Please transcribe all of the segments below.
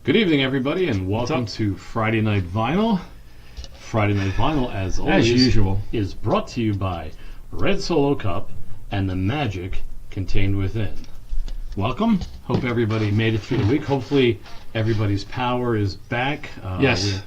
Good evening, everybody, and welcome to Friday Night Vinyl. Friday Night Vinyl, as always, usual, is brought to you by Red Solo Cup and the magic contained within. Welcome. Hope everybody made it through the week. Hopefully, everybody's power is back. Yes.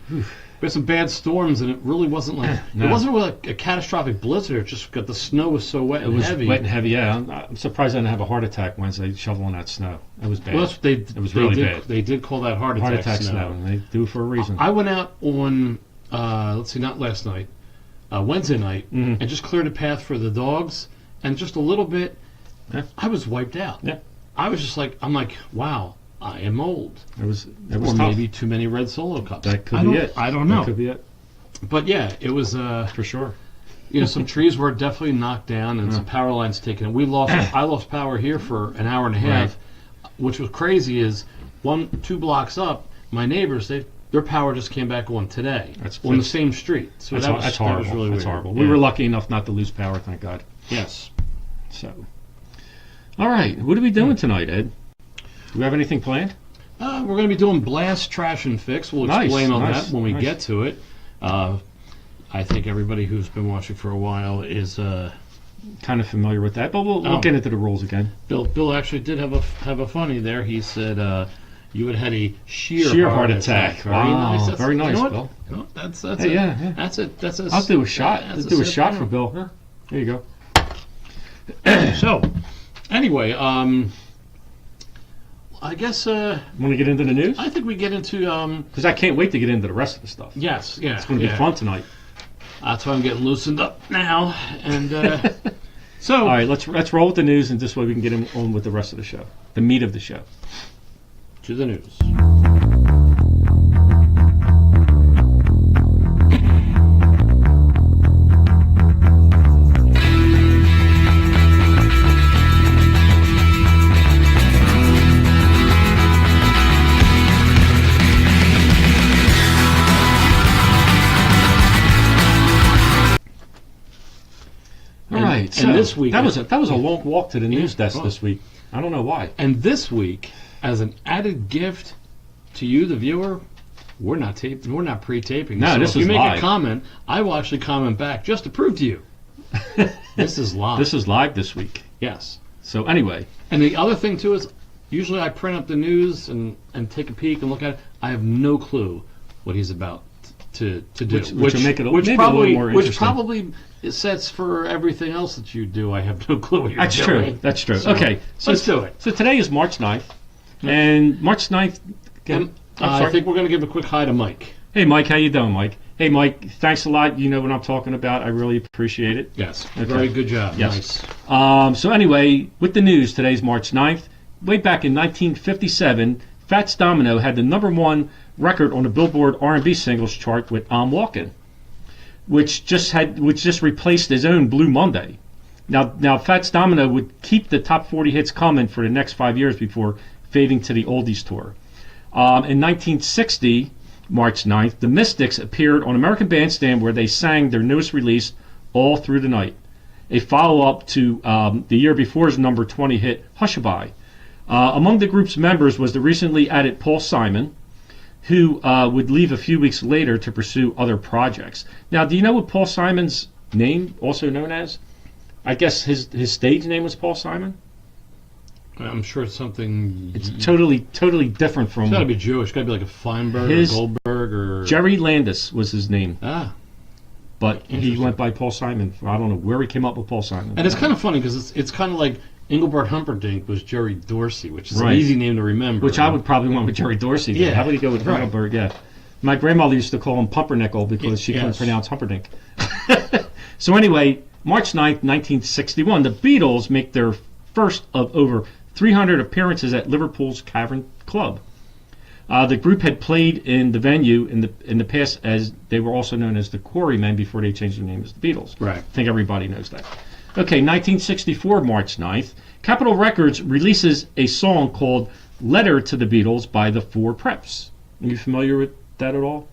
We had some bad storms, and it really wasn't like No. it wasn't like a catastrophic blizzard. It just got the snow was so wet It and was heavy. wet and heavy, yeah. I'm surprised I didn't have a heart attack Wednesday shoveling that snow. It was bad. Well, it was really did, bad. They did call that heart Heart attack attack snow, and they do it for a reason. I went out on, not last night, Wednesday night, and just cleared a path for the dogs, and just a little bit, I was wiped out. Yeah. I was just like, wow, I am old. It was Or tough. maybe too many Red Solo Cups. That could be it. I don't know. That could be it. But yeah, it was, For sure. some trees were definitely knocked down and some power lines taken. I lost power here for an hour and a half, which was crazy is 2 blocks up, my neighbors, their power just came back on today on the same street. So That's horrible. That was really that's weird. horrible. Yeah. We were lucky enough not to lose power, thank God. Yes. So, all right. What are we doing tonight, Ed? Do we have anything planned? We're going to be doing Blast, Trash, and Fix. We'll Nice, explain on nice, that when we nice. get to it. I think everybody who's been watching for a while is Kind of familiar with that, but we'll Oh. get into the rules again. Bill actually did have a funny there. He said you had a sheer Heart attack. Very Wow. nice. That's, Very you know nice, what? Bill. You know, that's Hey, yeah. that's a I'll do a shot. that's Let's do a sip shot down. for Bill. There you go. So, anyway, I guess Want to get into the news? I think we get into Because I can't wait to get into the rest of the stuff. yes, yeah, It's going to be fun tonight. That's why I'm getting loosened up now, and so All right, let's roll with the news, and this way we can get on with the rest of the show, the meat of the show. to the news. All right, so this week- that was a long walk to the news desk well. this week. I don't know why. And this week, as an added gift to you, the viewer, we're not taping. We're not pre-taping. No, so this if you is make live. a comment, I will actually comment back just to prove to you. This is live. This is live this week. Yes. So anyway, And the other thing too is, usually I print up the news and take a peek and look at it. I have no clue what he's about to do. Which will make it maybe a little more which interesting. probably it sets for everything else that you do. I have no clue what you're that's doing. true. That's true. So, Okay, so let's do it. So today is March 9th, and March 9th. And, I'm I sorry. think we're going to give a quick hi to Mike. Hey, Mike, how you doing, Mike? Hey, Mike, thanks a lot. You know what I'm talking about. I really appreciate it. Yes. Okay. Very good job. Yes. Nice. So anyway, with the news, today's March 9th. Way back in 1957, Fats Domino had the #1 record on the Billboard R&B singles chart with "I'm Walking," which just replaced his own Blue Monday. Now Fats Domino would keep the top 40 hits coming for the next 5 years before fading to the oldies tour. In 1960, March 9th, the Mystics appeared on American Bandstand where they sang their newest release, "All Through the Night," a follow-up to the year before's number 20 hit, "Hushabye." Among the group's members was the recently added Paul Simon, who would leave a few weeks later to pursue other projects. Now, do you know what Paul Simon's name, also known as? I guess his stage name was Paul Simon? I'm sure it's something. It's totally different from... It's got to be Jewish. Got to be like a Feinberg His- or Goldberg or. Jerry Landis was his name, Ah. but he Interesting. went by Paul Simon. I don't know where he came up with Paul Simon. And it's kind of funny because it's kind of like Engelbert Humperdinck was Jerry Dorsey, which is Right. an easy name to remember. Which I would probably want with Jerry Dorsey. Yeah. How would he go with Right. Heidelberg? Yeah. My grandmother used to call him Pumpernickel because she couldn't Yes. pronounce Humperdinck. So anyway, March 9th, 1961, the Beatles make their first of over 300 appearances at Liverpool's Cavern Club. The group had played in the venue in the past as they were also known as the Quarrymen before they changed their name as the Beatles. Right. I think everybody knows that. Okay, 1964, March 9th, Capitol Records releases a song called "Letter to the Beatles" by the Four Preps. Are you familiar with that at all?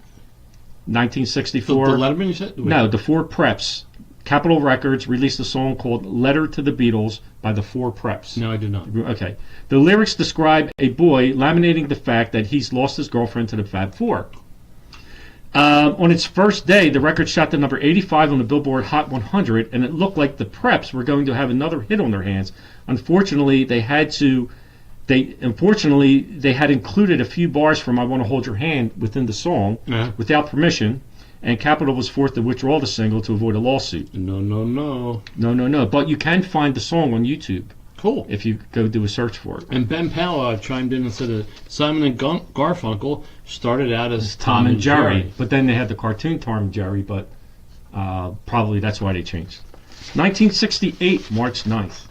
1964. The Letterman, you said? No, the Four Preps. Capitol Records released a song called Letter to the Beatles by the Four Preps. No, I did not. Okay. The lyrics describe a boy laminating the fact that he's lost his girlfriend to the Fab Four. On its first day, the record shot to number 85 on the Billboard Hot 100, and it looked like the Preps were going to have another hit on their hands. Unfortunately, they had included a few bars from "I Want to Hold Your Hand" within the song without permission, and Capitol was forced to withdraw the single to avoid a lawsuit. No. But you can find the song on YouTube. Cool. If you go do a search for it. And Ben Powell chimed in and said that Simon and Garfunkel started out as Tom and Jerry. But then they had the cartoon Tom and Jerry, but probably that's why they changed. 1968, March 9th.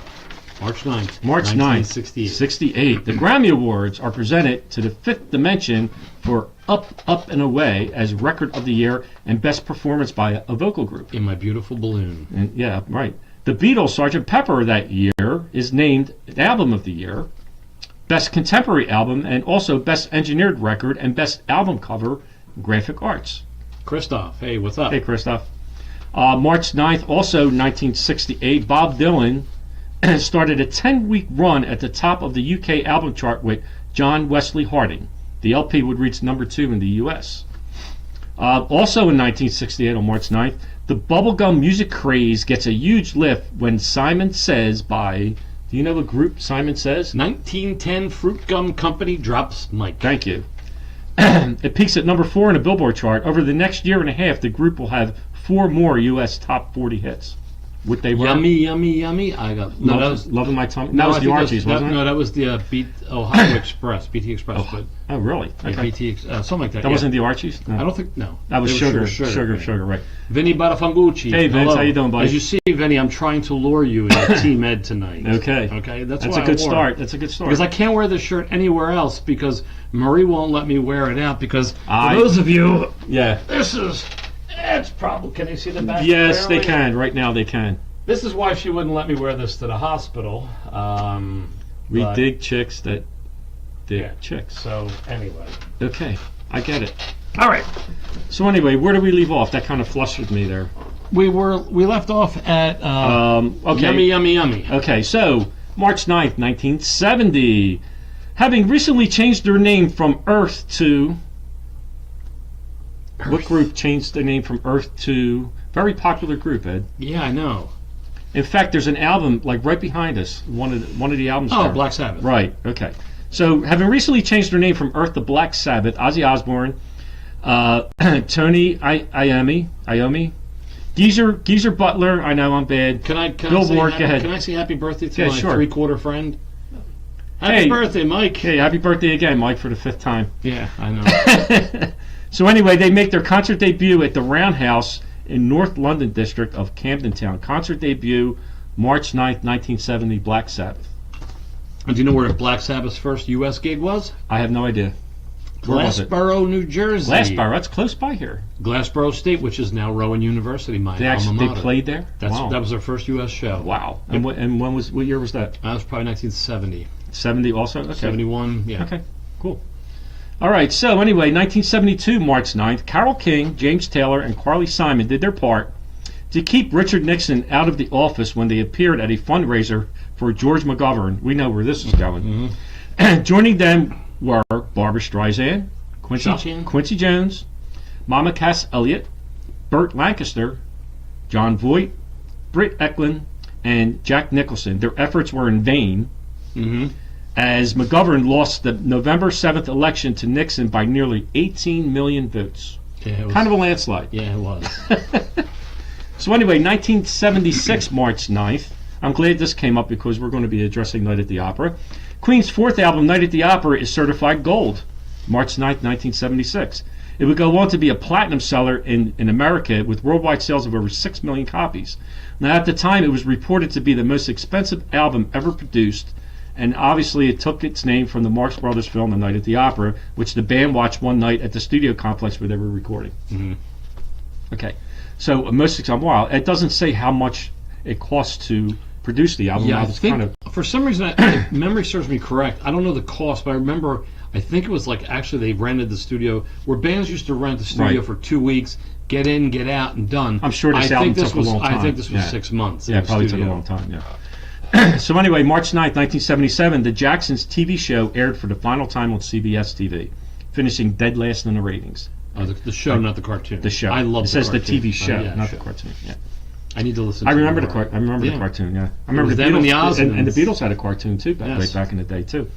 March 9th. March 9th, 68. The Grammy Awards are presented to the Fifth Dimension for Up, Up and Away as Record of the Year and Best Performance by a Vocal Group. In My Beautiful Balloon. And, yeah, right. The Beatles' Sgt. Pepper that year is named Album of the Year, Best Contemporary Album, and also Best Engineered Record and Best Album Cover, Graphic Arts. Christoph, hey, what's up? Hey, Christoph. March 9th, also 1968, Bob Dylan started a 10-week run at the top of the UK album chart with John Wesley Harding. The LP would reach number 2 in the US. Also in 1968, on March 9th, the bubblegum music craze gets a huge lift when Simon Says by, do you know the group Simon Says? 1910 Fruit Gum Company drops Mike. Thank you. It peaks at number 4 in the Billboard chart. Over the next year and a half, the group will have 4 more U.S. top 40 hits. What they were? Yummy, yummy, yummy. I got Loving My Tummy. That was the Archies, wasn't it? No, that was the Ohio Express, BT Express. Oh, really? Yeah, Okay. BT, something like that. That wasn't the Archies? No. I don't think, no. That was They were Sugar, right. Vinny Badafangucci. Hey, Vince, hello. how you doing, buddy? As you see, Vinny, I'm trying to lure you into Team Ed tonight. Okay. That's That's why a good I wore start. it. That's a good start. Because I can't wear this shirt anywhere else because Marie won't let me wear it out because for those of you, this is Ed's problem. Can you see the back? Yes, barely? they can. Right now they can. This is why she wouldn't let me wear this to the hospital. We but- dig chicks that dig chicks. So anyway, Okay, I get it. All right. So anyway, where do we leave off? That kind of flustered me there. we left off at Okay. yummy, yummy, yummy. Okay, so March 9th, 1970. Having recently changed their name from Earth to... What group changed their name from Earth to... Very popular group, Ed. Yeah, I know. In fact, there's an album like right behind us. One of the albums. Oh, there. Black Sabbath. Right. Okay. So, having recently changed their name from Earth to Black Sabbath, Ozzy Osbourne, Tony Iommi, Geezer Butler. I know I'm bad. Can I Billboard, say go ahead. Can I say happy birthday to Yeah, my sure. three-quarter friend? Happy Hey. birthday, Mike. Hey, happy birthday again, Mike, for the 5th time. Yeah, I know. So anyway, they make their concert debut at the Roundhouse in North London district of Camden Town. Concert debut, March 9th, 1970, Black Sabbath. And do you know where Black Sabbath's first U.S. gig was? I have no idea. Where was it? Glassboro, New Jersey. Glassboro, that's close by here. Glassboro State, which is now Rowan University, my alma They mater. played there? Wow. That was their first U.S. show. Wow. And what year was that? That was probably 1970. 70 also? Okay. 71, yeah. Okay, cool. All right, so anyway, 1972, March 9th, Carole King, James Taylor, and Carly Simon did their part to keep Richard Nixon out of the office when they appeared at a fundraiser for George McGovern. We know where this is going. Mm-hmm. Joining them were Barbara Streisand, Quincy Jones, Mama Cass Elliot, Burt Lancaster, John Voight, Britt Eklund, and Jack Nicholson. Their efforts were in vain, as McGovern lost the November 7th election to Nixon by nearly 18 million votes. Yeah, it was, Kind of a landslide. Yeah, it was. So anyway, 1976, March 9th. I'm glad this came up because we're going to be addressing Night at the Opera. Queen's 4th album, Night at the Opera, is certified gold, March 9th, 1976. It would go on to be a platinum seller in America with worldwide sales of over 6 million copies. Now, at the time, it was reported to be the most expensive album ever produced, and obviously it took its name from the Marx Brothers film, The Night at the Opera, which the band watched one night at the studio complex where they were recording. Okay, so most expensive. Wow, it doesn't say how much it costs to produce the album. Yeah, I It's think kind of for some reason, if memory serves me correct, I don't know the cost, but I remember I think it was like actually they rented the studio where bands used to rent the studio Right. for 2 weeks, get in, get out, and done. I'm sure this I album think this took was, a long time. I think this was Yeah. 6 months. Yeah, in it probably the took a studio. long time, yeah. So anyway, March 9th, 1977, the Jacksons TV show aired for the final time on CBS TV, finishing dead last in the ratings. Oh, the show, not the cartoon. The show. I love it says the cartoon. TV show, Yeah, not show. the cartoon. Yeah. I need to listen I to remember it the more. I remember Yeah. the cartoon. Yeah, I remember was the them and Beatles, the and the Osmonds. Beatles had a cartoon too Yes. way back in the day too.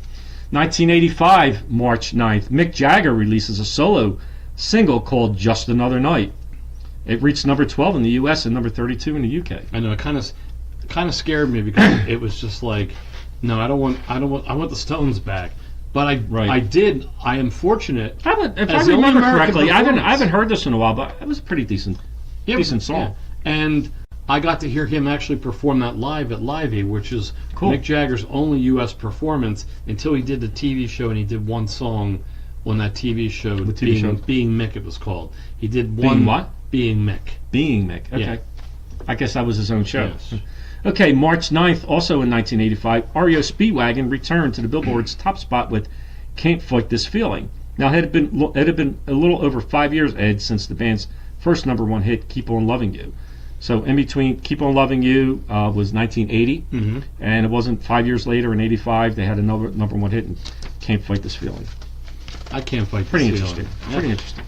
1985, March 9th, Mick Jagger releases a solo single called "Just Another Night." It reached number 12 in the U.S. and number 32 in the U.K. I know it kind of scared me because it was just like, no, I want the Stones back. But I am fortunate. If I As the only remember American correctly, I performance. haven't heard this in a while, but it was a pretty decent song. Yeah. And I got to hear him actually perform that live at Live Aid, which is Cool. Mick Jagger's only U.S. performance until he did the TV show, and he did one song on that TV show, TV show? Being Mick it was called. He did Being one what? Being Mick. Being Mick. Okay. Yeah. I guess that was his own show. Yes. Okay, March 9th, also in 1985, REO Speedwagon returned to the Billboard's top spot with "Can't Fight This Feeling." Now, it had been a little over 5 years, Ed, since the band's first number one hit, "Keep On Loving You." So in between "Keep On Loving You" was 1980, and it wasn't 5 years later in '85 they had another number one hit, and "Can't Fight This Feeling." I can't fight Pretty this interesting. feeling. Pretty interesting.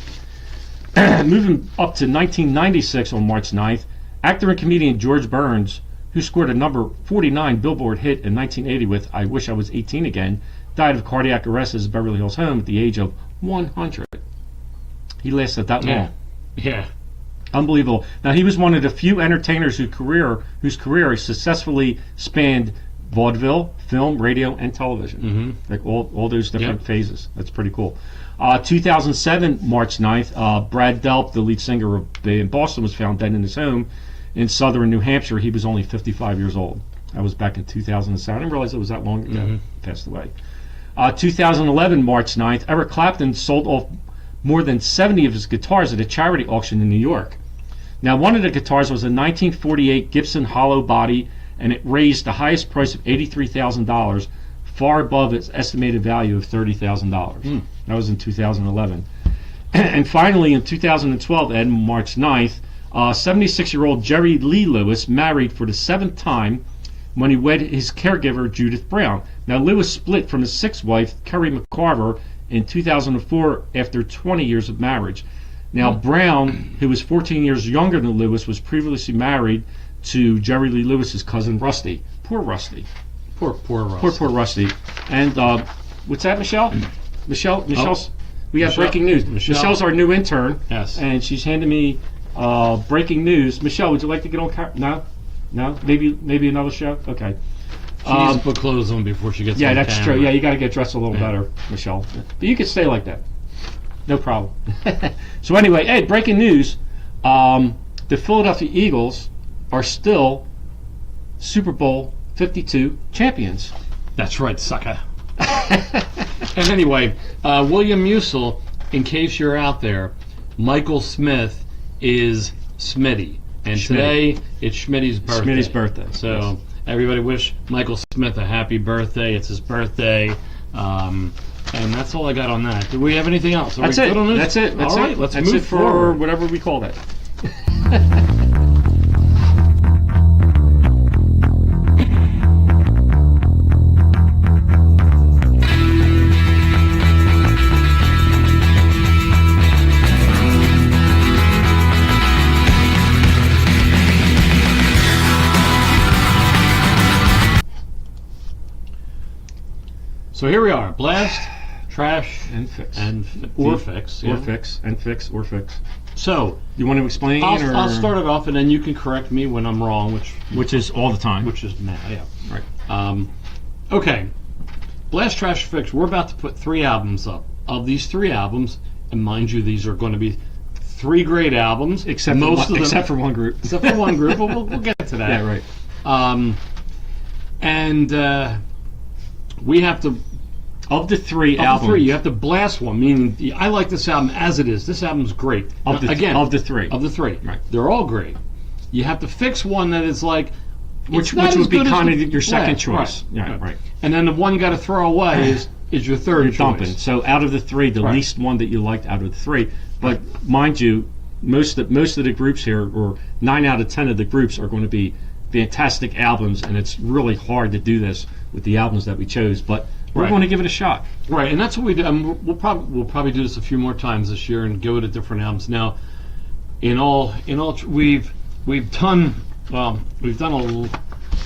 Moving up to 1996 on March 9th, actor and comedian George Burns, who scored a number 49 Billboard hit in 1980 with "I Wish I Was 18 Again," died of cardiac arrest at his Beverly Hills home at the age of 100. He lasted that long. Yeah. Unbelievable. Now, he was one of the few entertainers whose career successfully spanned vaudeville, film, radio, and television. Like all those different phases. That's pretty cool. 2007, March 9th, Brad Delp, the lead singer of band Boston, was found dead in his home in southern New Hampshire. He was only 55 years old. That was back in 2007. I didn't realize it was that long ago. He passed away. 2011, March 9th, Eric Clapton sold off more than 70 of his guitars at a charity auction in New York. Now, one of the guitars was a 1948 Gibson hollow body, and it raised the highest price of $83,000, far above its estimated value of $30,000. That was in 2011. And finally, in 2012, Ed, March 9th, 76-year-old Jerry Lee Lewis married for the 7th time when he wed his caregiver, Judith Brown. Now, Lewis split from his sixth wife, Kerry McCarver, in 2004 after 20 years of marriage. Now, Brown, who was 14 years younger than Lewis, was previously married to Jerry Lee Lewis's cousin, Rusty. Poor Rusty. Poor Russ. Poor Rusty. And what's that, Michelle? Michelle's. We got breaking news. Michelle's our new intern. Yes. And she's handing me breaking news. Michelle, would you like to get on camera? No? Maybe another show? Okay. She needs to put clothes on before she gets on that's camera. true. Yeah, you got to get dressed a little better, Michelle. But you can stay like that. No problem. So anyway, Ed, breaking news. The Philadelphia Eagles are still Super Bowl 52 champions. That's right, sucker. And anyway, William Musil, in case you're out there, Michael Smith is Smitty. And Schmitty. today, it's Schmitty's birthday. Schmitty's birthday. So everybody wish Michael Smith a happy birthday. It's his birthday. And that's all I got on that. Do we have anything else? That's it. That's it. All right, let's That's move it for forward. whatever we call that. So here we are. Blast, trash, And fix. or fix. Or yeah. fix. And fix. Or fix. So You want to explain? I'll start it off, and then you can correct me when I'm wrong, Which is all the time. which is mad. Yeah. Right. Okay. Blast, trash, fix. We're about to put 3 albums up. Of these 3 albums, and mind you, these are going to be 3 great albums. Except for one group. Except for one group, but we'll get to that. Yeah, right. And we have to. Of the 3 Of albums. the 3, you have to blast one. Meaning, I like this album as it is. This album's great. Of the Again, of the 3. of the 3, Right. they're all great. You have to fix one that is like, Which it's not as would be good as kind the- of your second Right, choice. right, Yeah, right. And then the one you got to throw away is is your third you're choice. dumping. So out of the three, the Right. least one that you liked out of the three. But mind you, most of the groups here, or 9 out of 10 of the groups, are going to be fantastic albums, and it's really hard to do this with the albums that we chose. But we're Right. going to give it a shot. Right, and that's what we do. We'll probably do this a few more times this year and go to different albums. Now, in all, we've done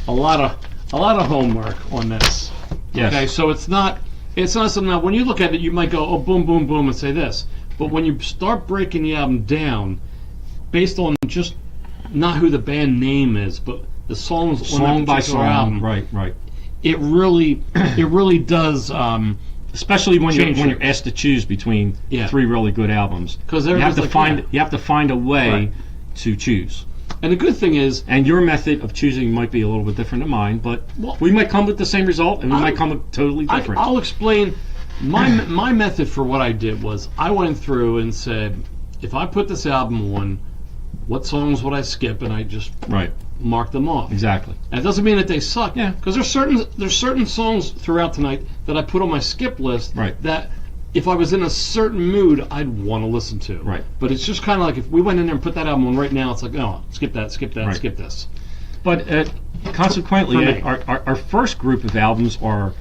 a lot of homework on this. Yes. Okay, so it's not something that when you look at it, you might go, oh, boom, boom, boom, and say this. But when you start breaking the album down, based on just not who the band name is, but the songs on Song that by particular song. album, Right. it really does. Especially when Change you're it. asked to choose between Yeah. 3 really good albums. 'Cause you have everybody's to like, you have to find a way Right. to choose. And the good thing is, And your method of choosing might be a little bit different than mine, but Well, we might come with the same result, and we I- might come with totally different. I'll explain. My method for what I did was I went through and said, if I put this album on, what songs would I skip, and I just Right. mark them off. Exactly. And it doesn't mean that they suck. Yeah. Because there's certain songs throughout tonight that I put on my skip list. Right. That if I was in a certain mood, I'd want to listen to. Right. But it's just kind of like if we went in there and put that album on right now, it's like, oh, skip that, Right. skip this. But consequently, For me. our first group of albums are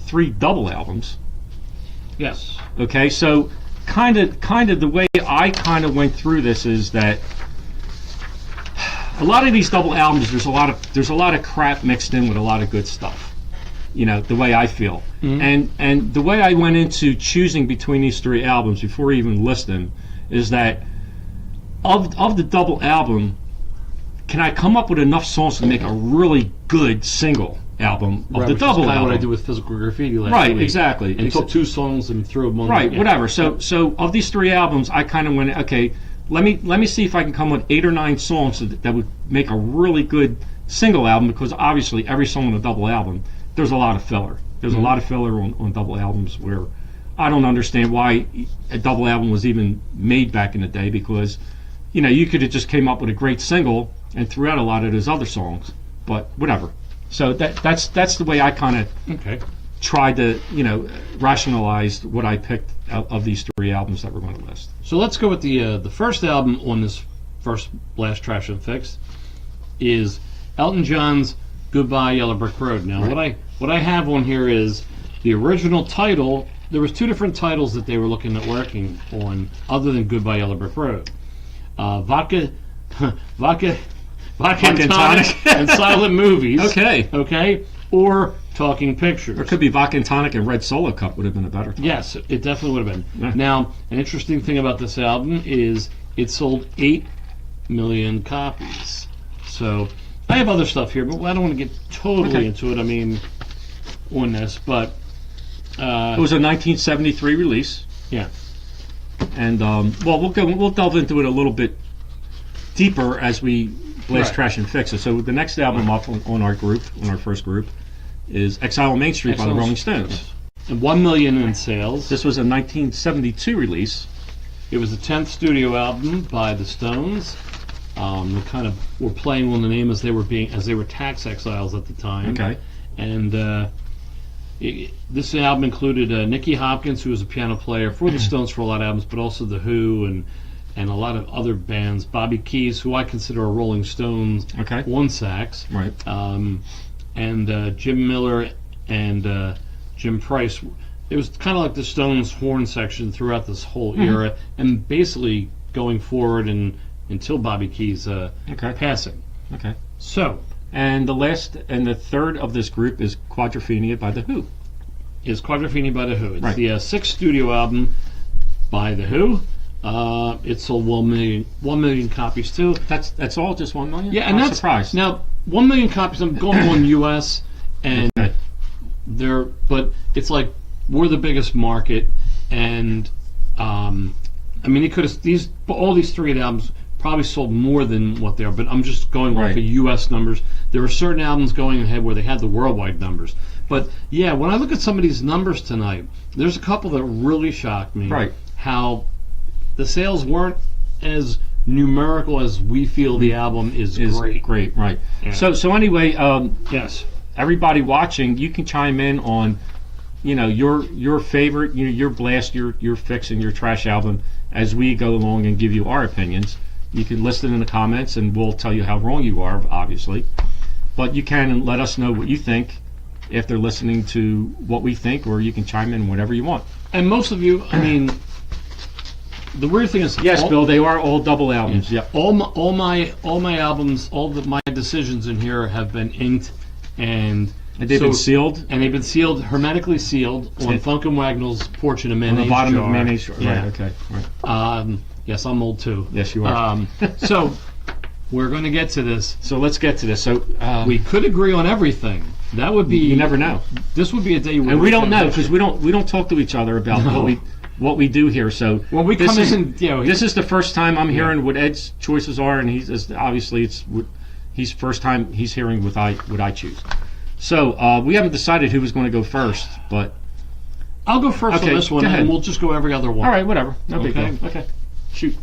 3 double albums. Yes. Okay, so kind of the way I kind of went through this is that a lot of these double albums, there's a lot of crap mixed in with a lot of good stuff. You know, the way I feel. And the way I went into choosing between these 3 albums before we even list them is that of the double album, can I come up with enough songs to make a really good single album of the double Kind of album? what I did with Physical Graffiti last Right, week. exactly. And took 2 songs and threw them on. Right, yeah. whatever. So of these 3 albums, I kind of went, okay, let me see if I can come with 8 or 9 songs that would make a really good single album, because obviously every song on a double album, there's a lot of filler. There's a lot of filler on double albums where I don't understand why a double album was even made back in the day, because, you know, you could have just came up with a great single and threw out a lot of those other songs, but whatever. So that's the way I kind of Okay. tried to, you know, rationalize what I picked out of these 3 albums that we're going to list. So let's go with the first album on this first Blast Trash and Fix is Elton John's Goodbye Yellow Brick Road. Now, what I have on here is the original title. There was 2 different titles that they were looking at working on other than Goodbye Yellow Brick Road. Vodka and Tonic and Silent Movies. Okay. Or Talking Pictures. Or it could be Vodka and Tonic and Red Solo Cup would have been a better title. Yes, it definitely would have been. Yeah. Now, an interesting thing about this album is it sold 8 million copies. So, I have other stuff here, but I don't want to get totally into it. I mean, on this, but It was a 1973 release, yeah, and we'll delve into it a little bit deeper as we blast, Right. trash, and fix it. So the next album up on our first group, is Exile on Main Street by the Rolling Stones. and 1 million in sales. This was a 1972 release. It was the 10th studio album by the Stones. They kind of were playing on the name as they were tax exiles at the time. Okay. And this album included Nicky Hopkins, who was a piano player for the Stones for a lot of albums, but also The Who and a lot of other bands. Bobby Keys, who I consider a Rolling Stones Okay. on sax. Right. And Jim Miller and Jim Price. It was kind of like the Stones horn section throughout this whole era, and basically going forward until Bobby Keys' passing. Okay. So, And the third of this group is Quadrophenia by The Who. is Quadrophenia by The Who. It's Right. the 6th studio album by The Who. It sold 1 million copies too. That's all, just 1 million? Yeah, and I'm that's surprised. Now 1 million copies. I'm going on U.S. and Okay. but it's like we're the biggest market, and I mean, it could have all these 3 albums probably sold more than what they are. But I'm just going off Right. of U.S. numbers. There were certain albums going ahead where they had the worldwide numbers. But yeah, when I look at some of these numbers tonight, there's a couple that really shocked me. Right. How the sales weren't as numerical as we feel the album is great. Great, right. Yeah. So anyway, Yes. everybody watching, you can chime in on your favorite, your blast, your fix, and your trash album as we go along and give you our opinions. You can list it in the comments, and we'll tell you how wrong you are, obviously. But you can let us know what you think after listening to what we think, or you can chime in whatever you want. And most of you, I mean, the weird thing is, yes, Bill, they are all double albums. Yeah. All my albums, my decisions in here have been inked, and they've been sealed. And they've been sealed, hermetically sealed, on Funkin' Wagnall's porch in a mayonnaise on the bottom jar. of the mayonnaise jar. Yeah. Right. Okay. Right. Yes, I'm old too. Yes, you are. So we're going to get to this. So let's get to this. So we could agree on everything. That would be. You never know. This would be a day where and we don't know because we don't talk to each other about what we do here. So when we come in, this is the first time I'm hearing what Ed's choices are, and obviously he's first time he's hearing what I choose. So we haven't decided who was going to go first, but I'll go first on this one, and we'll just go every other one. All right, whatever. No big deal. Okay, shoot.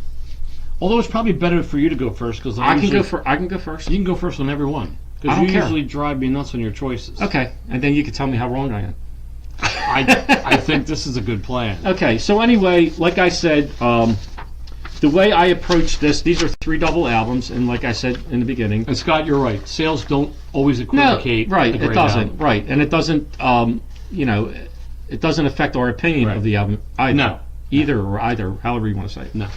Although it's probably better for you to go first because I can go first. You can go first on every one because you usually drive me nuts on your choices. Okay, and then you can tell me how wrong I am. I think this is a good plan. Okay, so anyway, like I said, the way I approach this, these are 3 double albums, and like I said in the beginning, and Scott, you're right. Sales don't always equivocate. No, right? It doesn't. Album. Right, and it doesn't. It doesn't affect our opinion of the album either. No. Either, however you want to say it. No.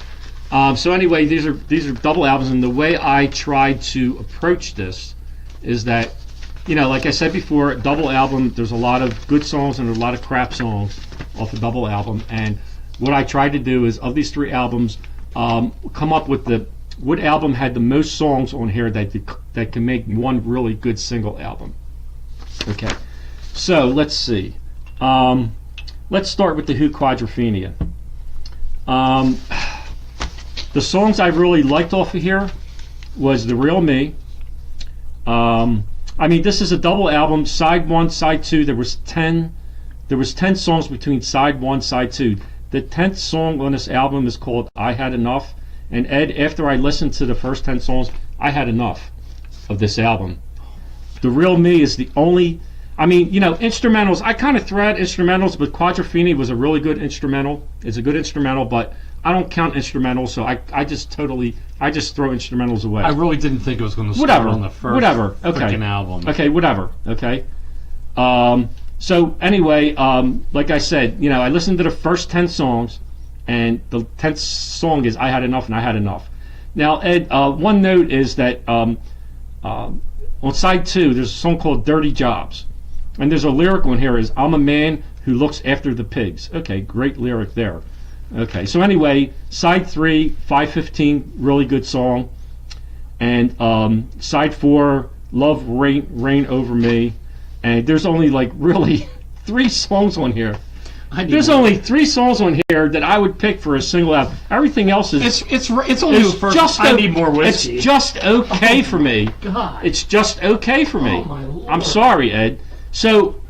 So anyway, these are double albums, and the way I try to approach this is that, like I said before, double album. There's a lot of good songs and a lot of crap songs off a double album, and what I tried to do is of these 3 albums, come up with what album had the most songs on here that can make one really good single album. Okay, so let's see. Let's start with the Who Quadrophenia. The songs I really liked off of here was The Real Me. This is a double album, side 1, side 2. There was 10 songs between side 1, side 2. The 10th song on this album is called I Had Enough. And Ed, after I listened to the first 10 songs, I had enough of this album. The Real Me is the only, instrumentals, I kind of throw out instrumentals, but Quadrophenia was a really good instrumental. It's a good instrumental, but I don't count instrumentals, so I just throw instrumentals away. I really didn't think it was going to start on the first freaking album. Okay, whatever. Okay. So anyway, like I said, I listened to the first 10 songs, and the 10th song is I Had Enough, and I Had Enough. Now, Ed, one note is that on side 2, there's a song called Dirty Jobs. And there's a lyric on here is, I'm a man who looks after the pigs. Okay, great lyric there. Okay, so anyway, side 3, 515, really good song. And side 4, Love Rain Over Me. And there's only really 3 songs on here. There's only 3 songs on here that I would pick for a single album. Everything else is it's only the first. I need more whiskey. It's just okay for me. God. It's just okay for me. Oh my Lord. I'm sorry, Ed. So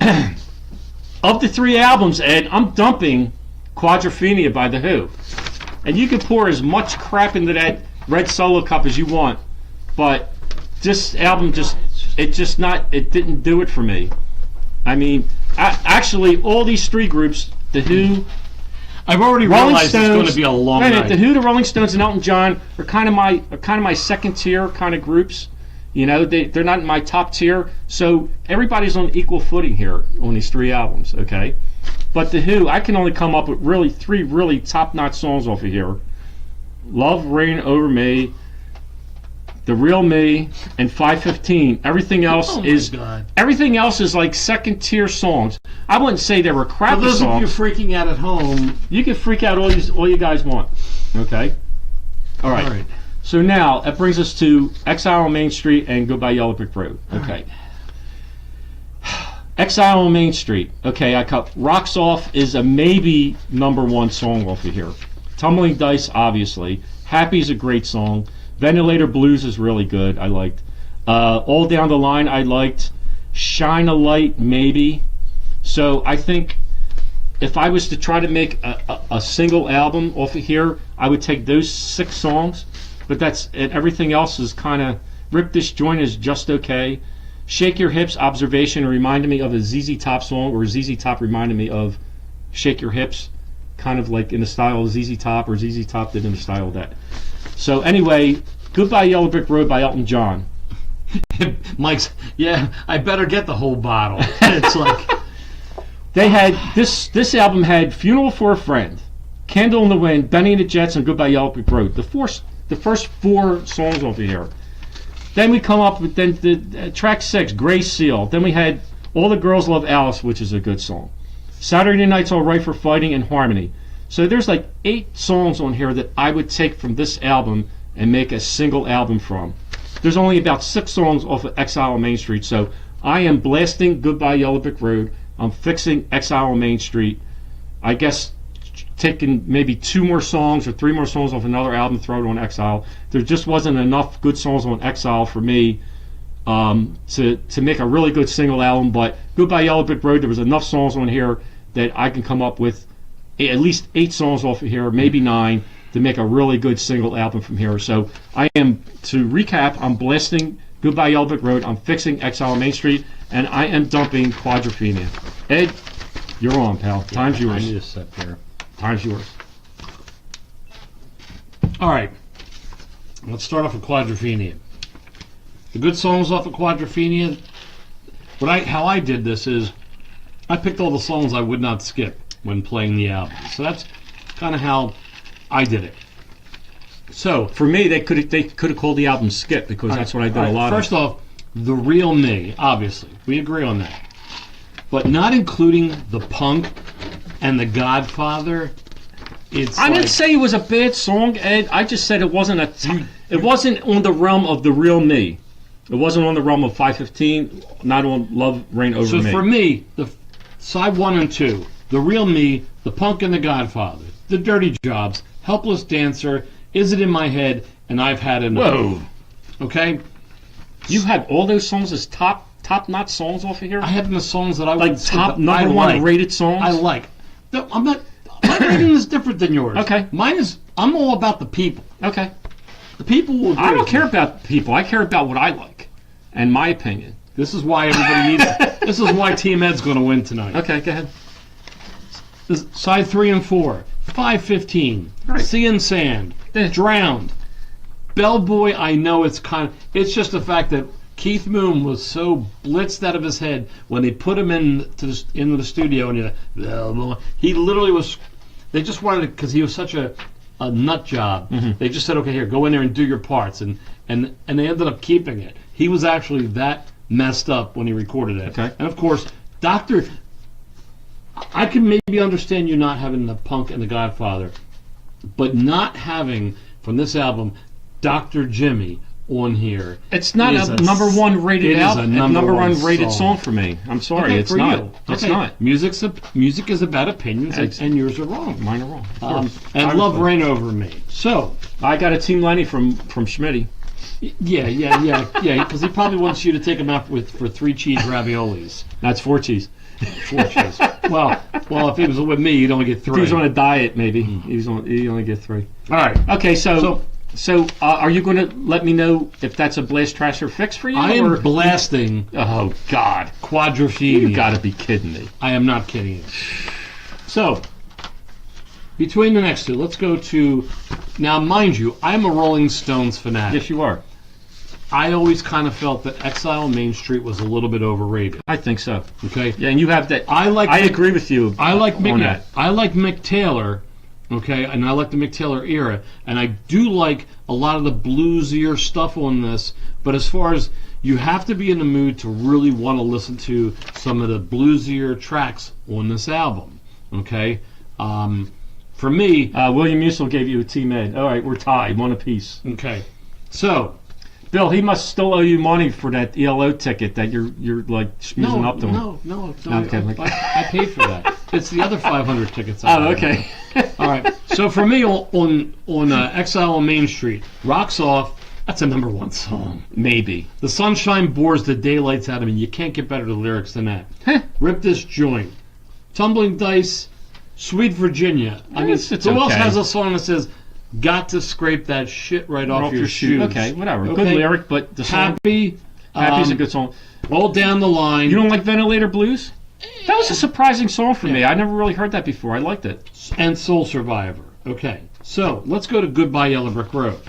of the 3 albums, Ed, I'm dumping Quadrophenia by The Who. And you can pour as much crap into that red Solo cup as you want, but this album it didn't do it for me. Actually, all these 3 groups, The Who, I've already realized it's going to be a long night. The Who, the Rolling Stones, and Elton John are kind of my second tier kind of groups. They're not in my top tier, so everybody's on equal footing here on these 3 albums. Okay, but The Who, I can only come up with 3 really top-notch songs off of here: Love Rain Over Me, The Real Me, and 515. Everything else is like second tier songs. I wouldn't say they were crappy songs. For those of you freaking out at home, you can freak out all you guys want. Okay? All right. So now that brings us to Exile on Main Street and Goodbye Yellow Brick Road. Okay. Exile on Main Street. Okay, I cut Rocks Off is a maybe #1 song off of here. Tumbling Dice, obviously. Happy is a great song. Ventilator Blues is really good. I liked. All Down the Line I liked. Shine a Light maybe. So I think if I was to try to make a single album off of here, I would take those 6 songs. But everything else is kind of Rip This Joint is just okay. Shake Your Hips, Observation reminded me of a ZZ Top song, or ZZ Top reminded me of Shake Your Hips, kind of like in the style of ZZ Top, or ZZ Top did in the style of that. So anyway, Goodbye Yellow Brick Road by Elton John. Mike's, yeah, I better get the whole bottle. It's like They had this album had Funeral for a Friend, Candle in the Wind, Benny and the Jets, and Goodbye Yellow Brick Road. The first 4 songs over here. Then we come up with the track 6, Gray Seal. Then we had All the Girls Love Alice, which is a good song. Saturday Night's All Right for Fighting, and Harmony. So there's like 8 songs on here that I would take from this album and make a single album from. There's only about 6 songs off of Exile on Main Street, so I am blasting Goodbye Yellow Brick Road. I'm fixing Exile on Main Street. I guess taking maybe 2 more songs or 3 more songs off another album, throw it on Exile. There just wasn't enough good songs on Exile for me to make a really good single album, but Goodbye Yellow Brick Road, there was enough songs on here that I can come up with at least 8 songs off of here, maybe 9, to make a really good single album from here. So I am, to recap, I'm blasting Goodbye Yellow Brick Road, I'm fixing Exile on Main Street, and I am dumping Quadrophenia. Ed, you're on, pal. Time's yours. I need a sip here. Time's yours. All right, let's start off with Quadrophenia. The good songs off of Quadrophenia. How I did this is I picked all the songs I would not skip when playing the album. So that's kind of how I did it. So For me, they could have called the album Skip, because that's what I did a lot First of. off, The Real Me, obviously. We agree on that. But not including The Punk and The Godfather, it's I didn't say it was a bad song, Ed. I just said it wasn't it wasn't on the realm of The Real Me. It wasn't on the realm of 515, not on Love Reign Over So Me. for me, the side 1 and 2, The Real Me, The Punk and The Godfather, The Dirty Jobs, Helpless Dancer, Is It in My Head, and I've Had Enough. Whoa. Okay? You had all those songs as top-notch songs off of here? I have the songs that I Like would say top that number I 1 like. rated songs? I like. No, I'm not. My rating is different than yours. Okay. Mine is. I'm all about the people. Okay. The people will. Agree I don't with care me. about people. I care about what I like and my opinion. This is why everybody needs. This is why Team Ed's going to win tonight. Okay, go ahead. Side 3 and 4, 515, Right. Sea and Sand, Yeah. Drowned, Bellboy. I know it's it's just the fact that Keith Moon was so blitzed out of his head when they put him into the studio, and he literally was. They just wanted it because he was such a nut job. Mm-hmm. They just said, okay, here, go in there and do your parts, and they ended up keeping it. He was actually that messed up when he recorded it. Okay. And of course, I can maybe understand you not having the Punk and the Godfather, but not having from this album Dr. Jimmy on here. It's not is a number 1 rated it is album. a number one one rated song. song for me. I'm sorry, Okay, it's for not. you. It's Okay. not. Music is about opinions, and yours are wrong. Mine are wrong. And Love Reign Over Me. So, I got a Team Lenny from Schmitty. yeah, because he probably wants you to take him out for 3 cheese raviolis. That's 4 cheese. 4 cheese. Well, if he was with me, you'd only get 3. If he was on a diet, maybe he only get 3. All right. Okay, so are you going to let me know if that's a blast, trash, or fix for you? I am or? blasting Oh God, Quadrophenia. you got to be kidding me! I am not kidding you. So, between the next 2, let's go to. Now, mind you, I'm a Rolling Stones fanatic. Yes, you are. I always kind of felt that Exile on Main Street was a little bit overrated. I think so. Okay. Yeah, and you have that. I agree with you. I like on Mick. that. I like Mick Taylor. Okay, and I like the Mick Taylor era, and I do like a lot of the bluesier stuff on this. But as far as you have to be in the mood to really want to listen to some of the bluesier tracks on this album. Okay, for me, William Musil gave you a Team Ed. All right, we're tied, 1 apiece. okay, so Bill, he must still owe you money for that ELO ticket that you're like schmoozing up to him. no, Okay. I paid for that. It's the other 500 tickets. I Oh, have. okay. All right. So for me, on Exile on Main Street, Rocks Off. That's a number 1 song. Maybe. The sunshine bores the daylights out of me. You can't get better lyrics than that. Rip This Joint, Tumbling Dice, Sweet Virginia. I mean, It's who else okay. has a song that says, "Got to scrape that shit right off your shoes"? Okay, whatever. Okay. Good lyric, but the song Happy. Happy's a good song. all down the line. You don't like Ventilator Blues? That was a surprising song for me. I never really heard that before. I liked it. And Soul Survivor. Okay, so let's go to Goodbye Yellow Brick Road.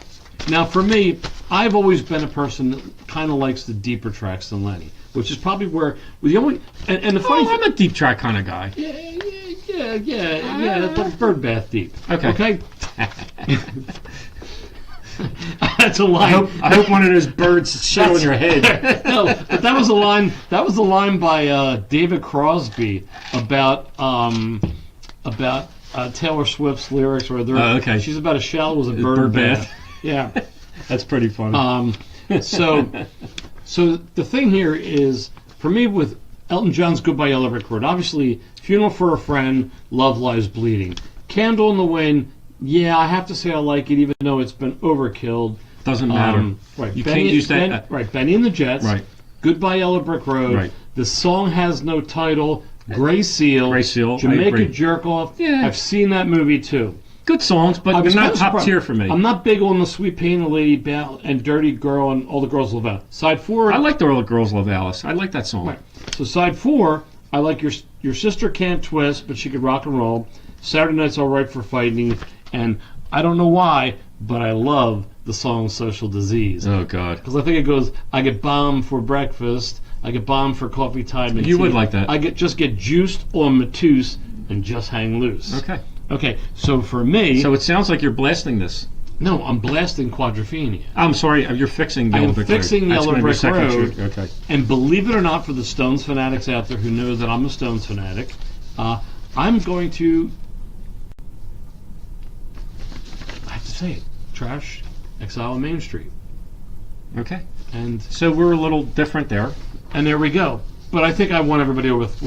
Now, for me, I've always been a person that kind of likes the deeper tracks than Lenny, which is probably where the only and the funny I'm a deep track kind of guy. yeah, that's like Birdbath deep. Okay. That's a line. I hope one of those birds shit on your head. No, but that was a line. That was a line by David Crosby about Taylor Swift's lyrics, where okay. she's about as shallow as a bird bath. Yeah, that's pretty funny. So the thing here is, for me, with Elton John's Goodbye Yellow Brick Road, obviously, Funeral for a Friend, Love Lies Bleeding, Candle in the Wind. Yeah, I have to say I like it, even though it's been overkilled. Doesn't matter. Right, you can't use that. Right, Benny and the Jets. Right. Goodbye Yellow Brick Road. Right. The song has no title. Gray Seal. Gray Seal. I Jamaica agree. Jerk Off. Yeah. I've seen that movie too. Good songs, but they're not top tier for me. I'm not big on the Sweet Pain of Lady Bell and Dirty Girl and All the Girls Love Alice. Side 4. I like the All the Girls Love Alice. I like that song. Right. So side 4, I like Your Sister Can't Twist, but she could rock and roll. Saturday Night's All Right for Fighting, and I don't know why, but I love the song Social Disease. Oh, God. Because I think it goes, I get bombed for breakfast, I get bombed for coffee time and You tea. would like that. I just get juiced on Matus and just hang loose. Okay, so for me... So it sounds like you're blasting this. No, I'm blasting Quadrophenia. I'm sorry, you're fixing Yellow Brick Road. I'm fixing Yellow Brick Road. Okay. And believe it or not, for the Stones fanatics out there who know that I'm a Stones fanatic, I'm going to... I have to say it. Trash Exile on Main Street. Okay. And so we're a little different there. And there we go. But I think I won everybody with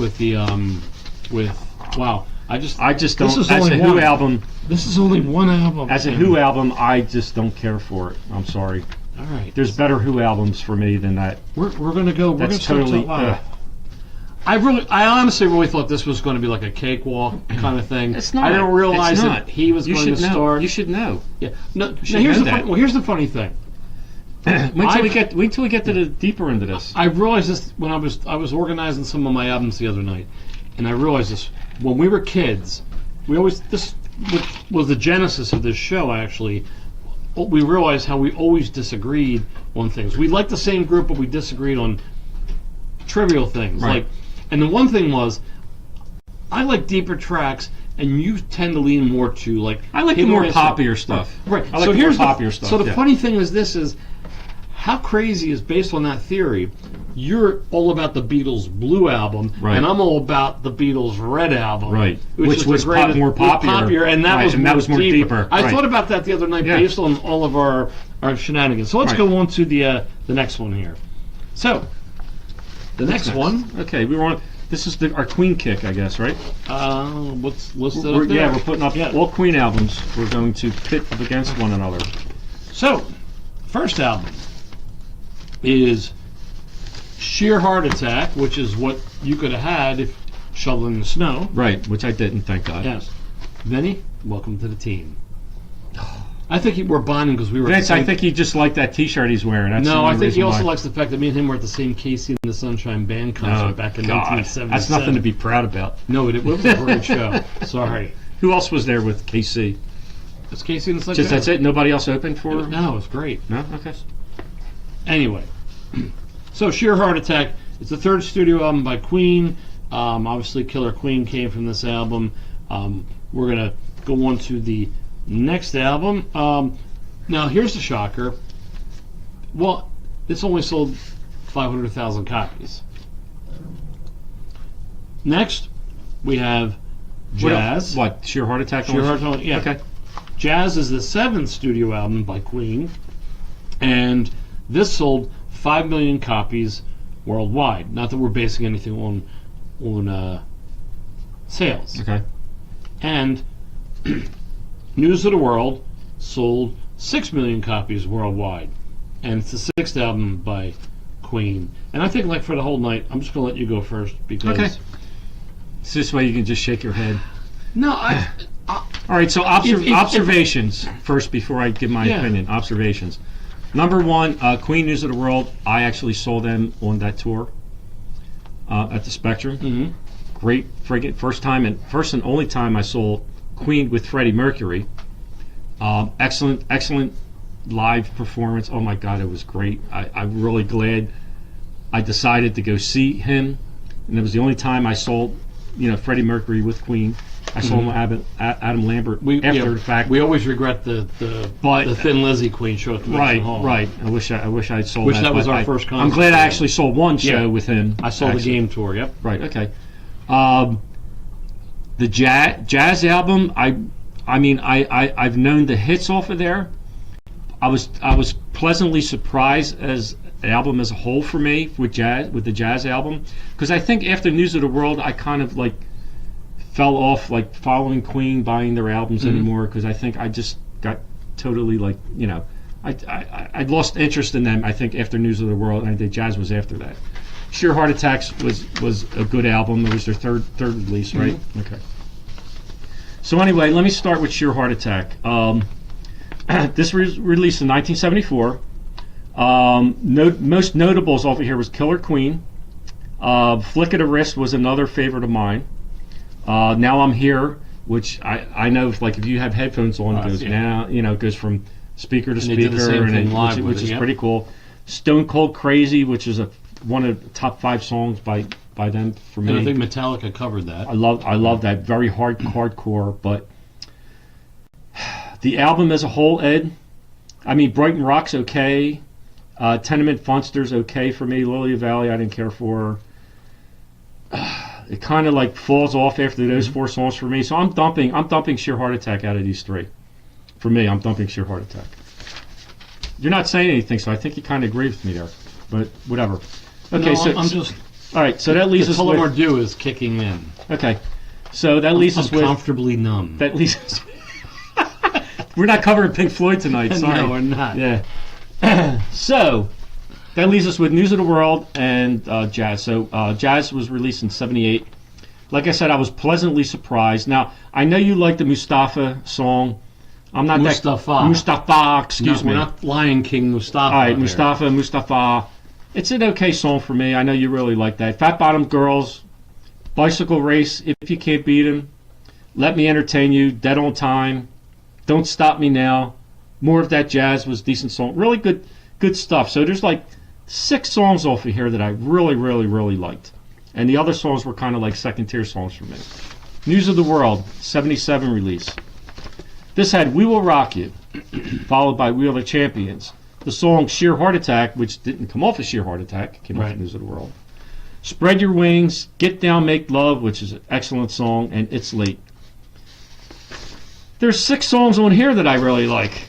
wow. I just don't. This is as only a Who one. album. This is only one album. As a Who album, I just don't care for it. I'm sorry. All right. There's better Who albums for me than that. We're gonna go. We're That's gonna totally. I honestly really thought this was going to be like a cakewalk kind of thing. It's not. I didn't realize it's that not. he was going to know. start. You should know. Yeah. No. Now should here's know the that. here's the funny thing. Wait till we get to the deeper into this. I realized this when I was organizing some of my albums the other night, and I realized this when we were kids. This was the genesis of this show actually. We realized how we always disagreed on things. We liked the same group, but we disagreed on trivial things. Right. Like, and the one thing was, I like deeper tracks, and you tend to lean more to like. I like the more poppier stuff. Right. I like so the here's more poppier stuff. So the funny thing is, this is how crazy is based on that theory. You're all about the Beatles' Blue album, right. and I'm all about the Beatles' Red album, right? Which was more popular, and that right. was more deeper. I right. thought about that the other night based on all of our shenanigans. So let's go on to the next one here. So the next one. Okay, we were on. This is our Queen kick, I guess, right? What's listed up there? Yeah, we're putting up all Queen albums. We're going to pit up against one another. So, first album is Sheer Heart Attack, which is what you could have had if shoveling the snow. Right, which I didn't, thank God. Yes. Vinny, welcome to the team. I think we're bonding because we were. Vince, I think he just liked that T-shirt he's wearing. That's no, I think he also why. likes the fact that me and him were at the same Casey and the Sunshine Band concert back in 1977. That's nothing to be proud about. No, it was a great show. Sorry. Who else was there with KC? It's Casey and the Sunshine Just that's it? Nobody else opened for? No, it was great. No? Okay. Anyway, so Sheer Heart Attack. It's the third studio album by Queen. Obviously, Killer Queen came from this album. We're gonna go on to the next album. Now, here's the shocker. Well, it's only sold 500,000 copies. Next, we have Jazz. What? Sheer Heart Attack? Sheer Heart Attack. Yeah. Okay. Jazz is the seventh studio album by Queen, and this sold 5 million copies worldwide. Not that we're basing anything on sales. Okay. And News of the World sold 6 million copies worldwide, and it's the sixth album by Queen. And I think, like, for the whole night, I'm just gonna let you go first because. Okay. So this way you can just shake your head. No, all right. So observations first before I give my opinion. Observations. Number one, Queen News of the World. I actually saw them on that tour. at the Spectrum. Mm-hmm. Great friggin' first and only time I saw Queen with Freddie Mercury. Excellent live performance. Oh my God, it was great. I'm really glad I decided to go see him, and it was the only time I saw, Freddie Mercury with Queen. I saw Adam Lambert after the fact. We always regret the Thin Lizzy Queen show at the Nixon Hall. Right. I wish I saw Wish that. that was our first concert. I'm glad I actually saw one show with him. I saw the game tour. Yep. Right. Okay. The jazz album. I've known the hits off of there. I was pleasantly surprised as an album as a whole for me with the jazz album, because I think after News of the World I kind of like fell off like following Queen, buying their albums anymore, because I think I just got totally like I lost interest in them. I think after News of the World, and I think jazz was after that. Sheer Heart Attacks was a good album. It was their third release, right? Okay. So anyway, let me start with Sheer Heart Attack. This was released in 1974. Most notables over here was Killer Queen. Flick of the Wrist was another favorite of mine. Now I'm Here, which I know if you have headphones on, it goes now. It goes from speaker to speaker, which is pretty cool. Stone Cold Crazy, which is one of the top 5 songs by them for me. And I think Metallica covered that. I love that, very hardcore. But the album as a whole, Ed, Brighton Rock's okay. Tenement Funster's okay for me. Lily Valley I didn't care for. It kind of like falls off after those 4 songs for me. So I'm dumping Sheer Heart Attack out of these 3. For me, I'm dumping Sheer Heart Attack. You're not saying anything, so I think you kind of agree with me there. But whatever. Okay, all right. So that leaves us with. The Tullamore is kicking in. Okay, so that leaves us with comfortably numb. That leaves us. We're not covering Pink Floyd tonight. Sorry. No, we're not. Yeah. So that leaves us with News of the World and jazz. So jazz was released in '78. Like I said, I was pleasantly surprised. Now I know you like the Mustafa song. I'm not Mustafa. Excuse me. We're not Lion King Mustafa. All right, Mustafa. It's an okay song for me. I know you really like that. Fat Bottom Girls, Bicycle Race, If You Can't Beat 'Em, Let Me Entertain You, Dead on Time, Don't Stop Me Now. More of That Jazz was a decent song. Really good stuff. So there's like 6 songs off of here that I really liked. And the other songs were kind of like second-tier songs for me. News of the World, 77 release. This had We Will Rock You, followed by We Are the Champions. The song Sheer Heart Attack, which didn't come off of Sheer Heart Attack, came off of News of the World. Spread Your Wings, Get Down, Make Love, which is an excellent song, and It's Late. There's 6 songs on here that I really like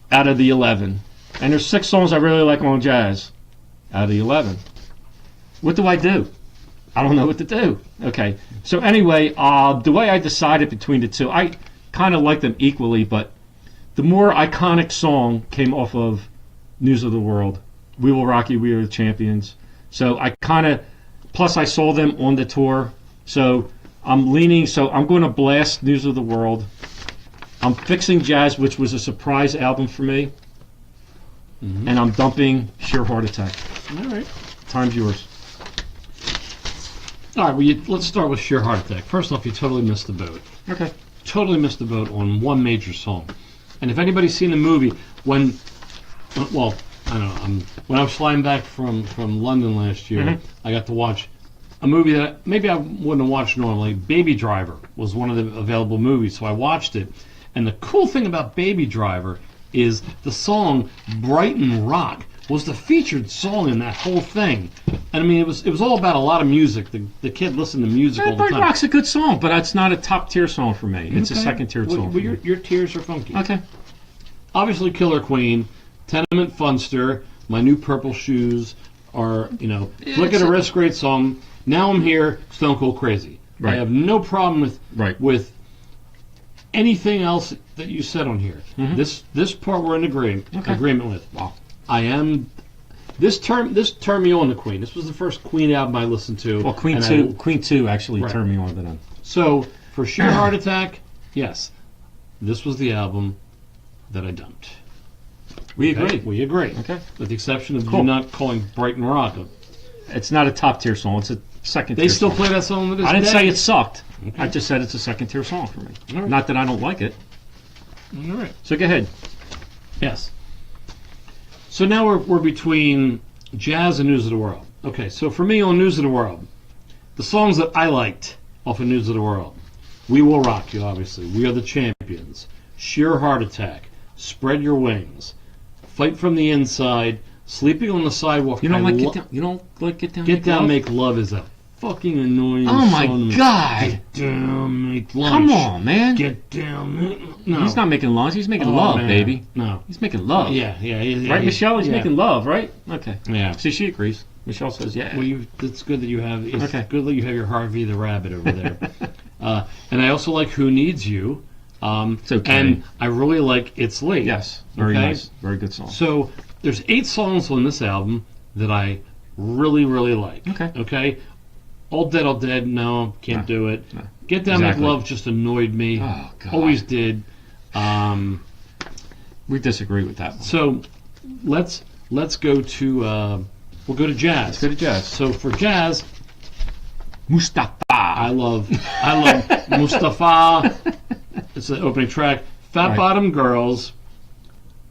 out of the 11. And there's 6 songs I really like on jazz out of the 11. What do I do? I don't know what to do. Okay, so anyway, the way I decided between the 2, I kind of like them equally, but the more iconic song came off of News of the World. We Will Rock You, We Are the Champions. So I kind of, plus I saw them on the tour. So I'm going to blast News of the World. I'm fixing Jazz, which was a surprise album for me. And I'm dumping Sheer Heart Attack. All right. Time's yours. All right, let's start with Sheer Heart Attack. First off, you totally missed the boat. Okay. Totally missed the boat on one major song. And if anybody's seen the movie, when I don't know, when I was flying back from London last year, I got to watch a movie that maybe I wouldn't have watched normally. Baby Driver was one of the available movies, so I watched it. And the cool thing about Baby Driver is the song Brighton Rock was the featured song in that whole thing. And it was all about a lot of music. The kid listened to music all the time. Brighton Rock's a good song, but it's not a top tier song for me. It's a second tier song. Well, your tiers are funky. Okay. Obviously, Killer Queen, Tenement Funster, My New Purple Shoes are Flick of the Wrist, great song. Now I'm Here, Stone Cold Crazy. Right. I have no problem with anything else that you said on here. This part we're in agreement with. Wow. I am. This turned me on to Queen. This was the first Queen album I listened to. Well, Queen 2 actually turned me on to them. So for Sheer Heart Attack, yes, this was the album that I dumped. We agree. We agree. Okay. With the exception of you not calling Brighton Rock It's not a top tier song. It's a second tier. They still song. play that song to this I didn't day? say it sucked. Okay. I just said it's a second tier song for me. All right. Not that I don't like it. All right. So go ahead. Yes. So now we're between jazz and news of the world. Okay, so for me on news of the world, the songs that I liked off of News of the World: "We Will Rock You," obviously, "We Are the Champions," "Sheer Heart Attack," "Spread Your Wings," "Fight from the Inside," "Sleeping on the Sidewalk." You don't I like lo- Get Down? You don't like Get Down? Get Make Down, Love? Make Love is a fucking annoying Oh my song. God! Get down, make love. Come on, man. Get down. No. He's not making lunch. He's making Oh, love, man. baby. No. He's making love. Yeah. Right, Michelle? He's yeah. making love, right? Okay. Yeah. See, she agrees. Michelle says, yeah. Well, it's good that you have. It's Okay. good that you have your Harvey the Rabbit over there. And I also like "Who Needs You." It's okay. And I really like "It's Late." Yes. Very Okay? nice. Very good song. So there's 8 songs on this album that I really, really like. Okay. Okay. All Dead, no, can't do it. No. Get Down, Exactly. Make Love just annoyed me. Oh, God. Always did. We disagree with that one. So let's go to we'll go to jazz. Let's go to jazz. So for jazz, Mustafa. I love Mustafa. It's the opening track. Fat Right. Bottom Girls.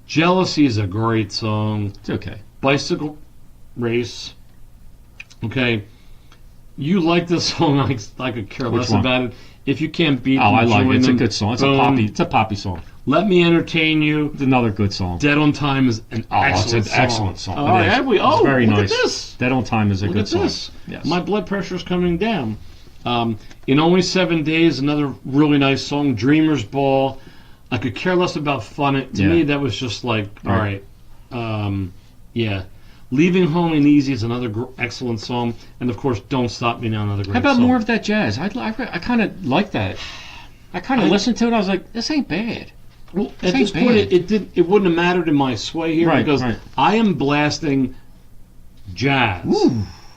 Jealousy is a great song. It's okay. Bicycle Race. Okay. You like this song? I could care Which less one? about it. If you can't beat Oh, I them, like join it. It's a them. good song. It's Boom. a poppy song. Let Me Entertain You. It's another good song. Dead on Time is an excellent it's an excellent song. Oh, It is. yeah, It's very look nice. at this. Dead on Time is a Look good at song. this. Yes. My blood pressure's coming down. In Only 7 Days, another really nice song. Dreamer's Ball. I could care less about Fun It. To Yeah. me, that was just like, all Right. right. Yeah. Leaving Home and Easy is another excellent song. And of course, Don't Stop Me Now, another great How about song. more of that jazz? I kind of like that. I kind of listened to it. I was like, this ain't bad. Well, This at this ain't point, bad. it wouldn't have mattered in my sway here Right, because right. I am blasting jazz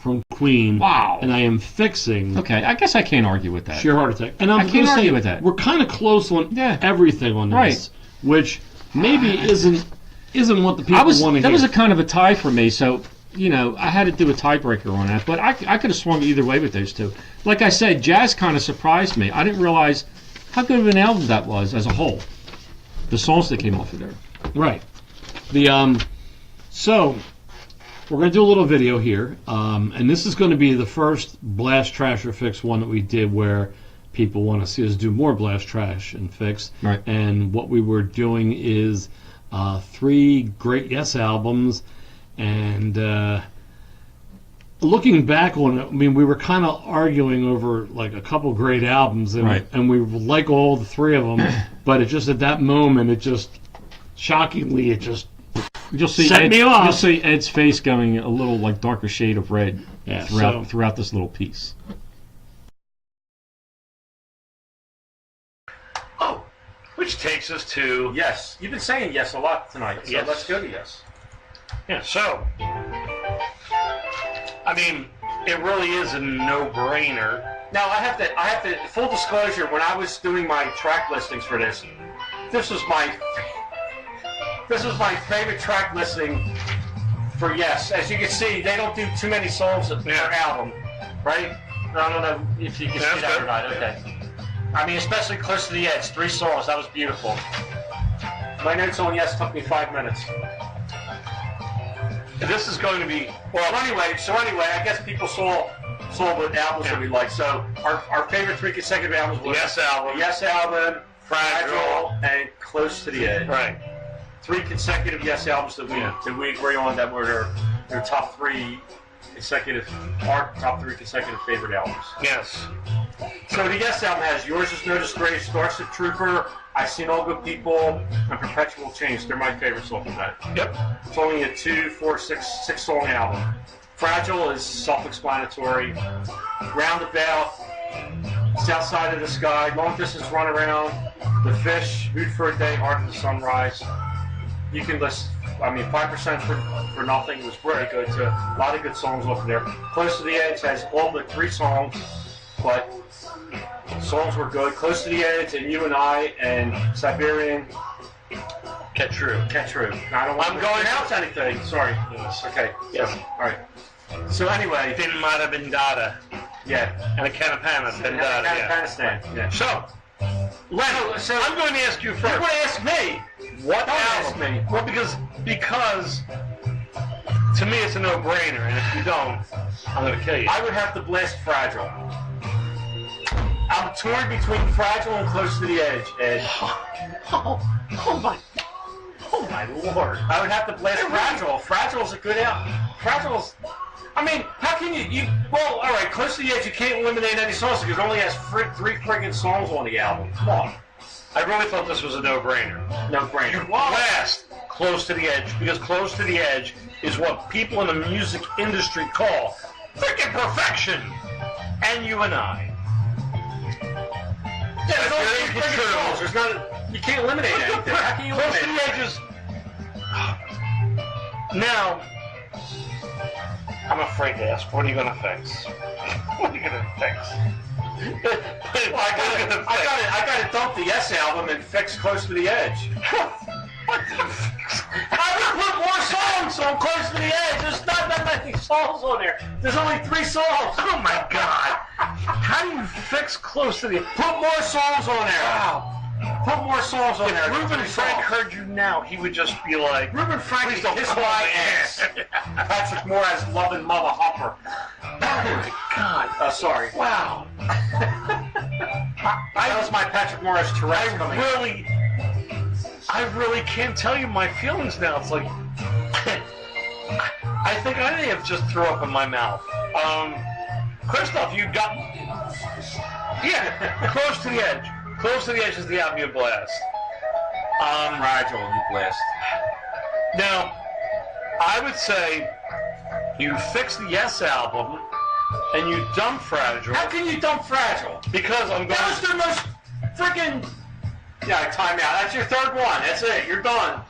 from Queen. Wow. And I am fixing Okay, I guess I can't argue with that. Sheer Heart Attack. And I'm I can't gonna argue say with that. We're kind of close on Yeah. everything on this, Right. which maybe isn't what the people want to That hear. was a kind of a tie for me. So I had to do a tiebreaker on that. But I could have swung either way with those two. Like I said, jazz kind of surprised me. I didn't realize how good of an album that was as a whole. The songs that came off of there. Right. So we're going to do a little video here, and this is going to be the first Blast Trash or Fix one that we did where people want to see us do more Blast Trash and Fix. Right. And what we were doing is 3 great Yes albums, and looking back on it, I mean, we were kind of arguing over like a couple great albums, and, Right. and we like all the 3 of them, but it just at that moment, it just shockingly, it just You'll see Set me off. You'll see Ed's face going a little like darker shade of red Yeah, throughout this little piece. Oh, which takes us to Yes, you've been saying yes a lot tonight, so let's go to yes. yeah. So, I mean, it really is a no-brainer. Now I have to full disclosure. When I was doing my track listings for this was my favorite track listing for Yes. As you can see, they don't do too many songs per album, right? I don't know if you can see that or not. Okay. I mean, especially Close to the Edge, 3 songs. That was beautiful. My notes on Yes took me 5 minutes. This is going to be Well, anyway, I guess people saw what albums that we like. So our favorite 3 consecutive albums was Yes album. the Yes album, Fragile, and Close to the Edge. right. 3 consecutive Yes albums that we agree on that were their top 3 consecutive favorite albums. Yes. So the Yes album has Yours Is No Disgrace, Starship Trooper, I've Seen All Good People, and Perpetual Change. They're my favorite songs from that. Yep. It's only a 2, 4, 6 song album. Fragile is self-explanatory. Roundabout, South Side of the Sky, Long Distance Runaround, The Fish, Mood for a Day, Art of the Sunrise. You can list, 5% for Nothing was very good. To a lot of good songs off of there. Close to the Edge has all but 3 songs, but songs were good. Close to the Edge and You and I and Siberian. Get true. Now, I don't want I'm to going announce anything. Sorry. Yes. Okay. Yes. All right. So anyway, Pinmata Bindata. yeah. And a Canapana Bindata. Yeah. Afghanistan. Yeah. So, Len, I'm going to ask you first. You're going to ask me. What Don't album? ask me. Well, because to me it's a no-brainer, and if you don't, I'm going to kill you. I would have to blast Fragile. I'm torn between Fragile and Close to the Edge, Ed. Oh my lord! I would have to blast Fragile. Fragile's a good album. Fragile's. I mean, how can you? Well, all right. Close to the Edge, you can't eliminate any songs because it only has three friggin' songs on the album. Come on, I really thought this was a no-brainer. no brainer. Blast Close to the Edge, because Close to the Edge is what people in the music industry call freaking perfection. And you and I. Yeah, there's only That's three very friggin' true. songs. There's not. You can't eliminate anything. How can you Close to eliminate? the Edge is. Now, I'm afraid to ask. What are you going to fix? What are you going to fix? I got to dump the Yes album and fix Close to the Edge. What the fix? I would put more songs on Close to the Edge. There's not that many songs on there. There's only 3 songs. Oh my God! How do you fix Close to the Edge? Put more songs on there. Wow. Put more songs on there. If Ruben 3 Frank songs. heard you now, he would just be like, Ruben Frank please is don't kiss call my me ass. Patrick Moore loving mother humper. Oh my God! Sorry. Wow! That was my Patrick Morris Tourette's coming. I really can't tell you my feelings now. It's like, I think I may have just threw up in my mouth. Christoph, you got, yeah, Close to the Edge. Close to the Edge is the album you blast. Fragile, you blast. Now, I would say you fix the Yes album and you dump Fragile How can you dump Fragile? because I'm That was going. their most freaking. Yeah, timeout. That's your 3rd one. That's it. You're done.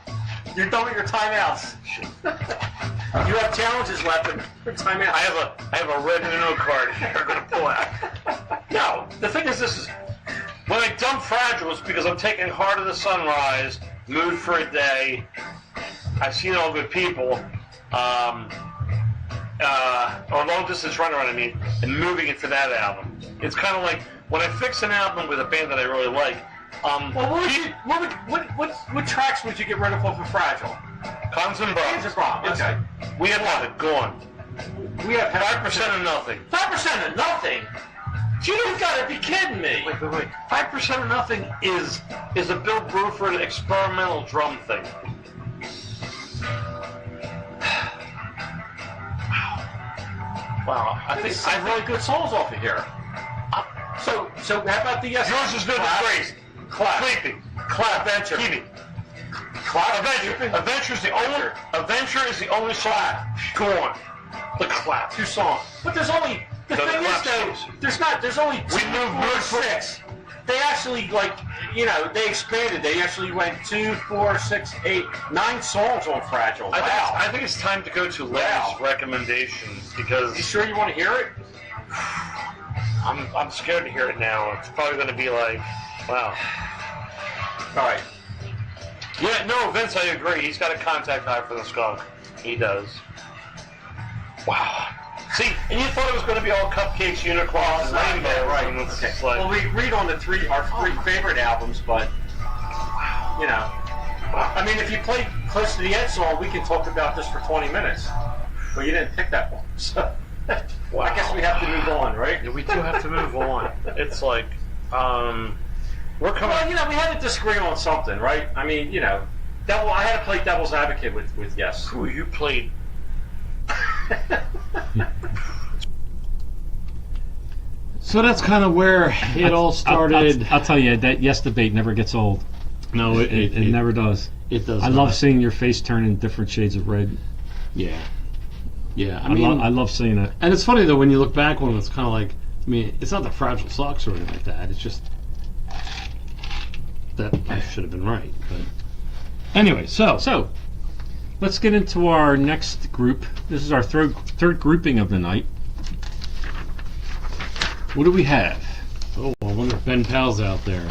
You're done with your timeouts. You have challenges left in your timeout. I have a red Uno card here. I'm gonna pull out. No, the thing is, this is. When I dump Fragile, it's because I'm taking Heart of the Sunrise, Mood for a Day, I've Seen All Good People, or Long Distance Runner, I mean, and moving it to that album. It's kind of like when I fix an album with a band that I really like. Well, what tracks would you get rid of off of Fragile? Cons and Cons and Bros. Bros, okay. We have had it gone. We have 5% of nothing. 5% of nothing. You gotta be kidding me. Wait. 5% of nothing is a Bill Bruford experimental drum thing. Wow. I think I have really good songs off of here. So how about the Yes? Yours is no disgrace. Clap. Sleeping. Clap. Adventure. Keeping. Clap. Adventure is the only song. Go on. The clap. 2 songs. But there's only the The thing is clap though. songs. There's only 2, We moved 4, Mood for- 6. They actually they expanded. They actually went 2, 4, 6, 8, 9 songs on Fragile. Wow. I think it's time to go to Len's recommendations because You sure you want to hear it? I'm scared to hear it now. It's probably going to be like, wow. All right. Yeah, no, Vince, I agree. He's got a contact eye for the skunk. He does. Wow. See, and you thought it was going to be all cupcakes, unicorns, and rainbows. Yeah, right. And it's Okay. like, Well, we agreed on our 3 favorite albums, but you know, I mean, if you play Close to the Edge song, we can talk about this for 20 minutes. But you didn't pick that one, so I guess we have to move on, right? we do have to move on. It's like, we're coming. Well, we had to disagree on something, right? I mean, I had to play devil's advocate with Yes. Who you played? So that's kind of where it all started. I'll tell you, that Yes debate never gets old. No, It never does. It does. I love seeing your face turn in different shades of red. Yeah. I I mean, love seeing it. and it's funny though when you look back on it, it's kind of like, I mean, it's not the Fragile sucks or anything like that. It's just that I should have been right. But anyway, So, let's get into our next group. This is our third grouping of the night. What do we have? oh, I wonder if Ben Pal's out there.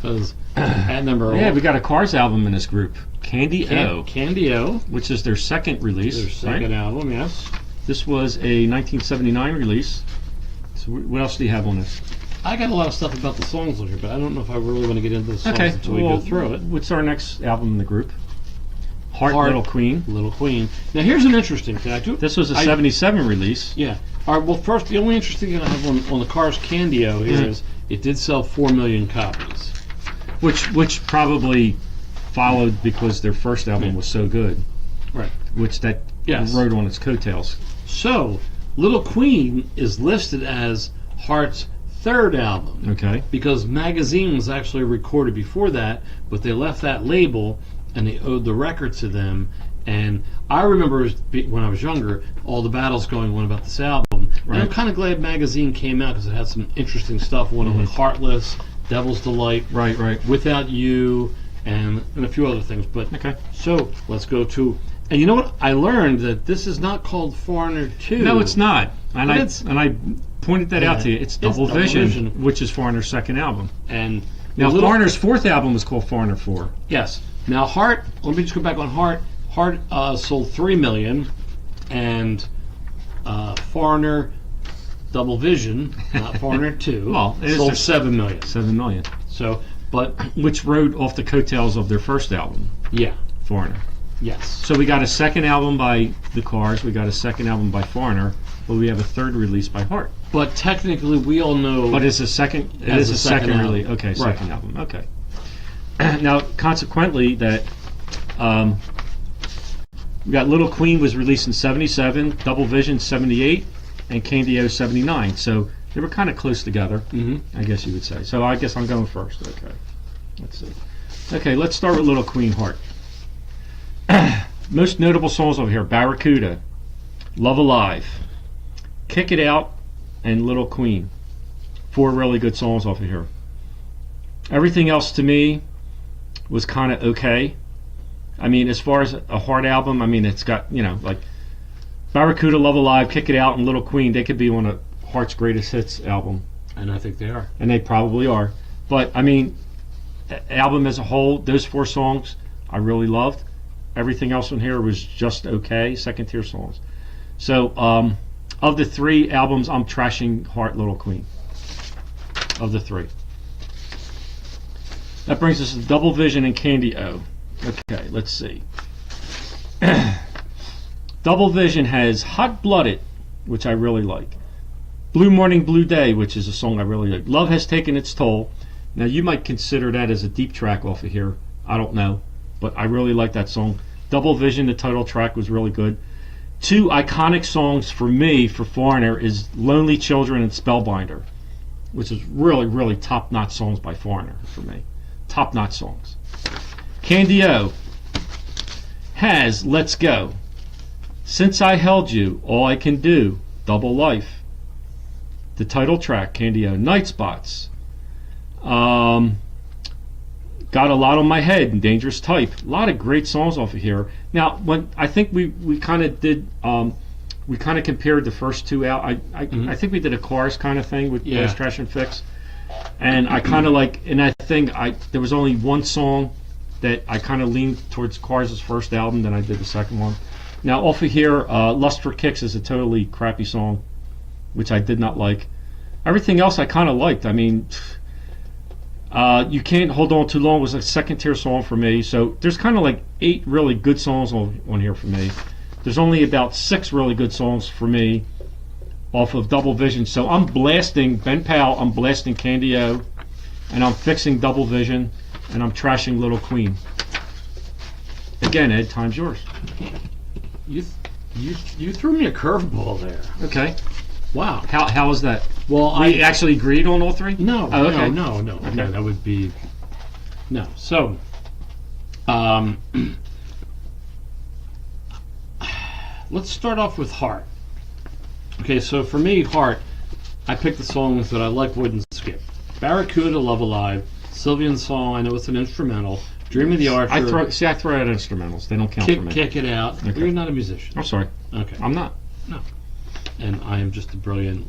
Because at number Yeah, we got a Cars album in this group. Candy O, Candy O, which is their second release. their second right? album, yes. This was a 1979 release. So what else do you have on this? I got a lot of stuff about the songs on here, but I don't know if I really want to get into the songs Okay, until we go through it. What's our next album in the group? Heart, Heart. Little Queen. Little Queen. Now here's an interesting thing. This was a 77 release. Yeah. All right. Well, first, the only interesting thing I have on the Cars Candio here is it did sell 4 million copies. Which probably followed because their first album was so good. Right. Which that rode on its coattails. So, Little Queen is listed as Heart's third album. Okay. Because Magazine was actually recorded before that, but they left that label and they owed the record to them. And I remember when I was younger, all the battles going on about this album. Right. And I'm kind of glad Magazine came out because it had some interesting stuff. One of them, Heartless, Devil's Delight, Right. Without You, and a few other things. But Okay. so let's go to. And you know what? I learned that this is not called Foreigner 2. No, it's not. And But I pointed that out to you. It's Double Double Vision, Vision. which is Foreigner's second album. And Now, Little- Foreigner's fourth album was called Foreigner 4. Yes. Now Heart. Let me just go back on Heart. Heart sold 3 million, and Foreigner, Double Vision, not Foreigner 2, Well, it is sold their- 7 million. 7 million. So, but Which rode off the coattails of their first album, yeah, Foreigner. yes. So we got a second album by The Cars, we got a second album by Foreigner, but we have a third release by Heart. But technically, we all know. But it's a second. It As is a a second second album. release. Okay, Right. second album. Okay. Now, consequently, that we got Little Queen was released in '77, Double Vision '78, and Candy-O '79. So they were kind of close together, I guess you would say. So I guess I'm going first. Okay. Let's see. Okay, let's start with Little Queen Heart. Most notable songs over here: Barracuda, Love Alive, Kick It Out, and Little Queen. 4 really good songs off of here. Everything else to me was kind of okay. I mean, as far as a Heart album, I mean, it's got, like Barracuda, Love Alive, Kick It Out, and Little Queen. They could be on a Heart's greatest hits album, And I think they are. and they probably are. But I mean, album as a whole, those 4 songs I really loved. Everything else on here was just okay, second tier songs. So of the 3 albums, I'm trashing Heart, Little Queen. Of the 3. That brings us to Double Vision and Candy-O. Okay, let's see. Double Vision has Hot Blooded, which I really like. Blue Morning, Blue Day, which is a song I really like. Love Has Taken Its Toll. Now, you might consider that as a deep track off of here. I don't know, but I really like that song. Double Vision, the title track, was really good. 2 iconic songs for me, for Foreigner, is Lonely Children and Spellbinder, which is really, really top-notch songs by Foreigner for me. Top-notch songs. Candy-O has Let's Go, Since I Held You, All I Can Do, Double Life, the title track, Candy-O. Night Spots, Got a Lot on My Head, and Dangerous Type. A lot of great songs off of here. Now, when I think we kind of did, we kind of compared the first 2 out. I think we did a Cars kind of thing with Bass Trash and Fix, and I kind of like in that thing. There was only one song that I kind of leaned towards Cars' first album, then I did the second one. Now off of here, Lust for Kicks is a totally crappy song, which I did not like. Everything else I kind of liked. I mean, You Can't Hold On Too Long was a second tier song for me. So there's kind of like 8 really good songs on here for me. There's only about 6 really good songs for me off of Double Vision. So I'm blasting Ben Powell, I'm blasting Candy-O, and I'm fixing Double Vision, and I'm trashing Little Queen. Again, Ed, time's yours. You threw me a curveball there. Okay. Wow. How is that? Well, We actually agreed on all 3? No, Oh, okay. no. Okay, that would be no. So, let's start off with Heart. Okay, so for me, Heart, I picked the songs that I like, wouldn't skip. Barracuda, Love Alive, Sylvian's song, I know it's an instrumental. Dream of the Archer. I throw out instrumentals. They don't count for me. Kick It Out. Okay. You're not a musician. I'm sorry. Okay. I'm not. No. And I am just a brilliant,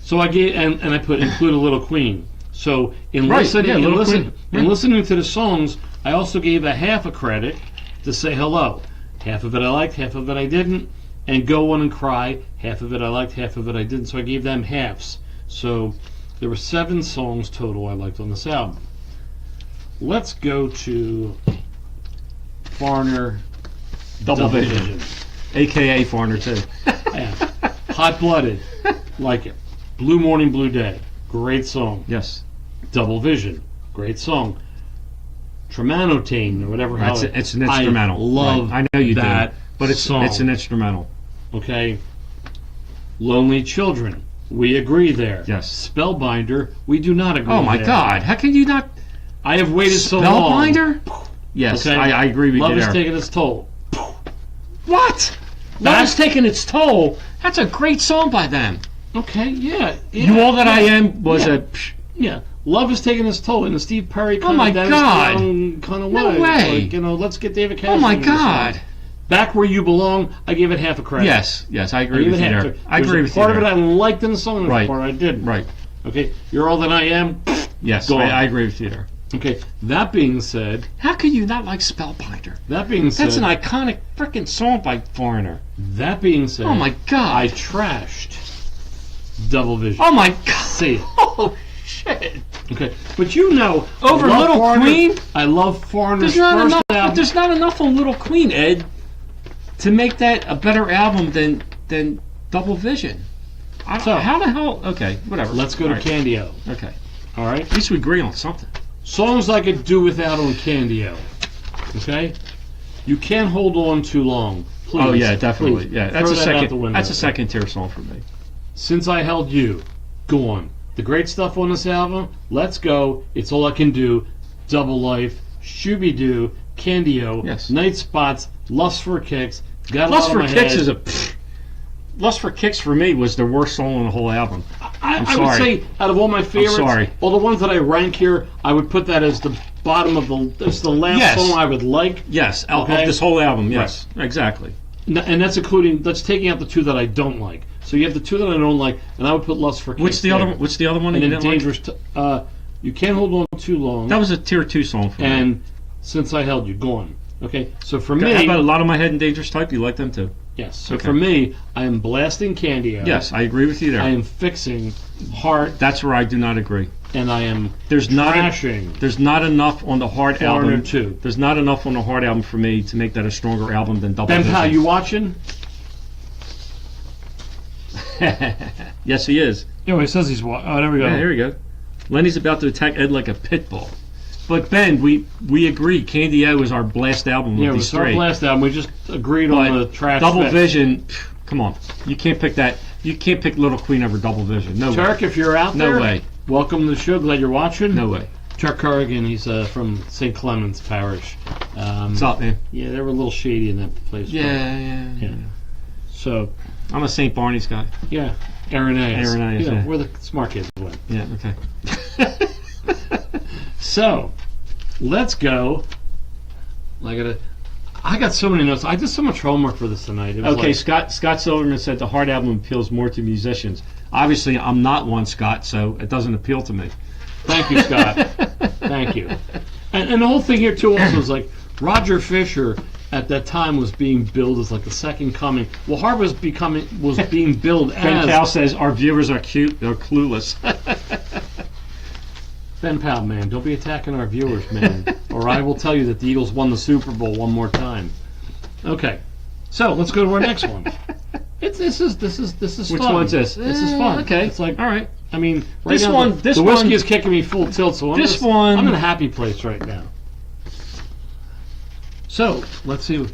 so I gave, and I put include a Little Queen. So in Right, listening, yeah, in, Little listen, Queen. in listening to the songs, I also gave a half a credit to Say Hello. half of it I liked, half of it I didn't. And Go On and Cry, half of it I liked, half of it I didn't. So I gave them halves. So there were 7 songs total I liked on this album. Let's go to Foreigner Double Vision. AKA Foreigner too. Yeah. Hot Blooded, like it. Blue Morning, Blue Day, great song. Yes. Double Vision, great song. Tremonotane, or whatever. It's an instrumental. I love I know you that do, but it's song. an instrumental. Okay. Lonely Children, we agree there. Yes. Spellbinder, we do not agree. Oh my there. God! How can you not? I have waited so long. Spellbinder? Yes, Okay. I agree with Love you is there. taking its toll. What? Love is taking its toll. That's a great song by them. Okay, yeah. You All That I Am was Yeah. a. Yeah, Love is taking its toll in the Steve Perry kind my of Dennis God. Brown kind of No way. way. Like, let's get David Cash. Oh my in this song. God! Back Where You Belong, I give it half a credit. Yes, I I agree give with it you half. there. I agree with you Part of it there. I liked in the song, and Right. part I didn't. Right. Okay, You're All That I Am. Yes, Go on. I agree with you there. Okay, that being said, How could you not like Spellbinder? that being said, That's an iconic freaking song by Foreigner. that being said, Oh my God! I trashed Double Vision. Oh my God! See it. Oh shit! Okay, but you know, Over I love Little Foreigner- Queen? I love Foreigner's There's not first enough. album. There's not enough on Little Queen, Ed, to make that a better album than Double Vision. So- How the hell? Okay, whatever. Let's go to All right. Candy-O. Okay, All right, at least we agree on something. songs I could do without on Candy-O. Okay, you can't hold on too long. Please. Oh yeah, definitely. Please, Yeah, throw that's a that out the second. window. That's a second tier song for me. Since I Held You, go on. The great stuff on this album, Let's Go, It's All I Can Do, Double Life, Shooby-Doo, Candy-O, Yes. Night Spots, Lust for Kicks, Got Lust Out for of My Kicks Head. is a. Lust for Kicks for me was the worst song on the whole album. I would sorry. say out of all my favorites, sorry. all the ones that I rank here, I would put that as the bottom of the. It's the last Yes. song I would like, Yes, of Okay. this whole album. Yes, exactly. and that's including. That's taking out the 2 that I don't like. So you have the 2 that I don't like, and I would put Lust for Kicks. What's the other? there. What's the other one? And you then didn't like? Dangerous. You Can't Hold On Too Long. That was a tier 2 song for me. And Since I Held You, gone. Okay, so for How me, about A Lot of My Head and Dangerous Type? You like them too? yes. So Okay. for me, I am blasting Candy-O. Yes, I agree with you there. I am fixing Heart, That's where I do not agree. and I am There's not trashing there's not enough on the Hard Foreigner album. 2. There's not enough on the Hard album for me to make that a stronger album than Double Ben Vision. Powell, you watching? Yes, he is. Yeah, he says he's watching. Oh, there we go. Yeah, here we go. Lenny's about to attack Ed like a pit bull. But Ben, we agree. Candy-O is our blast album Yeah, of it these was our three. last album. We just agreed on the trash. Double fest. Vision, come on. You can't pick that. You can't pick Little Queen over Double Vision. No way. Turk, if you're out No there, way. welcome to the show. Glad you're watching. No way. Turk Corrigan, he's from St. Clements Parish. What's up, man? Yeah, they were a little shady in that place. Yeah. So, I'm a St. Barney's guy. yeah, Irenaeus. Irenaeus, yeah. We're the smart kids. Win. Yeah, okay. So, let's go. I got so many notes. I did so much homework for this tonight. It was Okay, like, Scott Silverman said the Hard album appeals more to musicians. Obviously, I'm not one, Scott, so it doesn't appeal to me. thank you, Scott. Thank you. And the whole thing here too also is like Roger Fisher at that time was being billed as like the second coming. Well, Hart was being billed Ben as Cal says our viewers are cute, they're clueless. Ben Powell, man. Don't be attacking our viewers, man, or I will tell you that the Eagles won the Super Bowl one more time. Okay, so let's go to our next one. This is Which fun. one's this? This is fun. Okay, It's like, all right. I mean, right This now, one- the this whiskey one- is kicking me full tilt, so I'm This just- one- I'm in a happy place right now. So let's see.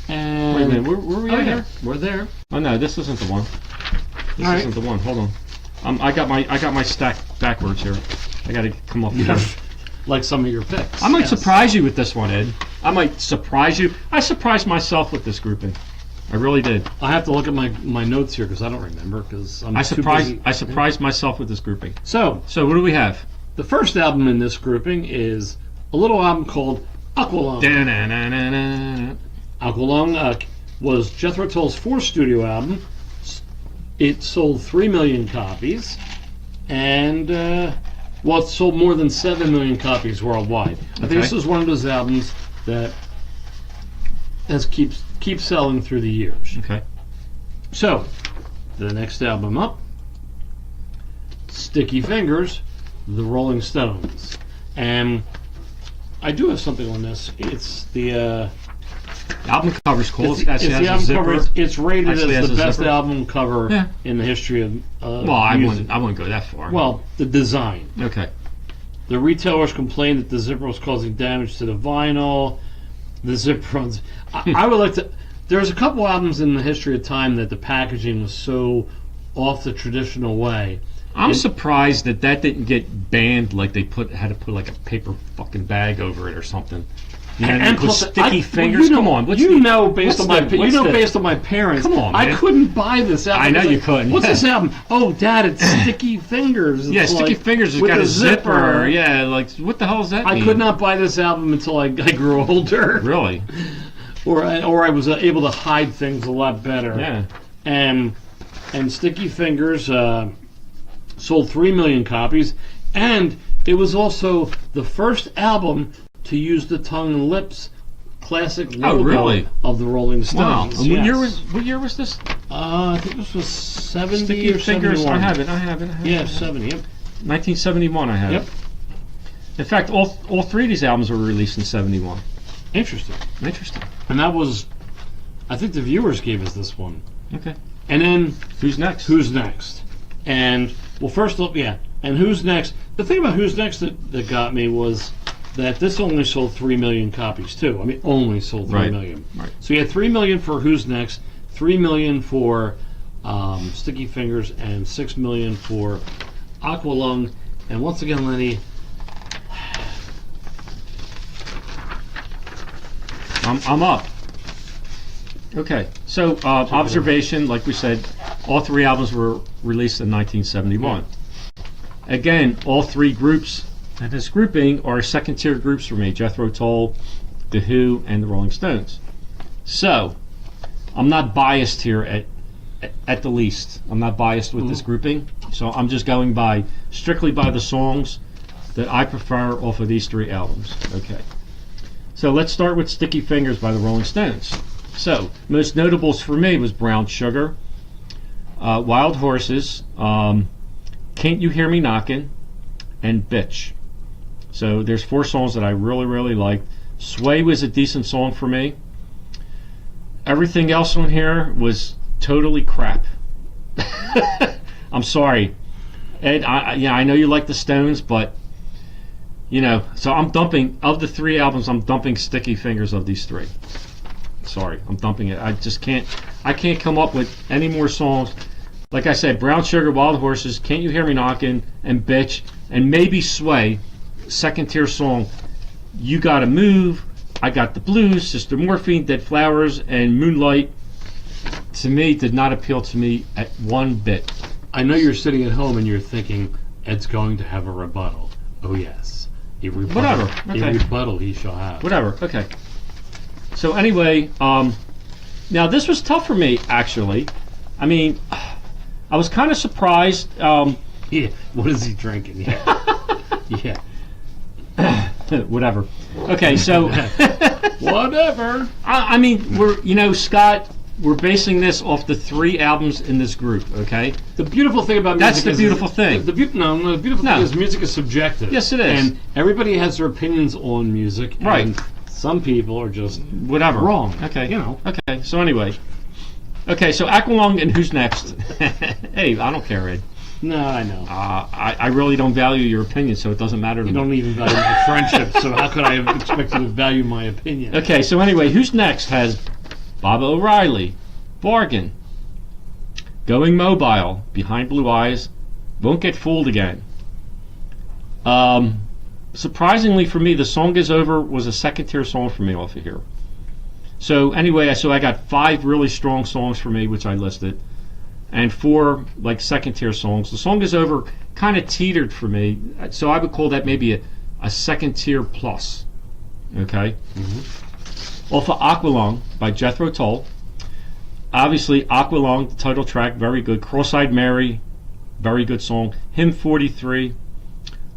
And Wait a minute, where we oh, at yeah, here? we're there. Oh no, this isn't the one. This All right. isn't the one. Hold on. I got my stack backwards here. I got to come up here. Like some of your picks. I might Yes. surprise you with this one, Ed. I might surprise you. I surprised myself with this grouping. I really did. I have to look at my notes here because I don't remember because I'm I too surprised busy. I surprised myself with this grouping. So So what do we have? the first album in this grouping is a little album called Aqualung. Da-na-na-na-na. Aqualung was Jethro Tull's fourth studio album. It sold 3 million copies, and well, it sold more than 7 million copies worldwide. I think Okay. this is one of those albums that has keeps selling through the years. Okay. So, the next album up, Sticky Fingers, The Rolling Stones. And I do have something on this. It's the Album cover's cool. it's, It actually it's the has a album cover. zipper. It's rated Actually as has the a best zipper. album cover Yeah. in the history of Well, I music. wouldn't go that far. Well, the design. Okay. The retailers complained that the zipper was causing damage to the vinyl. The zipper runs. I would like to. There's a couple albums in the history of time that the packaging was so off the traditional way. I'm surprised that didn't get banned. Like they had to put like a paper fucking bag over it or something. You know, and put plus, sticky I- fingers. well, Come on, what's you the- know based on what's my the- you what's know the- based on my parents. Come on, I man. couldn't buy this album. I know It's you like, couldn't. What's this album? Oh, Dad, it's Sticky Fingers. Yeah, It's Sticky like, Fingers has with got the a zipper. Yeah, like what the hell does that I mean? could not buy this album until I grew older, Really? or I was able to hide things a lot better. Yeah. And Sticky Fingers sold 3 million copies, and it was also the first album to use the tongue and lips classic logo really? of the Rolling Wow. Stones. And Yes. what year was this? I think this was 70 Sticky or Fingers. 71. I have it. Yeah, 70. Yep. 1971. I have Yep. it. In fact, all three of these albums were released in '71. Interesting. Interesting. And that was, I think the viewers gave us this one. Okay. And then Who's next? Who's Next? And, well, first, yeah. And Who's Next? The thing about Who's Next that got me was that this only sold 3 million copies, too. I mean, only sold 3 Right. million. Right. So you had 3 million for Who's Next, 3 million for Sticky Fingers, and 6 million for Aqualung. And once again, Lenny, I'm up. Okay, so observation, like we said, all three albums were released in 1971. Again, all three groups in this grouping are second-tier groups for me: Jethro Tull, The Who, and the Rolling Stones. So, I'm not biased here at the least. I'm not biased with this grouping, so I'm just going strictly by the songs that I prefer off of these three albums. Okay. So let's start with Sticky Fingers by the Rolling Stones. So, most notables for me was Brown Sugar, Wild Horses, Can't You Hear Me Knockin', and Bitch. So there's 4 songs that I really, really liked. Sway was a decent song for me. Everything else on here was totally crap. I'm sorry. Ed, I know you like the Stones, but so I'm dumping, of the 3 albums, I'm dumping Sticky Fingers of these 3. Sorry, I'm dumping it. I just can't come up with any more songs. Like I said, Brown Sugar, Wild Horses, Can't You Hear Me Knockin', and Bitch, and maybe Sway, second tier song. You Gotta Move, I Got the Blues, Sister Morphine, Dead Flowers, and Moonlight, to me, did not appeal to me at one bit. I know you're sitting at home and you're thinking, Ed's going to have a rebuttal. Oh, yes. Whatever, okay. A rebuttal he shall have. Whatever, okay. So anyway, now this was tough for me, actually. I mean, I was kind of surprised. Yeah. What is he drinking? Yeah. Yeah. Whatever. Okay, so Whatever. I mean, Scott, we're basing this off the 3 albums in this group. Okay. The beautiful thing about music That's the is beautiful thing. The beautiful No. thing is music is subjective. Yes, it is. And everybody has their opinions on music. Right. And some people are just Whatever. wrong. Okay. You know. Okay. So anyway. Okay. So Aqualung and Who's Next? Hey, I don't care, Ed. No, I know. I really don't value your opinion, so it doesn't matter to You me. don't even value my friendship, so how could I expect you to value my opinion? Okay. So anyway, Who's Next has Baba O'Reilly, Bargain, Going Mobile, Behind Blue Eyes, Won't Get Fooled Again. Surprisingly for me, The Song Is Over was a second tier song for me off of here. So anyway, I got 5 really strong songs for me, which I listed, and 4 like second tier songs. The Song Is Over kind of teetered for me, so I would call that maybe a second tier plus. Okay. Off of Aqualung by Jethro Tull. Obviously, Aqualung, the title track, very good. Cross-Eyed Mary, very good song. Hymn 43,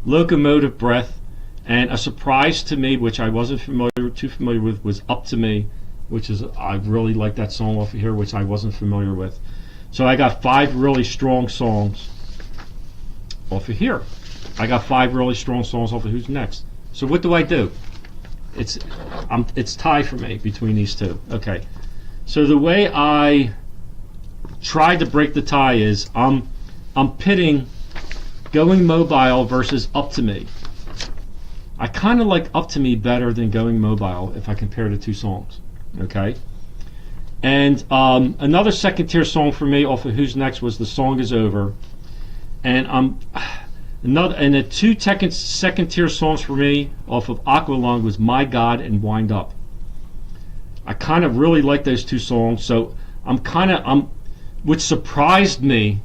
Locomotive Breath, and a surprise to me, which I wasn't too familiar with, was Up to Me which is I really like that song off of here, which I wasn't familiar with. So I got 5 really strong songs off of here. I got 5 really strong songs off of Who's Next. So what do I do? It's tie for me between these two. Okay. So the way I tried to break the tie is I'm pitting Going Mobile versus Up to Me. I kind of like Up to Me better than Going Mobile if I compare the two songs. Okay. And another second tier song for me off of Who's Next was The Song Is Over. And the two second tier songs for me off of Aqualung was My God and Wind Up. I kind of really like those two songs, so which surprised me,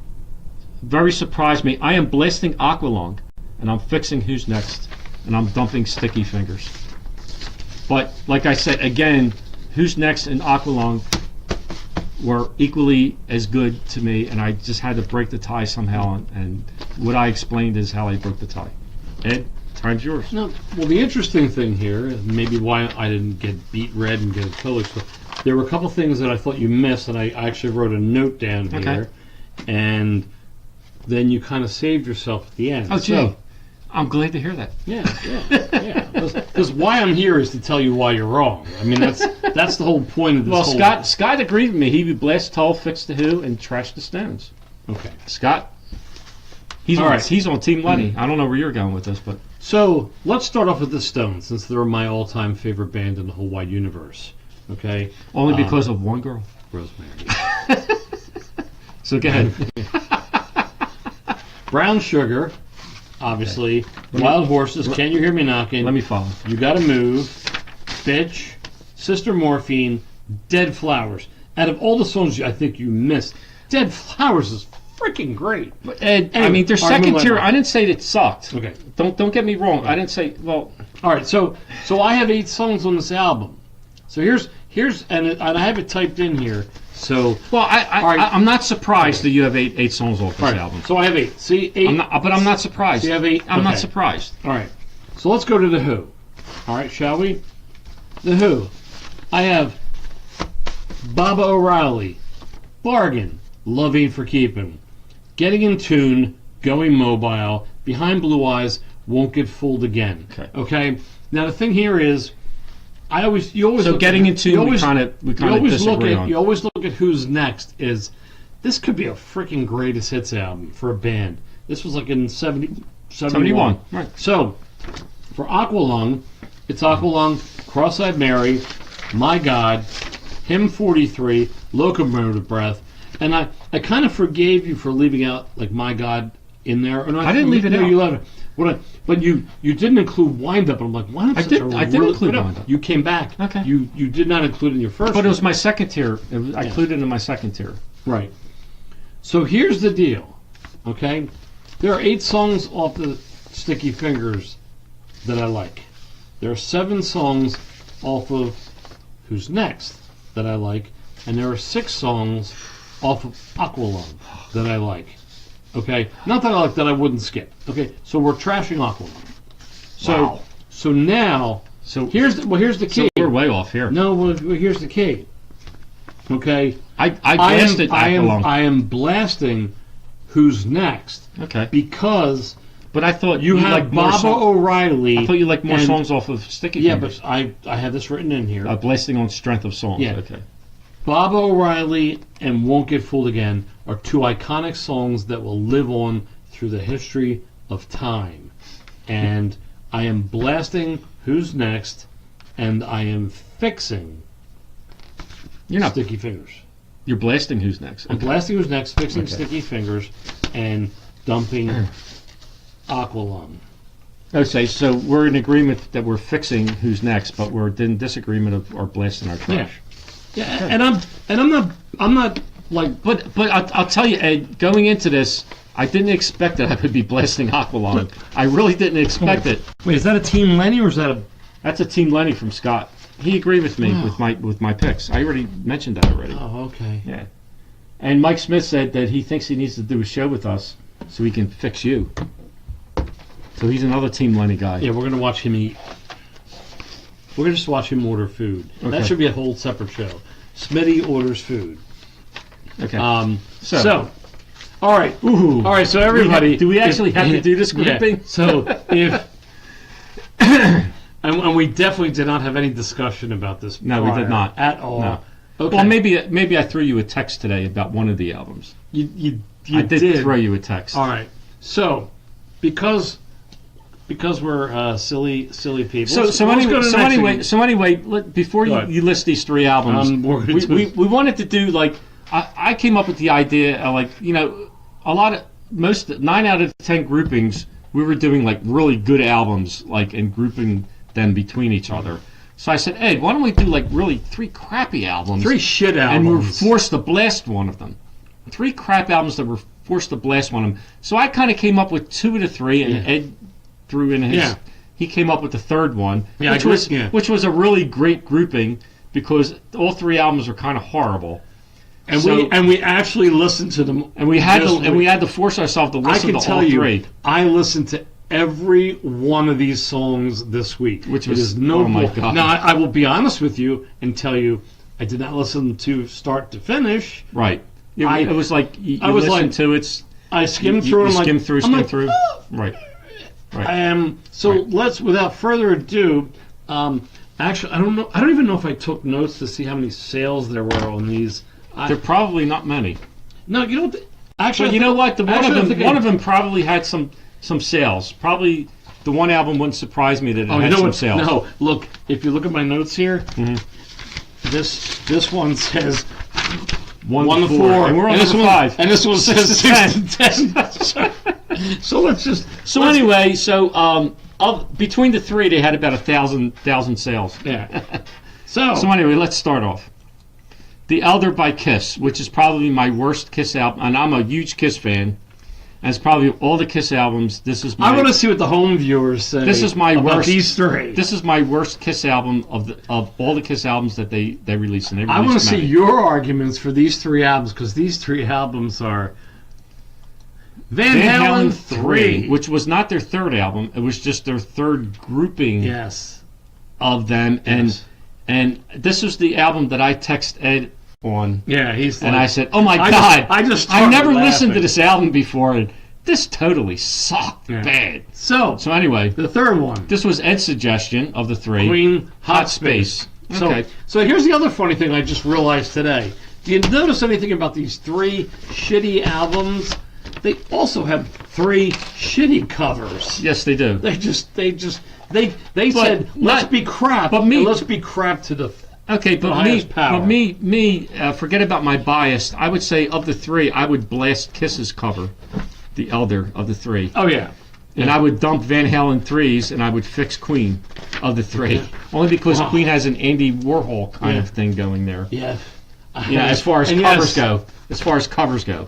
very surprised me. I am blasting Aqualung, and I'm fixing Who's Next, and I'm dumping Sticky Fingers. But like I said again, Who's Next and Aqualung were equally as good to me, and I just had to break the tie somehow, and what I explained is how I broke the tie. Ed, time's yours. No, well, the interesting thing here, maybe why I didn't get beat red and get a total, there were a couple things that I thought you missed, and I actually wrote a note down here, Okay. and then you kind of saved yourself at the end. Oh, gee. So, I'm glad to hear that. yeah. Because why I'm here is to tell you why you're wrong. I mean, that's the whole point of this. Well, Scott agreed with me. He would blast Tull, fix the Who, and trash the Stones. Okay. Scott, he's All on, right. He's on Team Lenny. I don't know where you're going with this, but So let's start off with the Stones, since they're my all-time favorite band in the whole wide universe. Okay. only because of one girl. Rosemary. So go ahead. Brown Sugar, obviously. Wild Horses. Can You Hear Me Knocking? Let me follow. You Gotta Move. Bitch. Sister Morphine. Dead Flowers. Out of all the songs I think you missed, Dead Flowers is freaking great. But Ed, I Anyway, mean, their all right, second move tier. on. I didn't say it sucked. Okay. Don't get me wrong. I didn't say well. All right. So I have 8 songs on this album. So here's and I have it typed in here. So Well, All right. I'm not surprised that you have eight songs off this all right. album. So I have 8. See 8. But I'm not surprised. So you have 8. I'm not Okay. surprised. All right. So let's go to The Who. All right, shall we? The Who. I have Baba O'Reilly, Bargain, Love Ain't For Keeping, Getting in Tune, Going Mobile, Behind Blue Eyes, Won't Get Fooled Again. Okay. Now the thing here is, you always So look Getting at, in Tune, you we always- kind of you always look disagree at on. you always look at Who's Next. Is this could be a freaking greatest hits album for a band? This was like in 71. 71. Right. So for Aqualung, it's Aqualung, Cross-Eyed Mary, My God, Hymn 43, Locomotive Breath, and I kind of forgave you for leaving out like My God in there. Or not, I didn't leave it no, out. You left it. But you didn't include Wind Up. I'm like, Wind Up. I did include Wind Up. You came back. Okay. You did not include it in your first. But it was one. my second tier. I included it in my second tier. Right. So here's the deal. Okay, there are 8 songs off the Sticky Fingers that I like. There are 7 songs off of Who's Next that I like, and there are 6 songs off of Aqualung that I like. Okay, not that I like that I wouldn't skip. Okay, so we're trashing Aqualung. So Wow. so now So here's the key. So we're way off here. No, well, here's the key. Okay, I blasted Aqualung. I am blasting Who's Next Okay. because But I thought you have liked more Baba songs. O'Reilly. I thought you liked more and- songs off of Sticky Yeah, Fingers. but I have this written in here. Blasting on strength of songs. Yeah. Okay. Baba O'Reilly and Won't Get Fooled Again are 2 iconic songs that will live on through the history of time. And I am blasting Who's Next, and I am fixing You're not. Sticky Fingers. You're blasting Who's Next. I'm blasting Who's Next, fixing Okay. Sticky Fingers, and dumping Aqualung. Okay, so we're in agreement that we're fixing Who's Next, but we're in disagreement of our blasting our trash. Yeah, and I'm not like But I'll tell you, Ed, going into this, I didn't expect that I would be blasting Aqualung. I really didn't expect it. wait, is that a Team Lenny or is that a That's a Team Lenny from Scott. He agreed with me with my picks. I already mentioned that already. Oh, okay. Yeah. And Mike Smith said that he thinks he needs to do a show with us so he can fix you. So he's another Team Lenny guy. Yeah, we're gonna watch him eat. We're gonna just watch him order food. Okay. That should be a whole separate show. Smitty orders food. Okay. So, all right. Ooh. All right, so everybody... Do we actually have to do this grouping? Yeah. So, if... and we definitely did not have any discussion about this No, we did prior not. At all. No. Okay. Well, maybe I threw you a text today about one of the albums. You I did throw you a text. All right. So, because we're silly people. So anyway, before ahead. you list these three albums, we wanted to do like I came up with the idea of like most 9 out of 10 groupings we were doing like really good albums like and grouping them between each other. So I said, Ed, why don't we do like really 3 crappy albums? 3 shit albums. And we were forced to blast one of them. 3 crap albums that were forced to blast one of them. So I kind of came up with 2 of the 3, and Ed threw in his. Yeah. He came up with the third one, Yeah, which was a really great grouping because all 3 albums are kind of horrible. And So- we actually listened to them, And we had this to week. force ourselves to I listen can to tell all you, 3. I listened to every one of these songs this week, Which It was- is no oh my bull- God. Now I will be honest with you and tell you, I did not listen to start to finish. Right. It was like you I was listened like- to it. I skimmed You through. skim I'm like, through. "Oh." Right. So Right. let's, without further ado, actually, I don't even know if I took notes to see how many sales there were on these. There are probably not many. No, you know what? Actually, But you know what? actually, I think One of them probably had some sales. Probably the one album wouldn't surprise me that it Oh, you had know some what? sales. No, look. If you look at my notes here, this one says 1 to 4, and we're on and this number one, 5. and this one says 6 6 to 10. So let's just. Anyway, between the 3, they had about 1,000 sales. Yeah. So anyway, let's start off. The Elder by Kiss, which is probably my worst Kiss album, and I'm a huge Kiss fan. And it's probably all the Kiss albums. This is my. I want to see what the home viewers say. This is my about worst. These 3. This is my worst Kiss album of all the Kiss albums that they released. And they I want to released see many. your arguments for these 3 albums because these 3 albums are Van Halen 3, which was not their third album. It was just their third grouping yes, of them. Yes. And this was the album that I text Ed on. yeah, he's And like, I said, "Oh my I God! just I never started listened to laughing. this album before, and this totally sucked Yeah. bad." So So anyway, the third one, this was Ed's suggestion of the 3. Queen Hot Space. So, Okay. so here's the other funny thing I just realized today. Do you notice anything about these 3 shitty albums? They also have 3 shitty covers. Yes, they do. They said let's not- be crap, but me- and let's be crap to the. Okay, but highest power. forget about my bias. I would say of the 3, I would blast Kiss's cover, the Elder of the 3. Oh yeah, And I would dump Van Halen 3s, and I would fix Queen of the 3. Only because Wow. Queen has an Andy Warhol kind Yeah. of thing going there. yeah. Yeah, as far as And covers yes, go. As far as covers go.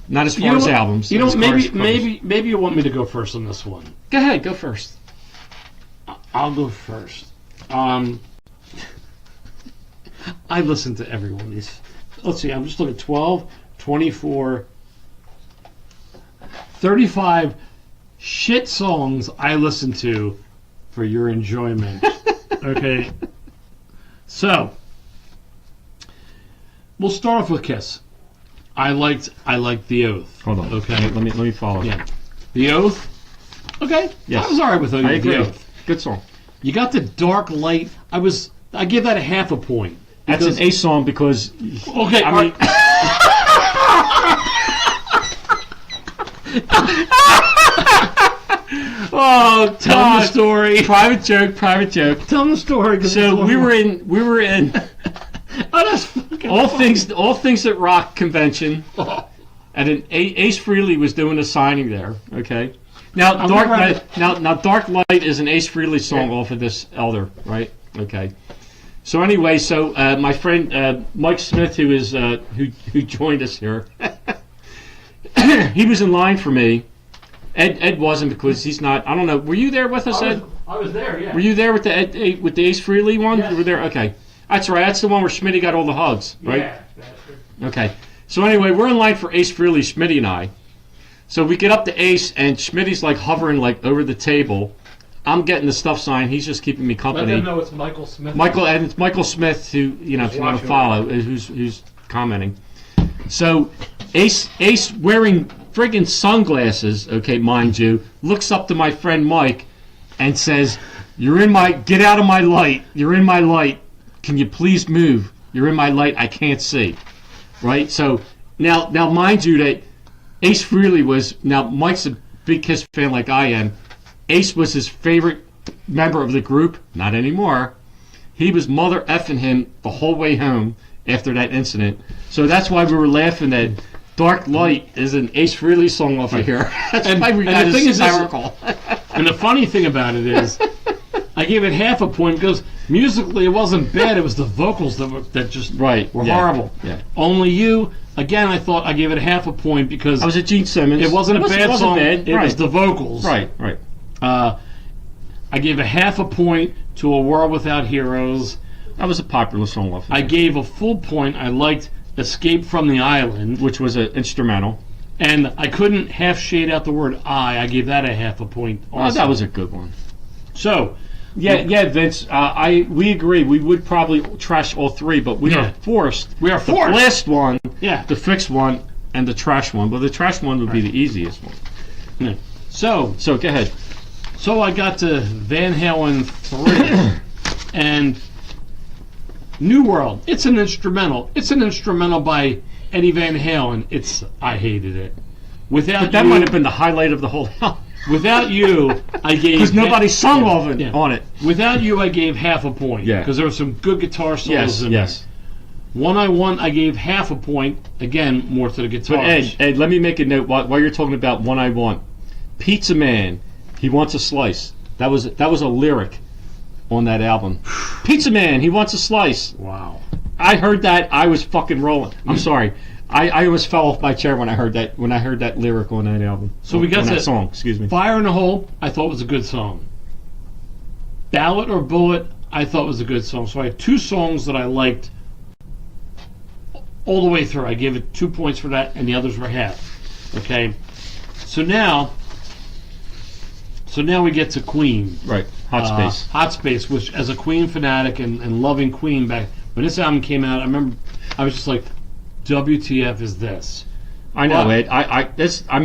Not as You far know as what? albums. You know, as far as maybe covers. you want me to go first on this one. Go ahead, go first. I'll go first. I listened to every one of these. Let's see, I'm just looking at 12, 24, 35 shit songs I listened to for your enjoyment. Okay. So, we'll start off with Kiss. I liked The Oath. Hold on. Okay. Let me follow. Yeah. The Oath. Okay. Yes. I was all right with I agree. The Oath. Good song. You got the Dark Light. I give that a half a point. That's Because- an A song because Okay, I mean oh, tell them the story. Private joke. Tell them the story. 'Cause So it's we long. were in Oh, that's fucking all funny. things at Rock convention, Oh, and Ace Frehley was doing a signing there. Okay. Now I'm Dark never- Light, now Dark Light is an Ace Frehley song Yeah. off of this Elder, right? Okay. So anyway, my friend Mike Smith, who is who joined us here, he was in line for me. Ed wasn't because he's not. I don't know. Were you there with us, Ed? I was there, yeah. Were you there with the Ace Frehley one? Yes. You were there. Okay, that's right. That's the one where Schmitty got all the hugs, right? Yeah, bastard. Okay. So anyway, we're in line for Ace Frehley, Schmitty and I. So we get up to Ace, and Schmitty's like hovering like over the table, I'm getting the stuff signed. He's just keeping me Let company. them know it's Michael Smith. And it's Michael Smith who, if you want to watching follow, who's commenting. So Ace wearing friggin' sunglasses, okay, mind you, looks up to my friend Mike and says, get out of my light. You're in my light. Can you please move? You're in my light. I can't see. Right? So now mind you that Ace Frehley Mike's a big Kiss fan like I am. Ace was his favorite member of the group. Not anymore. He was mother effing him the whole way home after that incident. So that's why we were laughing that Dark Light is an Ace Frehley song off of here. That's why we got the thing is this- hysterical. And the funny thing about it is, I gave it half a point because musically it wasn't bad. It was the vocals that were yeah, horrible. Yeah. Only You. Again, I thought I gave it half a point because I was at Gene Simmons. it wasn't a bad song. Bad. It Right. was the vocals. Right. I gave a half a point to A World Without Heroes. That was a popular song off of I here, gave a full point. I liked Escape from the Island. which was an instrumental. And I couldn't half shade out the word I gave that a half a point also. That was a good one. So, Yeah, Vince. We agree. We would probably trash all three, but we are forced. We are The forced. last one, yeah. the fixed one, and the trash one. But the trash one would be the easiest one. Yeah. So go ahead. I got to Van Halen 3 and New World. It's an instrumental. It's an instrumental by Eddie Van Halen. I hated it. Without That You, might have been the highlight of the whole album. Without You, I gave Because nobody sung yeah, off it, yeah. on it. Without You, I gave half a point. Yeah. Because there were some good guitar solos Yes, in yes. there. One I Won, I gave half a point. Again, more to the guitars. But Ed, let me make a note while you're talking about One I Want. Pizza Man, he wants a slice. That was a lyric on that album. Pizza Man, he wants a slice. Wow. I heard that, I was fucking rolling. I'm sorry. I almost fell off my chair when I heard that lyric on that album. So we got on that to- song, excuse me. Fire in a Hole, I thought was a good song. Ballad or Bullet, I thought was a good song. So I had two songs that I liked all the way through. I gave it 2 points for that, and the others were half. Okay. So now we get to Queen. Right, Hot Space. Hot Space, which as a Queen fanatic and loving Queen back when this album came out, I remember I was just like, WTF is this? I know, Well- Ed. I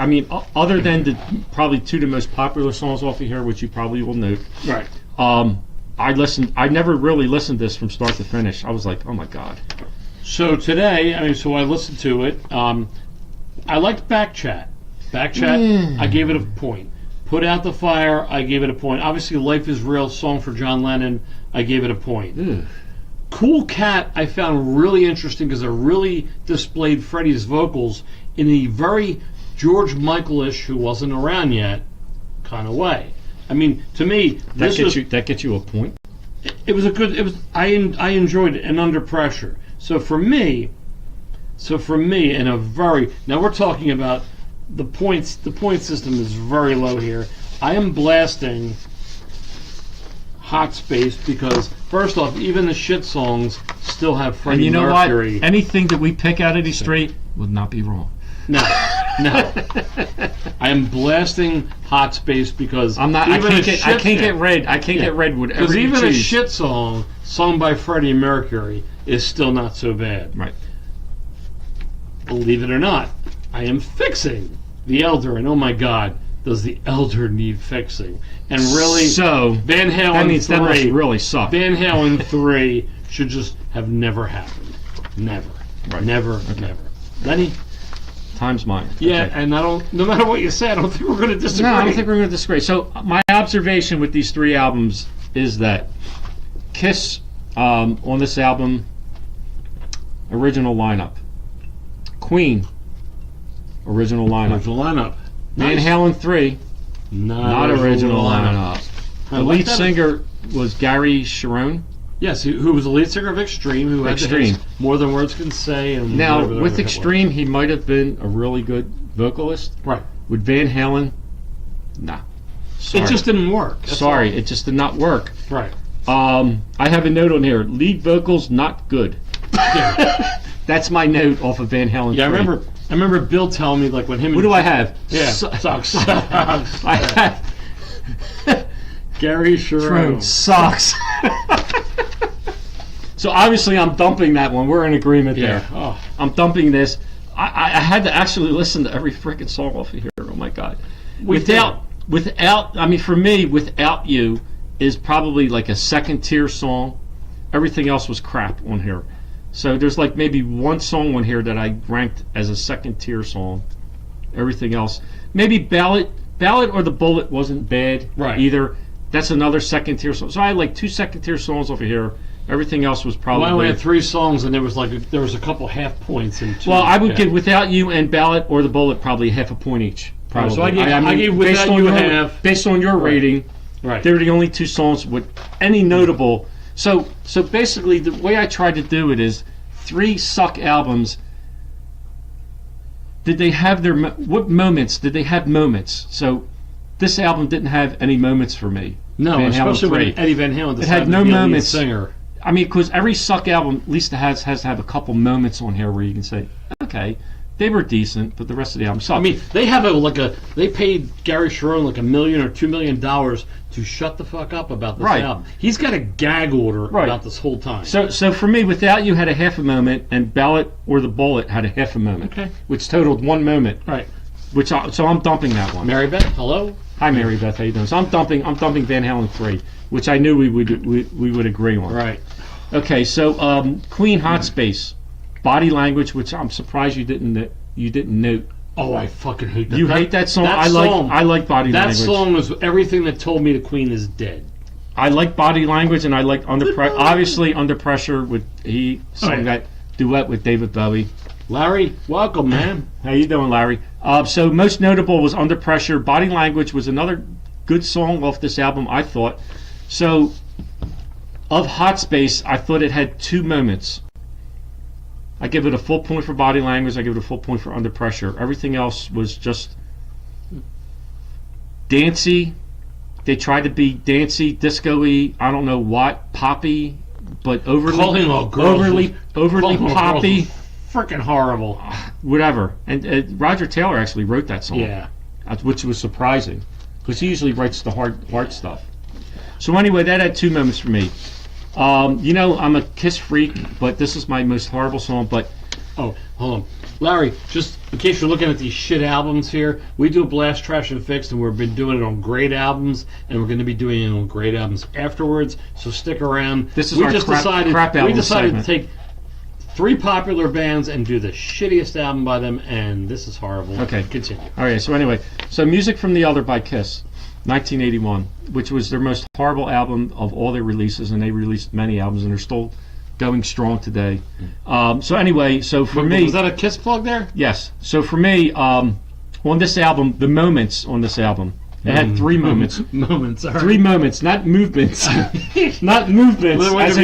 mean, other than the probably two of the most popular songs off of here, which you probably will note. Right. I never really listened to this from start to finish. I was like, oh my god. So today, so I listened to it. I liked Backchat. Backchat, I gave it a point. Put Out the Fire, I gave it a point. Obviously, Life is Real, song for John Lennon, I gave it a point. Ugh. Cool Cat, I found really interesting because it really displayed Freddie's vocals in a very George Michael-ish, who wasn't around yet, kind of way. I mean, to me, That gets you a point. it was a good. I enjoyed it, and Under Pressure. So for me, in a very now we're talking about the points. The point system is very low here. I am blasting Hot Space because first off, even the shit songs still have Freddie And you know Mercury. what? Anything that we pick out of these three would not be wrong. No. I am blasting Hot Space because I'm not. Even I can't get red. I can't get red. Whatever because you even a choose. shit song sung by Freddie Mercury is still not so bad. Right. Believe it or not, I am fixing The Elder, and oh my God, does The Elder need fixing? And really, So Van Halen that means 3, that must really suck. Van Halen 3 should just have never happened. Never. Right. Never, never. Lenny? Time's mine. Yeah, Okay. and no matter what you say, I don't think we're going to disagree. No, I don't think we're going to disagree. So my observation with these three albums is that Kiss on this album, original lineup. Queen, original lineup. Original lineup. Van Nice. Halen 3, not original lineup. I The like lead that. singer was Gary Sharon. Yes, who was the lead singer of Extreme, who had the Extreme. hits More Than Words Can Say. And Now, whatever the with other hit Extreme, he might have been a really good vocalist. was. Right. With Van Halen, nah. Sorry. It just didn't work. That's Sorry, it just did not work. all. Right. I have a note on here. Lead vocals not good. Yeah, That's my note off of Van Halen. yeah I 3. remember Bill telling me, like, when him and... What do I have? Yeah, sucks. I have Gary Sharon. Sucks. So obviously I'm dumping that one. We're in agreement Yeah. there. Oh, I'm dumping this. I had to actually listen to every freaking song off of here. Oh my God. Without, I mean, for me, Without You is probably like a second tier song. Everything else was crap on here. So there's like maybe one song on here that I ranked as a second tier song. Everything else, maybe Ballad or The Bullet wasn't bad either. That's another second tier song. So I had like 2 second tier songs over here. Everything else was probably. well, I only had 3 songs, and there was a couple half points in 2. Well, I would give Without You and Ballad or The Bullet probably half a point each. Probably. So I gave Without You half. Based on your rating, Right. they're the only 2 songs with any notable. So basically, the way I tried to do it is 3 suck albums. Did they have what moments? Did they have moments? So this album didn't have any moments for me. No, Van Halen especially 3. when Eddie Van Halen decided had no to be a lead moments. singer. I mean, because every suck album at least has to have a couple moments on here where you can say, okay, they were decent, but the rest of the album sucked. I mean, they have they paid Gary Sharon like $1 million or $2 million to shut the fuck up about this album. He's got a gag order about this whole time. So for me, Without You had a half a moment, and Ballad or The Bullet had a half a moment. Okay. Which totaled 1 moment. Right. So I'm dumping that one. Mary Beth, hello. Hi, Mary Beth. How you doing? So I'm dumping Van Halen 3, which I knew we would agree on. Right. Okay. So Queen, Hot Space, Body Language, which I'm surprised you didn't note. Oh, I fucking hate that. You hate that song? I like Body that Language. That song was everything that told me the Queen is dead. I like Body Language, and I like obviously Under Pressure. He sang that duet with David Bowie. Larry, welcome, man. How you doing, Larry? So most notable was Under Pressure. Body Language was another good song off this album, I thought. So of Hot Space, I thought it had 2 moments. I give it a full point for Body Language. I give it a full point for Under Pressure. Everything else was just dancey. They tried to be dancey, disco-y, I don't know what, poppy, but overly poppy. Freaking horrible. Whatever. And Roger Taylor actually wrote that song. Yeah. Which was surprising, because he usually writes the hard stuff. So anyway, that had 2 moments for me. I'm a Kiss freak, but this is my most horrible song. But oh, hold on, Larry. Just in case you're looking at these shit albums here, we do Blast, Trash, and Fixed, and we've been doing it on great albums, and we're going to be doing it on great albums afterwards. So stick around. This is our crap album We decided segment. to take 3 popular bands and do the shittiest album by them, and this is horrible. Okay, continue. All right. So anyway, Music from the Elder by Kiss. 1981, which was their most horrible album of all their releases, and they released many albums, and they're still going strong today. So anyway, for me, was that a Kiss plug there? Yes. So for me, on this album, the moments on this album, it had 3 moments. Moments. All right. 3 moments, not movements, not movements, as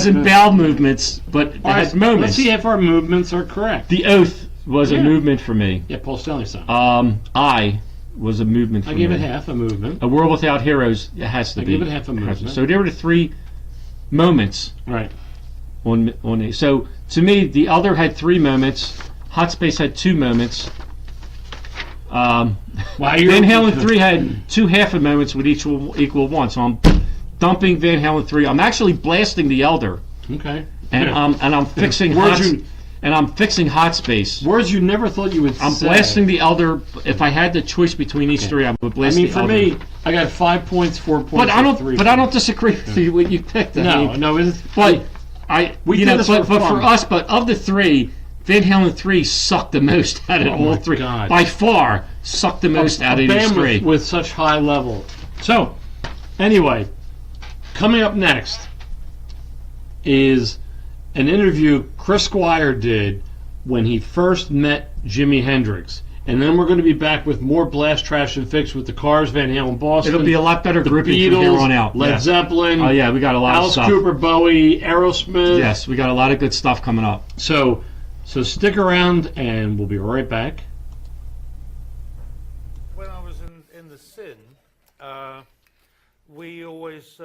in bowel movements, but it has moments. Let's see if our movements are correct. The Oath was a movement for me. Yeah, Paul Stanley song. I was a movement for me. I gave it half a movement. A World Without Heroes, it has to be. I gave it half a movement. So there were the 3 moments. Right. On it. So to me, the Elder had 3 moments. Hot Space had 2 moments. Van Halen 3 had 2 half a moments, with each equal 1. So I'm dumping Van Halen 3. I'm actually blasting the Elder. Okay. And I'm fixing Hot Space. Words you never thought you would say. I'm blasting the Elder. If I had the choice between these 3, I would blast the Elder. For me, I got 5 points, 4 points. But I don't disagree with you what you picked. But for us, but of the 3, Van Halen 3 sucked the most out of all 3. God. By far, sucked the most out of these 3. With such high level. So, anyway, coming up next is an interview Chris Squire did when he first met Jimi Hendrix. And then we're going to be back with more Blast, Trash, and Fix with the Cars, Van Halen, Boston. It'll be a lot better grouping Beatles, from here on out. Led Zeppelin. Oh, yeah, we got a lot of stuff. Alice Cooper, Bowie, Aerosmith. Yes, we got a lot of good stuff coming up. So stick around, and we'll be right back. When I was in the Sin, we always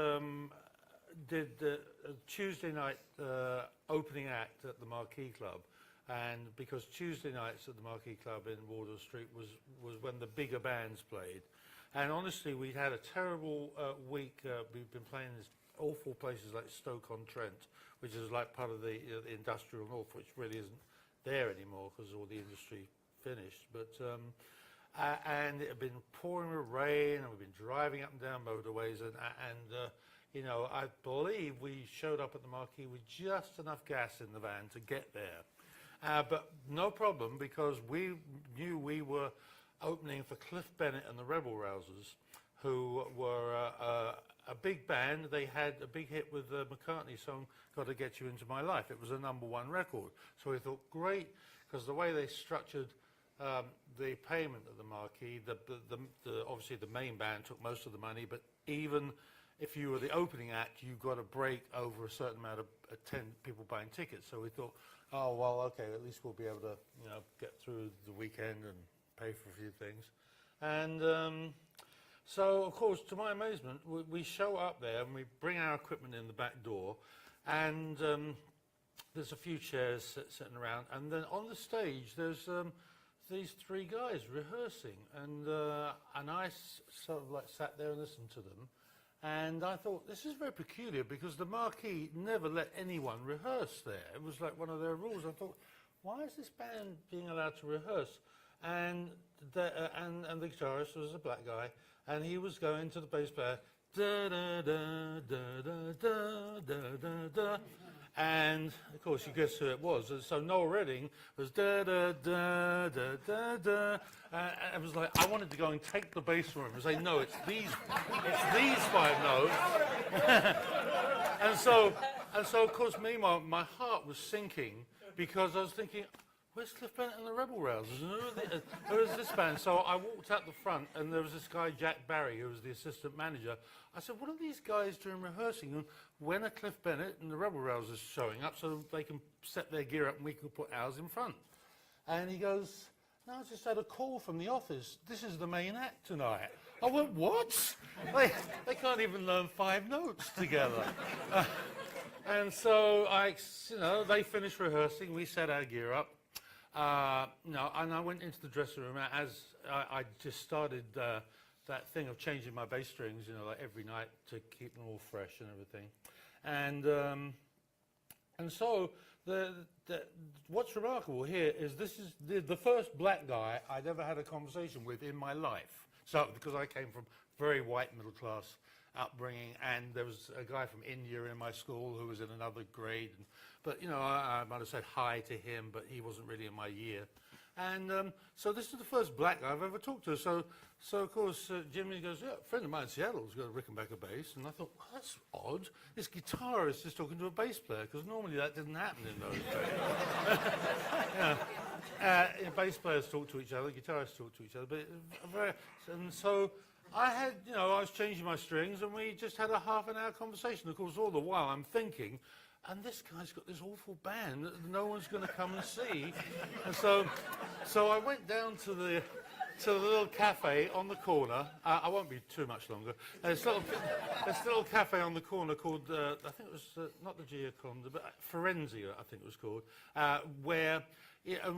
did the Tuesday night opening act at the Marquee Club. And because Tuesday nights at the Marquee Club in Wardour Street was when the bigger bands played, And honestly, we'd had a terrible week. We've been playing in awful places like Stoke-on-Trent, which is like part of the industrial north, which really isn't there anymore because all the industry finished. But and it had been pouring with rain, and we've been driving up and down motorways, and you know, I believe we showed up at the Marquee with just enough gas in the van to get there. But no problem, because we knew we were opening for Cliff Bennett and the Rebel Rousers, who were a big band. They had a big hit with the McCartney song, Gotta Get You Into My Life. It was a #1 record. So we thought, great, because the way they structured the payment at the Marquee, obviously the main band took most of the money, but even if you were the opening act, you got a break over a certain amount of 10 people buying tickets. So we thought, oh, well, okay, at least we'll be able to, you know, get through the weekend and pay for a few things. And so, of course, to my amazement, we show up there and we bring our equipment in the back door, and there's a few chairs sitting around, and then on the stage there's these 3 guys rehearsing, and I sort of like sat there and listened to them. And I thought, this is very peculiar, because the Marquee never let anyone rehearse there. It was like one of their rules. I thought, why is this band being allowed to rehearse? And the guitarist was a black guy, and he was going to the bass player, da da da da da da da da da, and of course you guess who it was. And so Noel Redding was da da da da da da, and it was like I wanted to go and take the bass from him and say, no, it's these 5 notes. and so of course, meanwhile, my heart was sinking, because I was thinking, where's Cliff Bennett and the Rebel Rousers? And who is this band? So I walked out the front, and there was this guy, Jack Barry, who was the assistant manager. I said, what are these guys doing rehearsing? And when are Cliff Bennett and the Rebel Rousers showing up so they can set their gear up and we can put ours in front? And he goes, no, I just had a call from the office. This is the main act tonight. I went, what? They can't even learn 5 notes together. And so they finished rehearsing. We set our gear up. And I went into the dressing room as I just started that thing of changing my bass strings, like every night to keep them all fresh and everything. And so what's remarkable here is this is the first black guy I'd ever had a conversation with in my life. So, because I came from very white middle class upbringing, and there was a guy from India in my school who was in another grade, but I might have said hi to him, but he wasn't really in my year. And so this is the first black guy I've ever talked to. So of course Jimmy goes, yeah, a friend of mine in Seattle's got a Rickenbacker bass, and I thought, well, that's odd. This guitarist is talking to a bass player, because normally that didn't happen in those days. Bass players talk to each other, guitarists talk to each other, and so I was changing my strings, and we just had a half-an-hour conversation. Of course, all the while I'm thinking, and this guy's got this awful band that no one's going to come and see. And so I went down to the little cafe on the corner. I won't be too much longer. This little cafe on the corner called, I think it was not the Gioconda, but Forenzia, I think it was called, where. Yeah,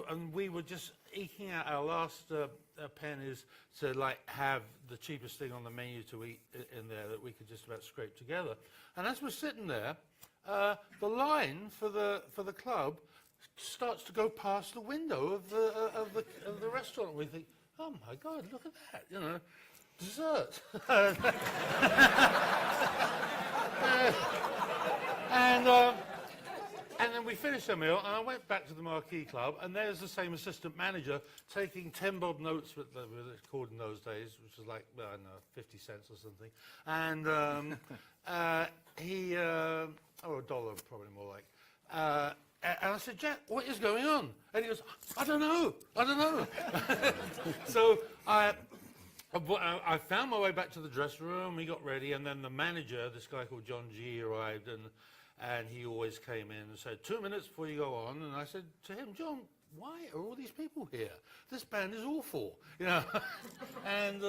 and we were just eking out our last pennies to have the cheapest thing on the menu to eat in there that we could just about scrape together. And as we're sitting there, the line for the club starts to go past the window of the restaurant. We think, oh my God, look at that, dessert. And then we finished our meal, and I went back to the Marquee Club, and there's the same assistant manager taking 10 bob notes, what it's called in those days, which was like, well, I don't know, 50 cents or something. And he, or $1 probably more like. And I said, Jack, what is going on? And he goes, I don't know. So I found my way back to the dressing room, we got ready, and then the manager, this guy called John G, arrived, and he always came in and said, 2 minutes before you go on. And I said to him, John, why are all these people here? This band is awful, And,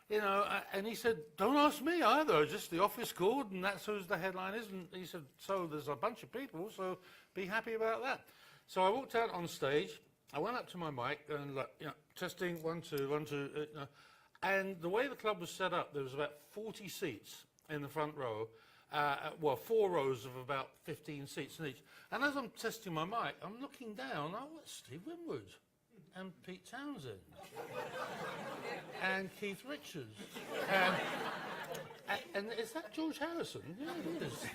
and he said, don't ask me either, just the office called, and that's who the headline is. And he said, so there's a bunch of people, so be happy about that. So I walked out on stage, I went up to my mic, and testing, 1, 2, 1, 2, And the way the club was set up, there was about 40 seats in the front row. 4 rows of about 15 seats in each. And as I'm testing my mic, I'm looking down. Oh, it's Steve Winwood and Pete Townsend and Keith Richards and is that George Harrison? Yeah, it is.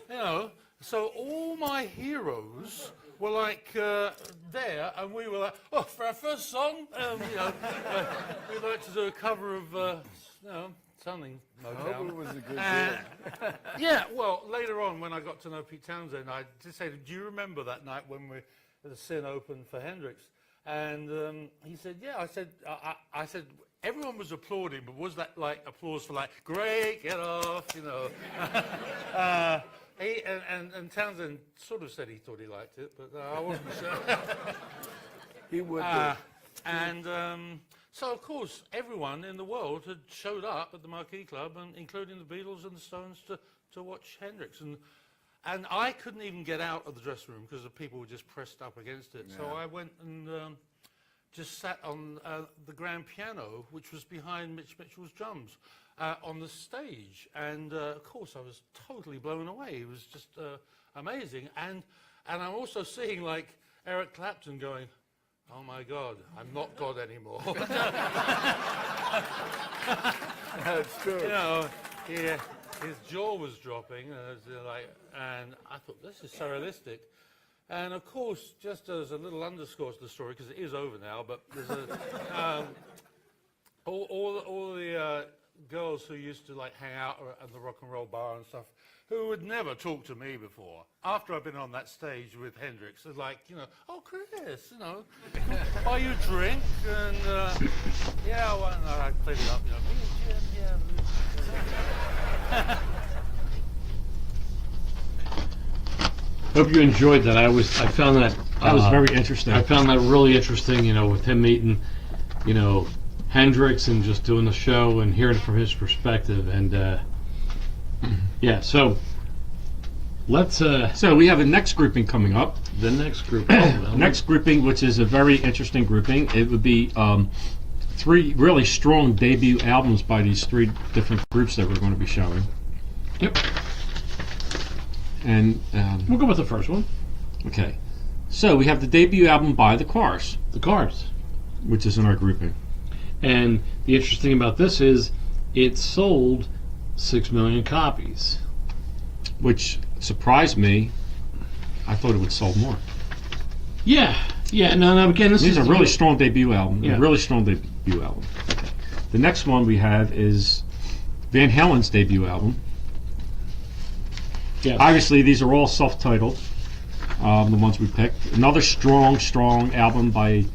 You know, so all my heroes were like there, and we were like, oh, for our first song, we'd like to do a cover of, something. Hope it was a good deal. Yeah, well, later on when I got to know Pete Townsend, I did say, do you remember that night when the Sin opened for Hendrix? And he said, yeah. I said, everyone was applauding, but was that like applause for like, great, get off, you know? And Townsend sort of said he thought he liked it, but I wasn't sure. He would. So, of course, everyone in the world had showed up at the Marquee Club, and including the Beatles and the Stones, to watch Hendrix. And I couldn't even get out of the dressing room because the people were just pressed up against it. Yeah. So I went and just sat on the grand piano, which was behind Mitch Mitchell's drums, on the stage. And, of course, I was totally blown away. It was just amazing. And I'm also seeing, like, Eric Clapton going, oh, my God, I'm not God anymore. That's true. You know, his jaw was dropping, and I thought, this is surrealistic. And, of course, just as a little underscore to the story, because it is over now, but there's all the girls who used to, like, hang out at the rock and roll bar and stuff, who would never talk to me before. After I've been on that stage with Hendrix, they're like, you know, oh, Chris, you know, buy you a drink, and yeah, well, and I played it up, you know, me and Jim, yeah. Hope you enjoyed that. I found that was very interesting. I found that really interesting. You know, with him meeting, you know, Hendrix and just doing the show and hearing it from his perspective. And yeah, so let's. So we have a next grouping coming up. The next group. Next grouping, which is a very interesting grouping. It would be 3 really strong debut albums by these 3 different groups that we're going to be showing. Yep. And we'll go with the first one. Okay. So we have the debut album by The Cars. The Cars. Which is in our grouping. And the interesting about this is it sold 6 million copies. Which surprised me. I thought it would sell more. Yeah. No. Again, this is a really strong debut album. Yeah. A really strong debut album. Okay. The next one we have is Van Halen's debut album. Yes. Obviously, these are all self-titled. The ones we picked. Another strong album by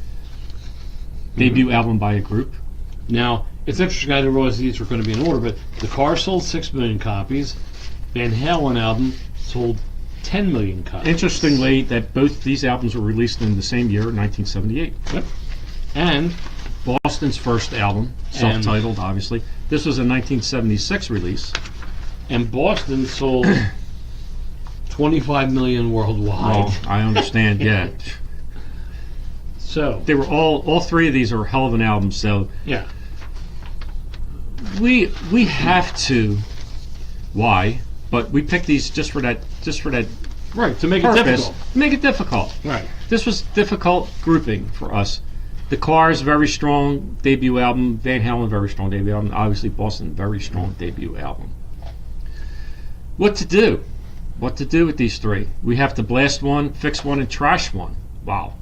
debut album by a group. Now, it's interesting. I didn't realize these were going to be in order, but The Cars sold 6 million copies. Van Halen album sold 10 million copies. Interestingly, that both these albums were released in the same year, 1978. Yep. And Boston's first album, self-titled, obviously. This was a 1976 release. And Boston sold 25 million worldwide. Oh, I understand, yeah. So they were all 3 of these are a hell of an album. So yeah, we have to. Why? But we picked these just for that. Right, to make purpose, it difficult. Make it difficult. Right. This was difficult grouping for us. The Cars, very strong debut album. Van Halen, very strong debut album. Obviously, Boston, very strong debut album. What to do? What to do with these 3? We have to blast one, fix one, and trash one. Wow.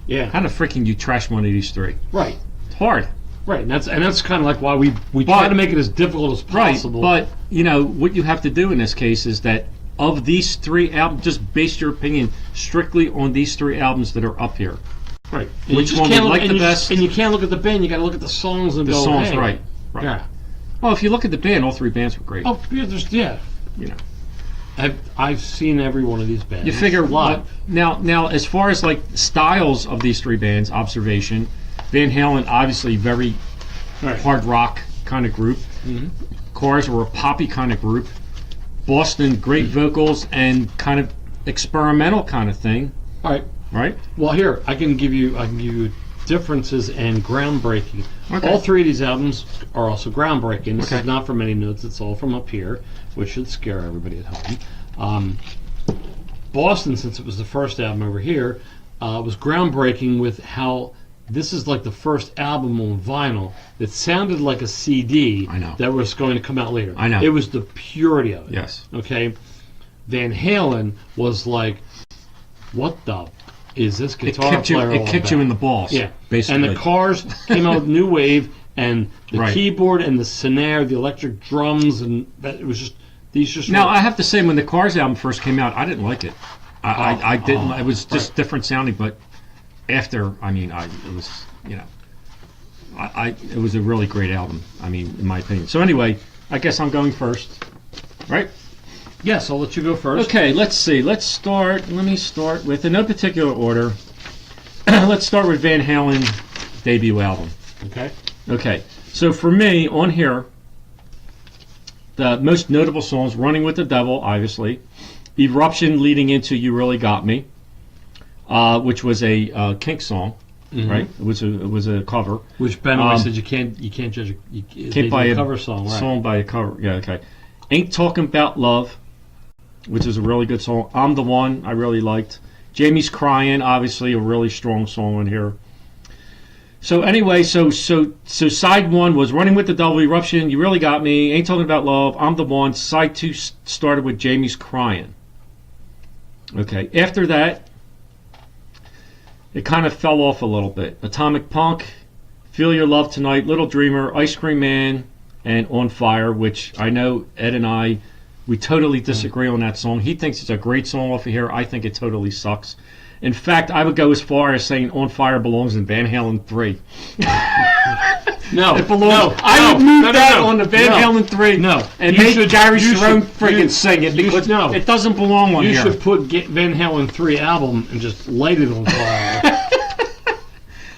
Yeah. How the freaking you trash one of these 3? Right. It's hard. Right, and that's kind of like why we try to make it as difficult as possible. Right, but you know what you have to do in this case is that of these 3 albums, just base your opinion strictly on these 3 albums that are up here. Right. Which one you like the best? And you can't look at the band. You got to look at the songs and the songs. Hey. Right. Yeah. Well, if you look at the band, all 3 bands were great. Oh, yeah. You know. I've seen every one of these bands. You figure live. Now, as far as like styles of these 3 bands, observation, Van Halen obviously very hard rock kind of group. Mm-hmm. Cars were a poppy kind of group. Boston, great vocals and kind of experimental kind of thing. All right. Right. Well, here I can give you differences and groundbreaking. Okay. All three of these albums are also groundbreaking. This Okay. is not from any notes. It's all from up here, which should scare everybody at home. Boston, since it was the first album over here, was groundbreaking with how this is like the first album on vinyl that sounded like a CD I know. that was going to come out later. I know. It was the purity of it. Yes. Okay. Van Halen was like, what the is this It guitar kicked you. player all It kicked you about? in the balls. Yeah. Basically. And the Cars came out with New Wave and the Right. keyboard and the snare, the electric drums, and that it was just these just Now were- I have to say, when the Cars album first came out, I didn't like it. I didn't. It was just different sounding. But after, it was, it was a really great album. I mean, in my opinion. So anyway, I guess I'm going first, right? Yes, I'll let you go first. Okay, let's see. Let me start with, in no particular order, let's start with Van Halen debut album. Okay. Okay, so for me, on here, the most notable songs, Running with the Devil, obviously, Eruption leading into You Really Got Me, which was a Kink song, right? It was a cover. Which Ben always said you can't judge Can't buy a a cover song, right? Song by a cover. Yeah, okay. Ain't Talking About Love, which is a really good song. I'm the One, I really liked. Jamie's Crying, obviously a really strong song on here. So anyway, so side one was Running with the Devil, Eruption, You Really Got Me, Ain't Talking About Love, I'm the One. Side two started with Jamie's Crying. Okay, after that, it kind of fell off a little bit. Atomic Punk, Feel Your Love Tonight, Little Dreamer, Ice Cream Man, and On Fire, which I know Ed and I, we totally disagree on that song. He thinks it's a great song off of here. I think it totally sucks. In fact, I would go as far as saying On Fire belongs in Van Halen 3. No, It belongs. no, I would no, move no, that no, on the Van no, Halen 3 no. and You make should- Gary you Sharon should- friggin' you- sing it you because should- no. it doesn't belong on You here. should put Van Halen 3 album and just light it on fire.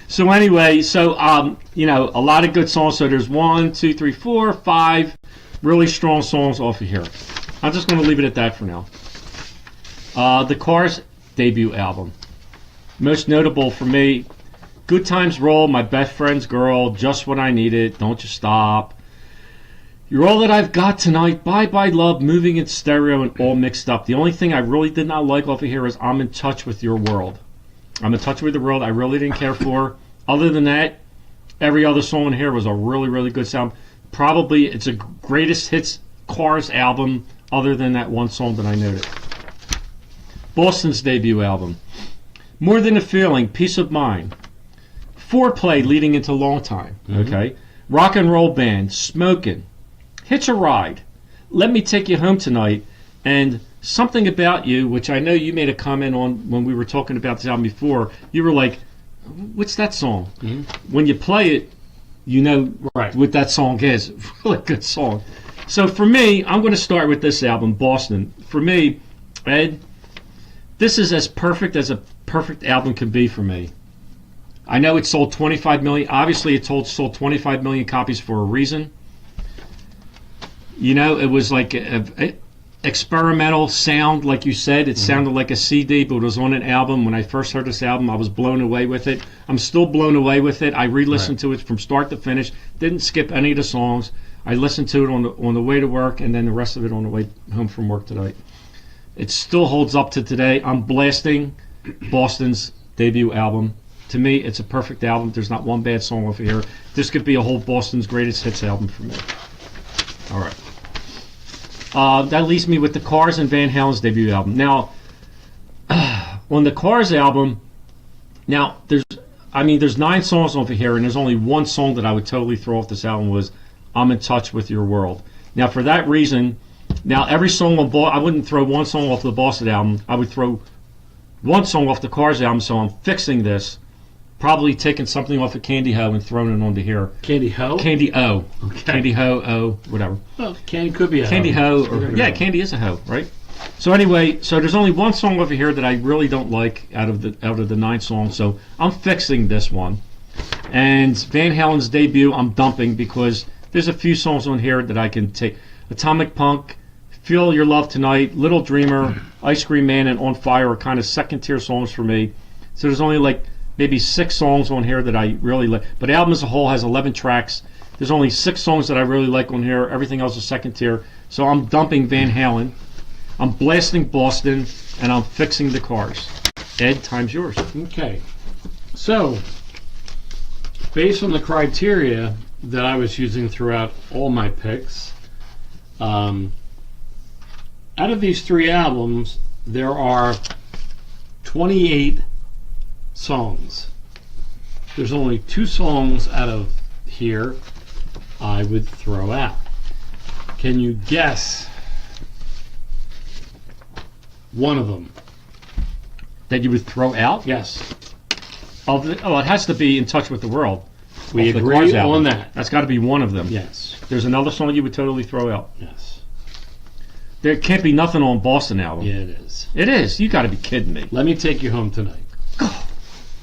So anyway, a lot of good songs. So there's 1, 2, 3, 4, 5 really strong songs off of here. I'm just going to leave it at that for now. The Cars debut album. Most notable for me, Good Times Roll, My Best Friend's Girl, Just What I Needed, Don't You Stop. You're All That I've Got Tonight, Bye Bye Love, Moving in Stereo, and All Mixed Up. The only thing I really did not like off of here is I'm in Touch with Your World. I'm in Touch with the World I really didn't care for. Other than that, every other song in here was a really, really good sound. Probably it's a greatest hits Cars album other than that one song that I noted. Boston's debut album. More Than a Feeling, Peace of Mind. Foreplay leading into Long Time. Okay. Rock and Roll Band, Smokin', Hitch a Ride, Let Me Take You Home Tonight, and Something About You, which I know you made a comment on when we were talking about this album before. You were like, what's that song? When you play it, you know Right. what that song is. Really good song. So for me, I'm going to start with this album, Boston. For me, Ed, this is as a perfect album can be for me. I know it sold 25 million. Obviously, it sold 25 million copies for a reason. It was like a experimental sound, like you said. It sounded like a CD, but it was on an album. When I first heard this album, I was blown away with it. I'm still blown away with it. I re-listened to it from start to finish. Didn't skip any of the songs. I listened to it on the way to work, and then the rest of it on the way home from work tonight. It still holds up to today. I'm blasting Boston's debut album. To me, it's a perfect album. There's not one bad song off of here. This could be a whole Boston's greatest hits album for me. All right. That leaves me with the Cars and Van Halen's debut album. Now, on the Cars album, there's 9 songs off of here, and there's only one song that I would totally throw off this album was I'm in Touch with Your World. Now, for that reason, every song on I wouldn't throw one song off the Boston album. I would throw one song off the Cars album, so I'm fixing this. Probably taking something off of Candy Ho and throwing it onto here. Candy Ho? Candy O. Okay. Candy Ho, O, whatever. Well, Candy could be a Candy hoe. Ho. Candy is a hoe, right? So anyway, there's only one song over here that I really don't like out of the 9 songs, so I'm fixing this one. And Van Halen's debut, I'm dumping because there's a few songs on here that I can take. Atomic Punk, Feel Your Love Tonight, Little Dreamer, Ice Cream Man, and On Fire are kind of second-tier songs for me. So there's only like maybe 6 songs on here that I really like. But the album as a whole has 11 tracks. There's only 6 songs that I really like on here. Everything else is second tier. So I'm dumping Van Halen. I'm blasting Boston, and I'm fixing the cars. Ed, time's yours. Okay. So, based on the criteria that I was using throughout all my picks, out of these 3 albums, there are 28 songs. There's only 2 songs out of here I would throw out. Can you guess one of them? That you would throw out? Yes. It has to be In Touch with the World. We Off the agree Cars album. on that. That's got to be one of them. Yes. There's another song you would totally throw out. Yes. There can't be nothing on Boston album. Yeah, it is. It is. You got to be kidding me. Let me take you home tonight.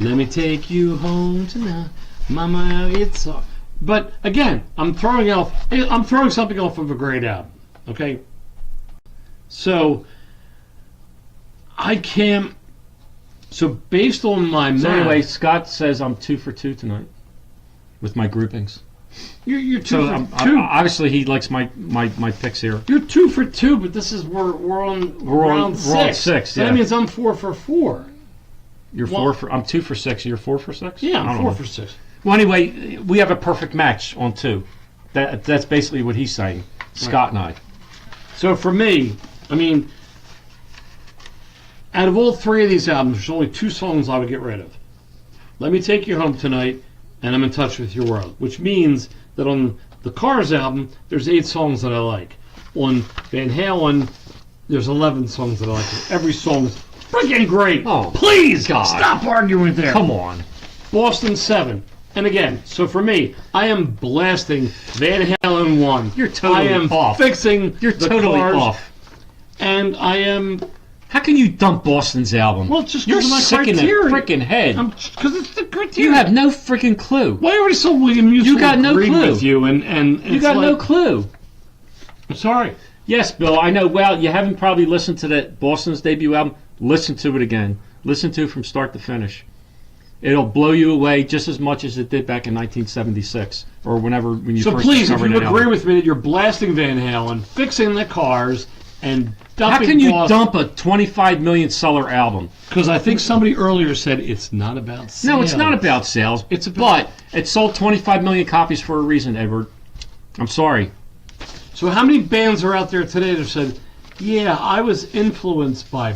Let me take you home tonight, Mama. It's all. But again, I'm throwing something off of a great album. Okay. So I can't. So based on my So math, anyway, Scott says I'm 2 for 2 tonight with my groupings. you're 2 So for 2. obviously he likes my picks here. You're 2 for 2, but this is we're on round 6. We're on 6. So Yeah. that means I'm 4 for 4. You're well- 4 for. I'm 2 for 6. You're 4 for 6. Yeah, I I'm don't 4 know. for 6. Well, anyway, we have a perfect match on 2. That's basically what he's saying. Scott and I. So for me, I mean, out of all 3 of these albums, there's only 2 songs I would get rid of. Let Me Take You Home Tonight, and I'm In Touch with Your World, which means that on the Cars album, there's 8 songs that I like. On Van Halen, there's 11 songs that I like. Every song is freaking great. Oh, please, God. stop arguing there. Come on. Boston 7. And again, so for me, I am blasting Van Halen 1. You're totally I am off. fixing You're the totally Cars, off. and I am. How can you dump Boston's album? Well, just You're because of my sick in the criteria. freaking head. Because it's the criteria. You have no freaking clue. Well, I already saw William Musical You got no agreed clue. with you, and You it's got no like- clue. I'm sorry. Yes, Bill, I know. Well, you haven't probably listened to that Boston's debut album. Listen to it again. Listen to it from start to finish. It'll blow you away just as much as it did back in 1976 or when you So first please, if discovered you an agree album. with me that you're blasting Van Halen, fixing the Cars, and How dumping can you Boston, dump a 25 million seller album? Because I think somebody earlier said it's not about sales. No, it's not about sales. It's about- But it sold 25 million copies for a reason, Edward. I'm sorry. So how many bands are out there today that said, yeah, I was influenced by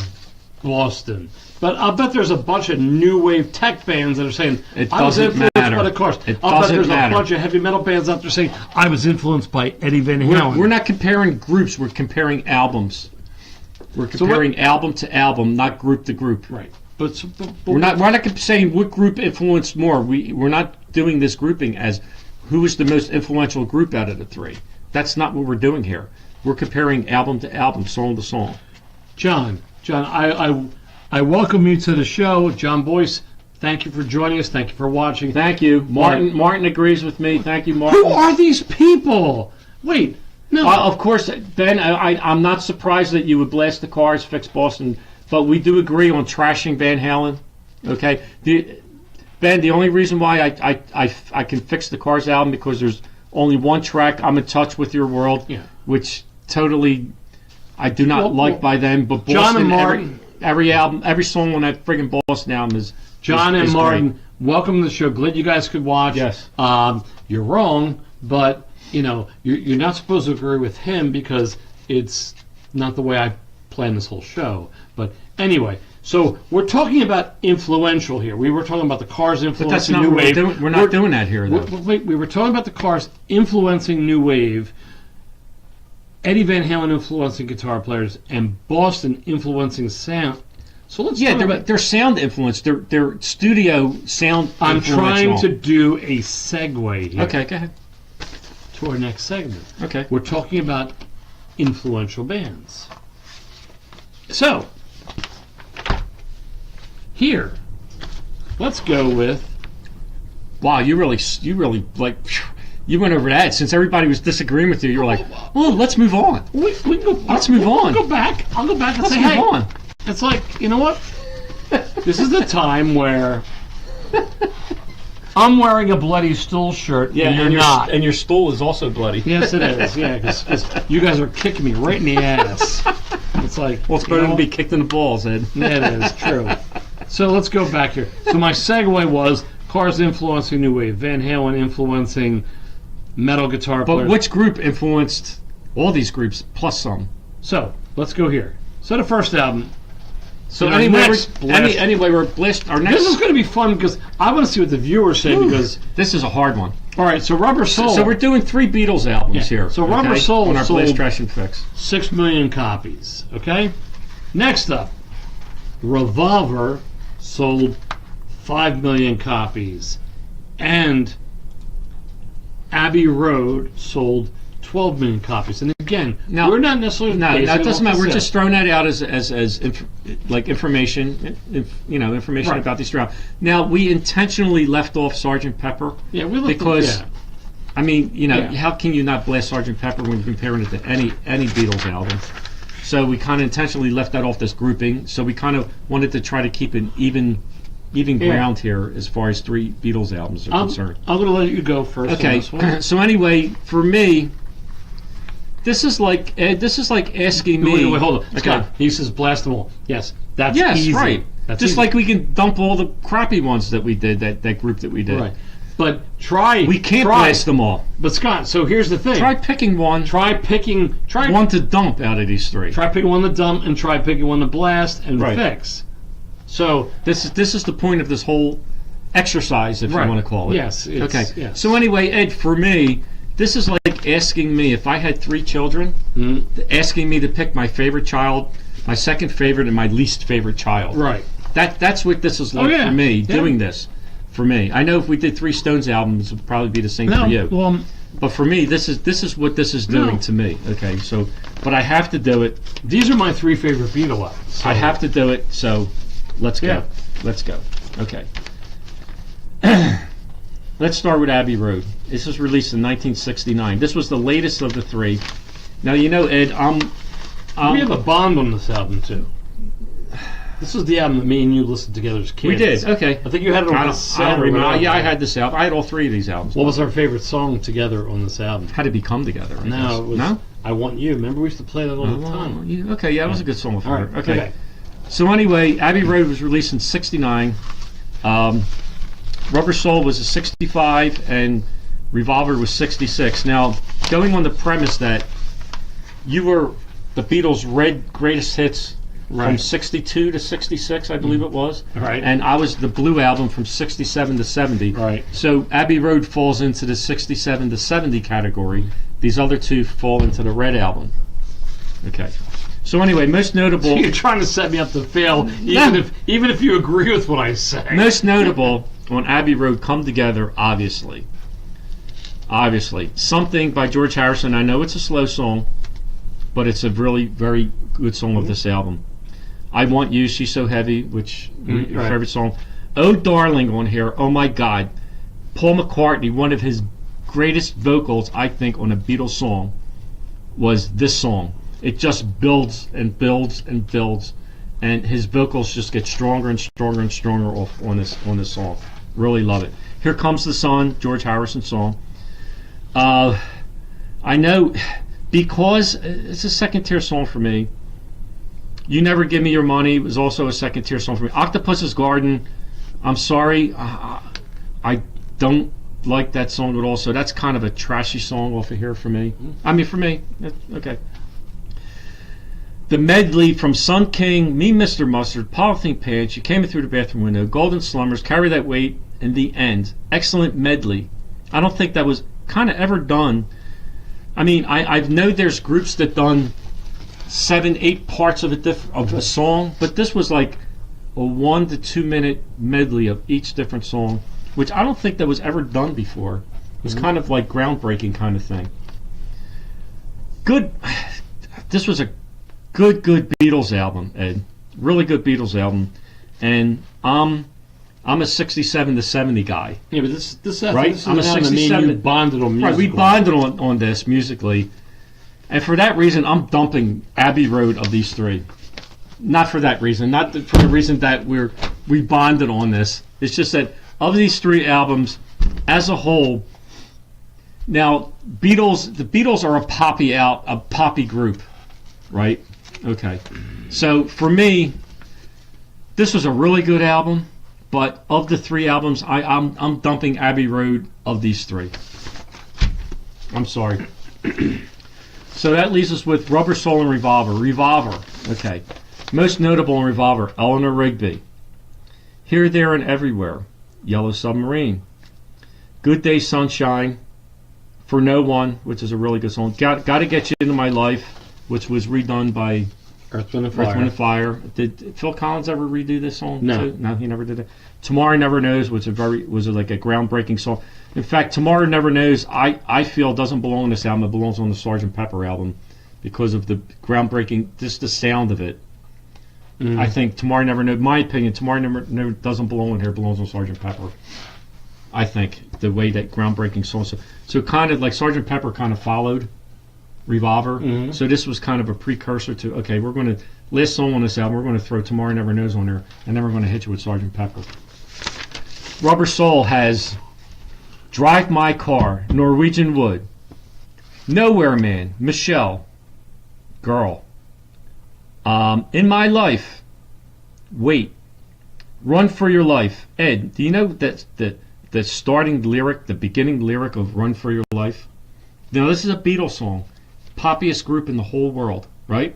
Boston? But I'll bet there's a bunch of new wave tech bands that are saying, It I was doesn't influenced matter. by the Cars. It I'll bet doesn't there's matter. a bunch of heavy metal bands out there saying, I was influenced by Eddie Van Halen. We're not comparing groups. We're comparing albums. We're comparing album to album, not group to group. Right. But We're not saying what group influenced more. We're not doing this grouping as who is the most influential group out of the 3. That's not what we're doing here. We're comparing album to album, song to song. John, I welcome you to the show. John Boyce, thank you for joining us. Thank you for watching. Thank you. Martin agrees with me. Thank you, Martin. Who are these people? Wait, no. Of course, Ben, I'm not surprised that you would blast the Cars, fix Boston, but we do agree on trashing Van Halen. Okay? Ben, the only reason why I can fix the Cars album because there's only one track, I'm In Touch with Your World, Yeah. which totally I do not like by them, but Boston, John and Martin. every album, every song on that friggin' Boston album is John and is Martin, great. welcome to the show. Glad you guys could watch. Yes. You're wrong, but you're not supposed to agree with him because it's not the way I plan this whole show. But anyway, so we're talking about influential here. We were talking about the Cars But that's influencing not new what we're wave. doing. We're not doing that here, though. Wait, we were talking about the Cars influencing new wave, Eddie Van Halen influencing guitar players, and Boston influencing sound. So let's Yeah, talk about. they're sound influence. They're studio sound. I'm trying influential. to do a segue here Okay, go ahead. to our next segment. Okay. We're talking about influential bands. So, here, let's go with. Wow, you really like. You went over that since everybody was disagreeing with you. You were like, "Oh, let's move on. We can go. Let's move on. I'll go back. I'll go back and Let's say, move hey, on." it's like, you know what? This is the time where I'm wearing a bloody stool shirt, and you're not. And your stool is also bloody. Yes, it is. Yeah, because you guys are kicking me right in the ass. It's like, Well, it's better than be kicked in the balls, Ed. Yeah, it is true. So let's go back here. So my segue was Cars influencing New Wave, Van Halen influencing metal guitar But players. which group influenced all these groups plus some? So let's go here. So the first album. So our anyway, next blast- anyway, we're blessed. Our next. This is going to be fun because I want to see what the viewers say. Because This is a hard one. all right, so Rubber Soul. So we're doing 3 Beatles albums Yeah. here. So Rubber Soul on our sold- Blast Trash and Fix. 6 million copies. Okay. Next up, Revolver sold 5 million copies, and Abbey Road sold 12 million copies. And again, Now- we're not necessarily No, basing it it doesn't off matter. the We're sales. just throwing that out as like information, information Right. about these albums. Now we intentionally left off Sgt. Pepper. Yeah, we looked because yeah. I mean, Yeah. how can you not blast Sgt. Pepper when you're comparing it to any Beatles album? So we kind of intentionally left that off this grouping. So we kind of wanted to try to keep an even ground here as far as 3 Beatles albums are concerned. I'm going to let you go first. on Okay, this one. so anyway, for me, this is like asking me. Wait, hold on. Okay. Scott, he says blast them all. Yes, that's Yes, easy. right. That's Just easy. like we can dump all the crappy ones that we did, that group that we did. Right. But try. We can't try. blast them all. But Scott, so here's the thing. Try picking one. Try picking One to dump out of these 3. Try picking one to dump and try picking one to blast and Right. fix. So This is the point of this whole exercise, if Right. you want to call it. Yes, it's- Okay. yes. So anyway, Ed, for me, this is like asking me if I had 3 children, asking me to pick my favorite child, my second favorite, and my least favorite child. right. That's what this is like yeah. for me, Yeah. doing this. For me, I know if we did 3 Stones albums, it would probably be the same No, for you. well, But for me, this is what this is doing No. to me. Okay, so but I have to do it. these are my 3 favorite Beatle albums. So. I have to do it. So let's go. Yeah. Let's go. Okay. Let's start with Abbey Road. This was released in 1969. This was the latest of the 3. Now you know, Ed, We have a bond on this album too. This is the album that me and you listened together as kids. we did. Okay. I think you had it on I cassette don't or remember. whatever. Yeah, I had this album. I had all 3 of these albums. What was our favorite song together on this album? How did we come together? I guess. No, it was No? I Want You. Remember we used to play that all the Oh, time. yeah, okay, yeah, that was a good song for All her. right. Okay. So anyway, Abbey Road was released in '69. Rubber Soul was a '65, and Revolver was '66. Now, going on the premise that you were the Beatles' red greatest hits from Right. '62 to '66, I believe it was. Right. And I was the Blue album from '67 to '70. Right. So Abbey Road falls into the '67 to '70 category. These other 2 fall into the Red album. Okay. So anyway, most notable. You're trying to set me up to fail, No. even if you agree with what I say. Most notable on Abbey Road, Come Together, obviously. Something by George Harrison. I know it's a slow song, but it's a really very good song of this album. I Want You, She's So Heavy, which your right. favorite song. Oh Darling on here, oh my God. Paul McCartney, one of his greatest vocals, I think, on a Beatles song was this song. It just builds and builds and builds, and his vocals just get stronger and stronger and stronger off on this song. Really love it. Here Comes the Sun, George Harrison song. I know because it's a second tier song for me. You Never Give Me Your Money was also a second tier song for me. Octopus's Garden, I'm sorry, I don't like that song at all. So that's kind of a trashy song off of here for me. I mean, for me, okay. The medley from Sun King, Me, Mr. Mustard, Polythene Pants, You Came In Through the Bathroom Window, Golden Slumbers, Carry That Weight, and The End. Excellent medley. I don't think that was kind of ever done. I mean, I know there's groups that done 7-8 parts of a song, but this was like a 1 to 2 minute medley of each different song, which I don't think that was ever done before. It was kind of like groundbreaking kind of thing. Good. This was a good Beatles album, Ed. Really good Beatles album, and I'm a 67 to 70 guy. Yeah, but this Right? This I'm a is an album that me and you 67. bonded on music. Right, we bonded on this musically, and for that reason, I'm dumping Abbey Road of these 3. Not for that reason, for the reason that we bonded on this. It's just that of these three albums, as a whole, now the Beatles are a poppy group, right? Okay. So for me, this was a really good album, but of the three albums, I'm dumping Abbey Road of these three. I'm sorry. So that leaves us with Rubber Soul and Revolver. Revolver, okay. Most notable in Revolver, Eleanor Rigby. Here, There, and Everywhere. Yellow Submarine. Good Day, Sunshine. For No One, which is a really good song. Got to Get You Into My Life, which was redone by Earth, Wind, and Fire. Earth, Wind, and Fire. Did Phil Collins ever redo this song? No. Too? No, he never did it. Tomorrow Never Knows was like a groundbreaking song. In fact, Tomorrow Never Knows, I feel doesn't belong on this album. It belongs on the Sgt. Pepper album because of the groundbreaking, just the sound of it. I think Tomorrow Never Knows, my opinion, Tomorrow Never doesn't belong on here. It belongs on Sgt. Pepper. I think the way that groundbreaking song. So kind of like Sgt. Pepper kind of followed Revolver. So this was kind of a precursor to, okay, we're going to, last song on this album, we're going to throw Tomorrow Never Knows on there, and then we're going to hit you with Sgt. Pepper. Rubber Soul has Drive My Car, Norwegian Wood, Nowhere Man, Michelle, Girl, In My Life, Wait, Run For Your Life. Ed, do you know that the starting lyric, the beginning lyric of Run For Your Life? Now, this is a Beatles song, poppiest group in the whole world, right?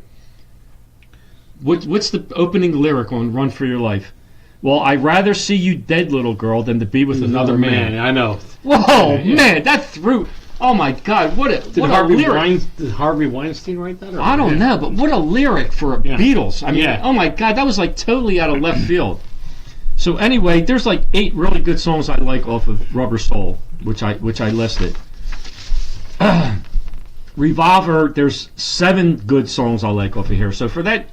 What's the opening lyric on Run For Your Life? Well, I'd rather see you dead, little girl, than to be with another man. I know. Whoa, man, that threw... Oh, my God, what a lyric. Did Harvey Weinstein write that? I don't know, but what a lyric for a Beatles. I mean, oh, my God, that was like totally out of left field. So anyway, there's like 8 really good songs I like off of Rubber Soul, which I listed. Revolver, there's 7 good songs I like off of here. So for that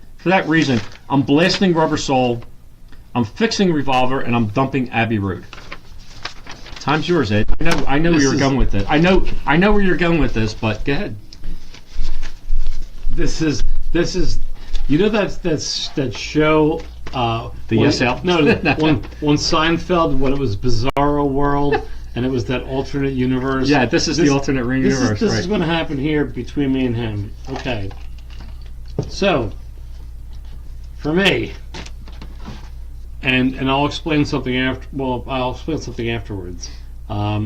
reason, I'm blasting Rubber Soul, I'm fixing Revolver, and I'm dumping Abbey Road. Time's yours, Ed. I know where you're going with it. I know where you're going with this, but go ahead. This is you know that show The Yes Out? No, when Seinfeld, when it was Bizarro World and it was that alternate universe. Yeah, this is the alternate universe. This is going to happen here between me and him. Okay. So, for me, and I'll explain something after. Well, I'll explain something afterwards. I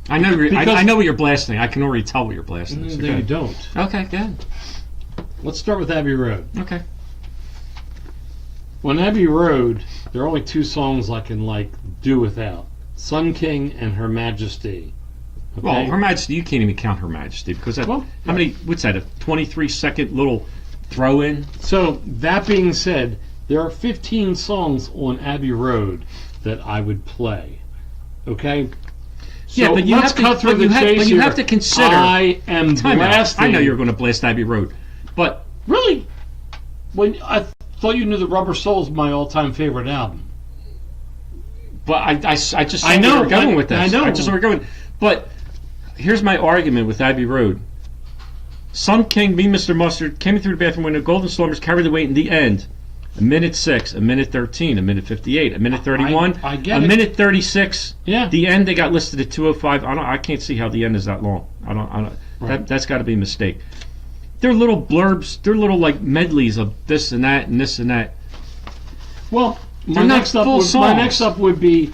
know what you're blasting. I can already tell what you're blasting. So No, you don't. Okay, go ahead. Let's start with Abbey Road. Okay. On Abbey Road, there are only 2 songs I can do without: Sun King and Her Majesty. Okay? Well, Her Majesty, you can't even count Her Majesty because how many? What's that? A 23-second little throw-in? So that being said, there are 15 songs on Abbey Road that I would play. Okay. So Yeah, but you let's have to cut through the chase but you here. have to consider. I am Time out. blasting. I know you're going to blast Abbey Road, but Really? When I thought you knew that Rubber Soul is my all-time favorite album. I just saw I know, where you're going with this. I know. I just saw where you're going. But here's my argument with Abbey Road. Sun King, Me, Mr. Mustard, came through the bathroom window. Golden Slumbers carried the weight in the end. A minute 6, a minute 13, a minute 58, a minute 31, I get a it. minute 36. Yeah. The end they got listed at 2:05. I can't see how the end is that long. I don't. Right. That's got to be a mistake. They're little blurbs. They're little like medleys of this and that and this and that. Well, They're not full songs. my next up would be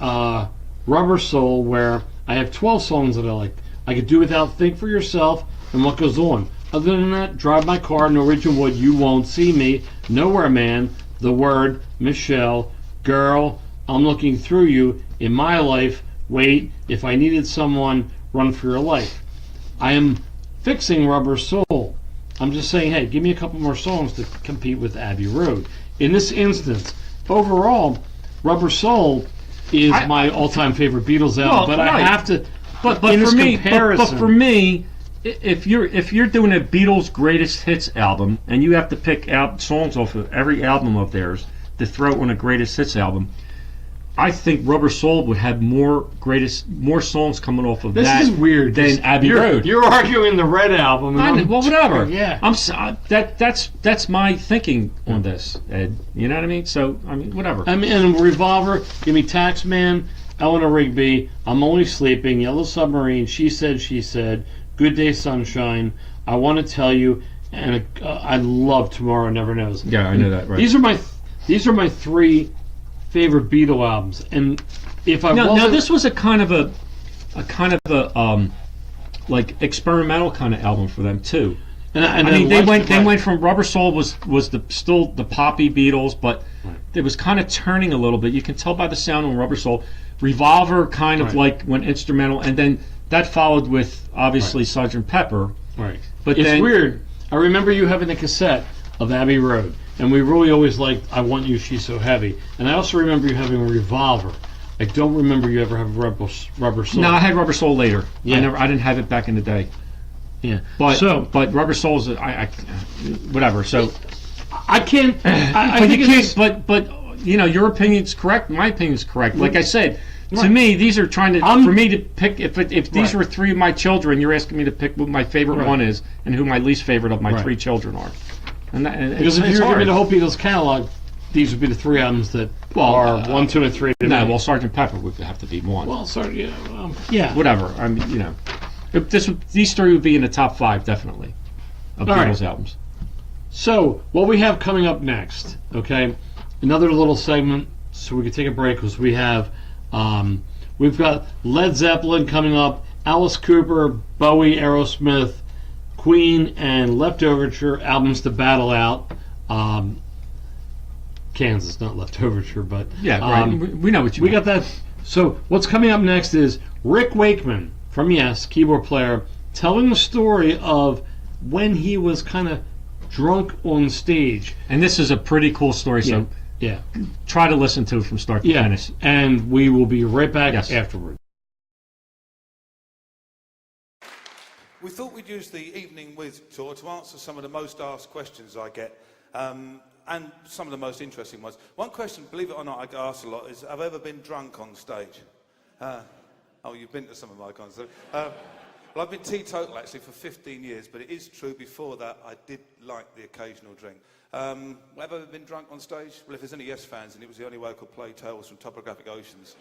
Rubber Soul, where I have 12 songs that I like. I could do without Think for Yourself and What Goes On. Other than that, Drive My Car, Norwegian Wood, You Won't See Me, Nowhere Man, The Word, Michelle, Girl, I'm Looking Through You, In My Life, Wait, If I Needed Someone, Run For Your Life. I am fixing Rubber Soul. I'm just saying, hey, give me a couple more songs to compete with Abbey Road. In this instance, overall, Rubber Soul is my all-time favorite Beatles album, but right. I have to. But in for this me, comparison, but for me, if you're doing a Beatles greatest hits album and you have to pick out songs off of every album of theirs to throw on a greatest hits album, I think Rubber Soul would have more songs coming off of This that is weird. than Abbey Road. You're arguing the Red album. And Well, whatever. Yeah. That's my thinking on this, Ed. You know what I mean? So I mean, whatever. I mean, and Revolver, give me Taxman, Eleanor Rigby, I'm Only Sleeping, Yellow Submarine, She Said, Good Day Sunshine, I Want to Tell You, and I love Tomorrow Never Knows. Yeah, I know that. Right. These are my three favorite Beatle albums, and if I now wasn't, this was a kind of a like experimental kind of album for them too. and I mean, they went from Rubber Soul was still the poppy Beatles, but it was kind of turning a little bit. You can tell by the sound on Rubber Soul. Revolver kind of like went instrumental, and then that followed with obviously Sgt. Pepper. Right. But It's then, weird. I remember you having the cassette of Abbey Road, and we really always liked I Want You, She's So Heavy. And I also remember you having a Revolver. I don't remember you ever having Rubber Soul. No, I had Rubber Soul later. Yeah. I didn't have it back in the day. Yeah. But Rubber Soul's whatever. So I can't. I but think you it's can't. But you know, your opinion's correct. My opinion's correct. Like I said, to me, these are trying to for me to pick. If these were three of my children, you're asking me to pick what my favorite one is and who my least favorite of my three children are. And because if you were giving me the whole Beatles catalog, these would be the three albums that are 1, 2, and 3. No, well, Sgt. Pepper would have to be one. Well, sorry, yeah. Whatever. I mean, you know, these three would be in the top 5 definitely of Beatles albums. So, what we have coming up next, okay, another little segment, so we can take a break, because we've got Led Zeppelin coming up, Alice Cooper, Bowie, Aerosmith, Queen, and Leftoverture albums to battle out. Kansas, not Leftoverture, but yeah, right. We know what you mean. We got that. So, what's coming up next is Rick Wakeman from Yes, keyboard player, telling the story of when he was kind of drunk on stage. And this is a pretty cool story, so yeah, try to listen to it from start to finish. And we will be right back afterward. We thought we'd use the Evening With tour to answer some of the most asked questions I get, and some of the most interesting ones. One question, believe it or not, I get asked a lot is, have I ever been drunk on stage? Oh, you've been to some of my concerts. Well, I've been teetotal actually for 15 years, but it is true, before that I did like the occasional drink. Have I ever been drunk on stage? Well, if there's any Yes fans, and it was the only way I could play Tales from Topographic Oceans.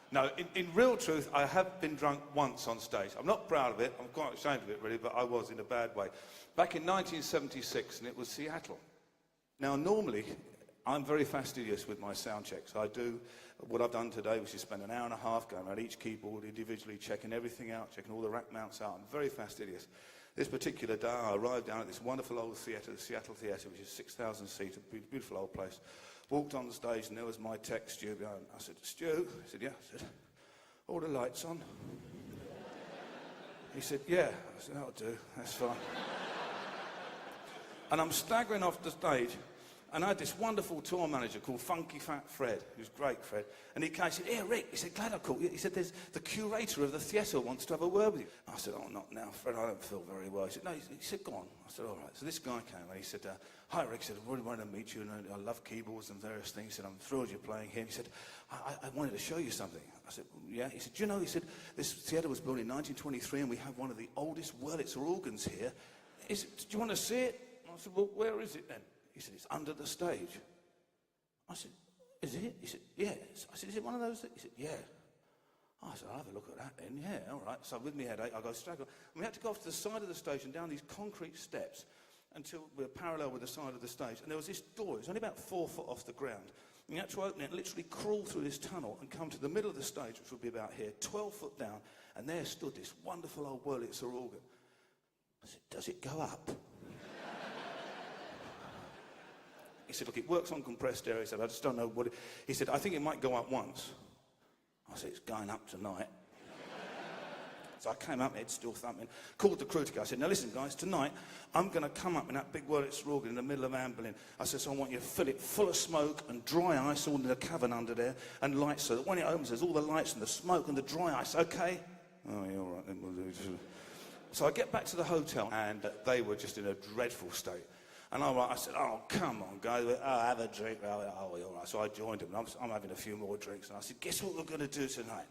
No, in real truth, I have been drunk once on stage. I'm not proud of it, I'm quite ashamed of it really, but I was in a bad way. Back in 1976, and it was Seattle. Now, normally, I'm very fastidious with my sound checks. I do what I've done today, which is spend an hour and a half going around each keyboard individually, checking everything out, checking all the rack mounts out. I'm very fastidious. This particular day, I arrived down at this wonderful old theatre, the Seattle Theatre, which is 6,000 seats, a beautiful old place. Walked on the stage, and there was my tech, Stu, behind. I said, Stu? He said, yeah. I said, all the lights on? He said, yeah. I said, that'll do, that's fine. And I'm staggering off the stage, and I had this wonderful tour manager called Funky Fat Fred, who's great, Fred. And he came and said, here, Rick. He said, glad I caught you. He said, there's the curator of the theatre wants to have a word with you. I said, oh, not now, Fred, I don't feel very well. He said, no, he said, go on. I said, all right. So this guy came, and he said, hi, Rick. He said, I really wanted to meet you, and I love keyboards and various things. He said, I'm thrilled you're playing here. He said, I wanted to show you something. I said, yeah. He said, do you know, he said, this theatre was built in 1923, and we have one of the oldest Wurlitzer organs here. He said, do you want to see it? I said, well, where is it then? He said, it's under the stage. I said, is it? He said, yeah. I said, is it one of those? He said, yeah. I said, I'll have a look at that then. Yeah, all right. So with me headache, I go straight on. And we had to go off to the side of the stage and down these concrete steps until we were parallel with the side of the stage. And there was this door. It was only about 4 foot off the ground. And you had to open it and literally crawl through this tunnel and come to the middle of the stage, which would be about here, 12 foot down. And there stood this wonderful old Wurlitzer organ. I said, does it go up? He said, look, it works on compressed air. He said, I just don't know what it... He said, I think it might go up once. I said, it's going up tonight. So I came up, head still thumping, called the crew together. I said, now listen, guys, tonight I'm going to come up in that big Wurlitzer organ in the middle of Anne Boleyn. I said, so I want you to fill it full of smoke and dry ice all in the cavern under there and lights, so that when it opens, there's all the lights and the smoke and the dry ice, okay? Oh, yeah, all right, then we'll do it. So I get back to the hotel, and they were just in a dreadful state. And I said, oh, come on, guys. Oh, have a drink. Oh, all right. So I joined them. And I'm having a few more drinks. And I said, guess what we're going to do tonight?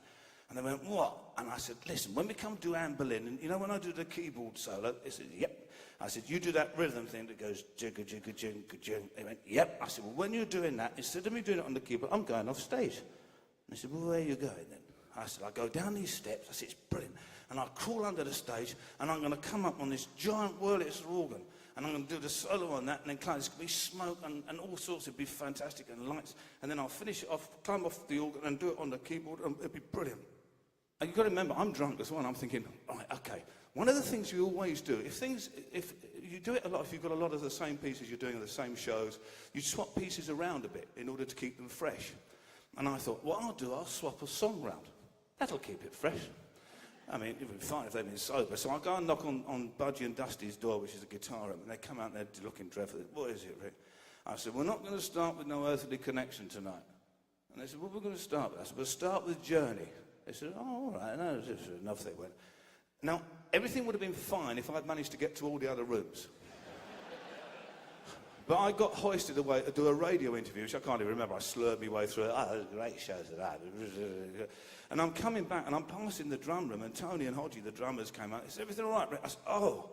And they went, what? And I said, listen, when we come to Anne Boleyn, and you know when I do the keyboard solo? They said, yep. I said, you do that rhythm thing that goes jigga, jigga, jigga, jigga. They went, yep. I said, well, when you're doing that, instead of me doing it on the keyboard, I'm going off stage. And they said, well, where are you going then? I said, I go down these steps. I said, it's brilliant. And I crawl under the stage, and I'm going to come up on this giant Wurlitzer organ, and I'm going to do the solo on that, and then there's going to be smoke and all sorts. It'd be fantastic, and lights. And then I'll finish it off, climb off the organ, and do it on the keyboard, and it'd be brilliant. And you've got to remember, I'm drunk as well, and I'm thinking, right, okay. One of the things you always do, if you do it a lot, if you've got a lot of the same pieces you're doing at the same shows, you swap pieces around a bit in order to keep them fresh. And I thought, what I'll do, I'll swap a song round. That'll keep it fresh. I mean, it would be fine if they'd been sober. So I go and knock on Budgie and Dusty's door, which is a guitar room, and they come out and they're looking dreadful. What is it, Rick? I said, we're not going to start with No Earthly Connection tonight. And they said, what are we going to start with? I said, we'll start with Journey. They said, oh, all right, no, this is enough. They went. Now, everything would have been fine if I'd managed to get to all the other rooms. But I got hoisted away to do a radio interview, which I can't even remember. I slurred my way through it. Oh, great shows tonight. And I'm coming back, and I'm passing the drum room, and Tony and Hodgie, the drummers, came out. Is everything all right, Rick? I said, oh,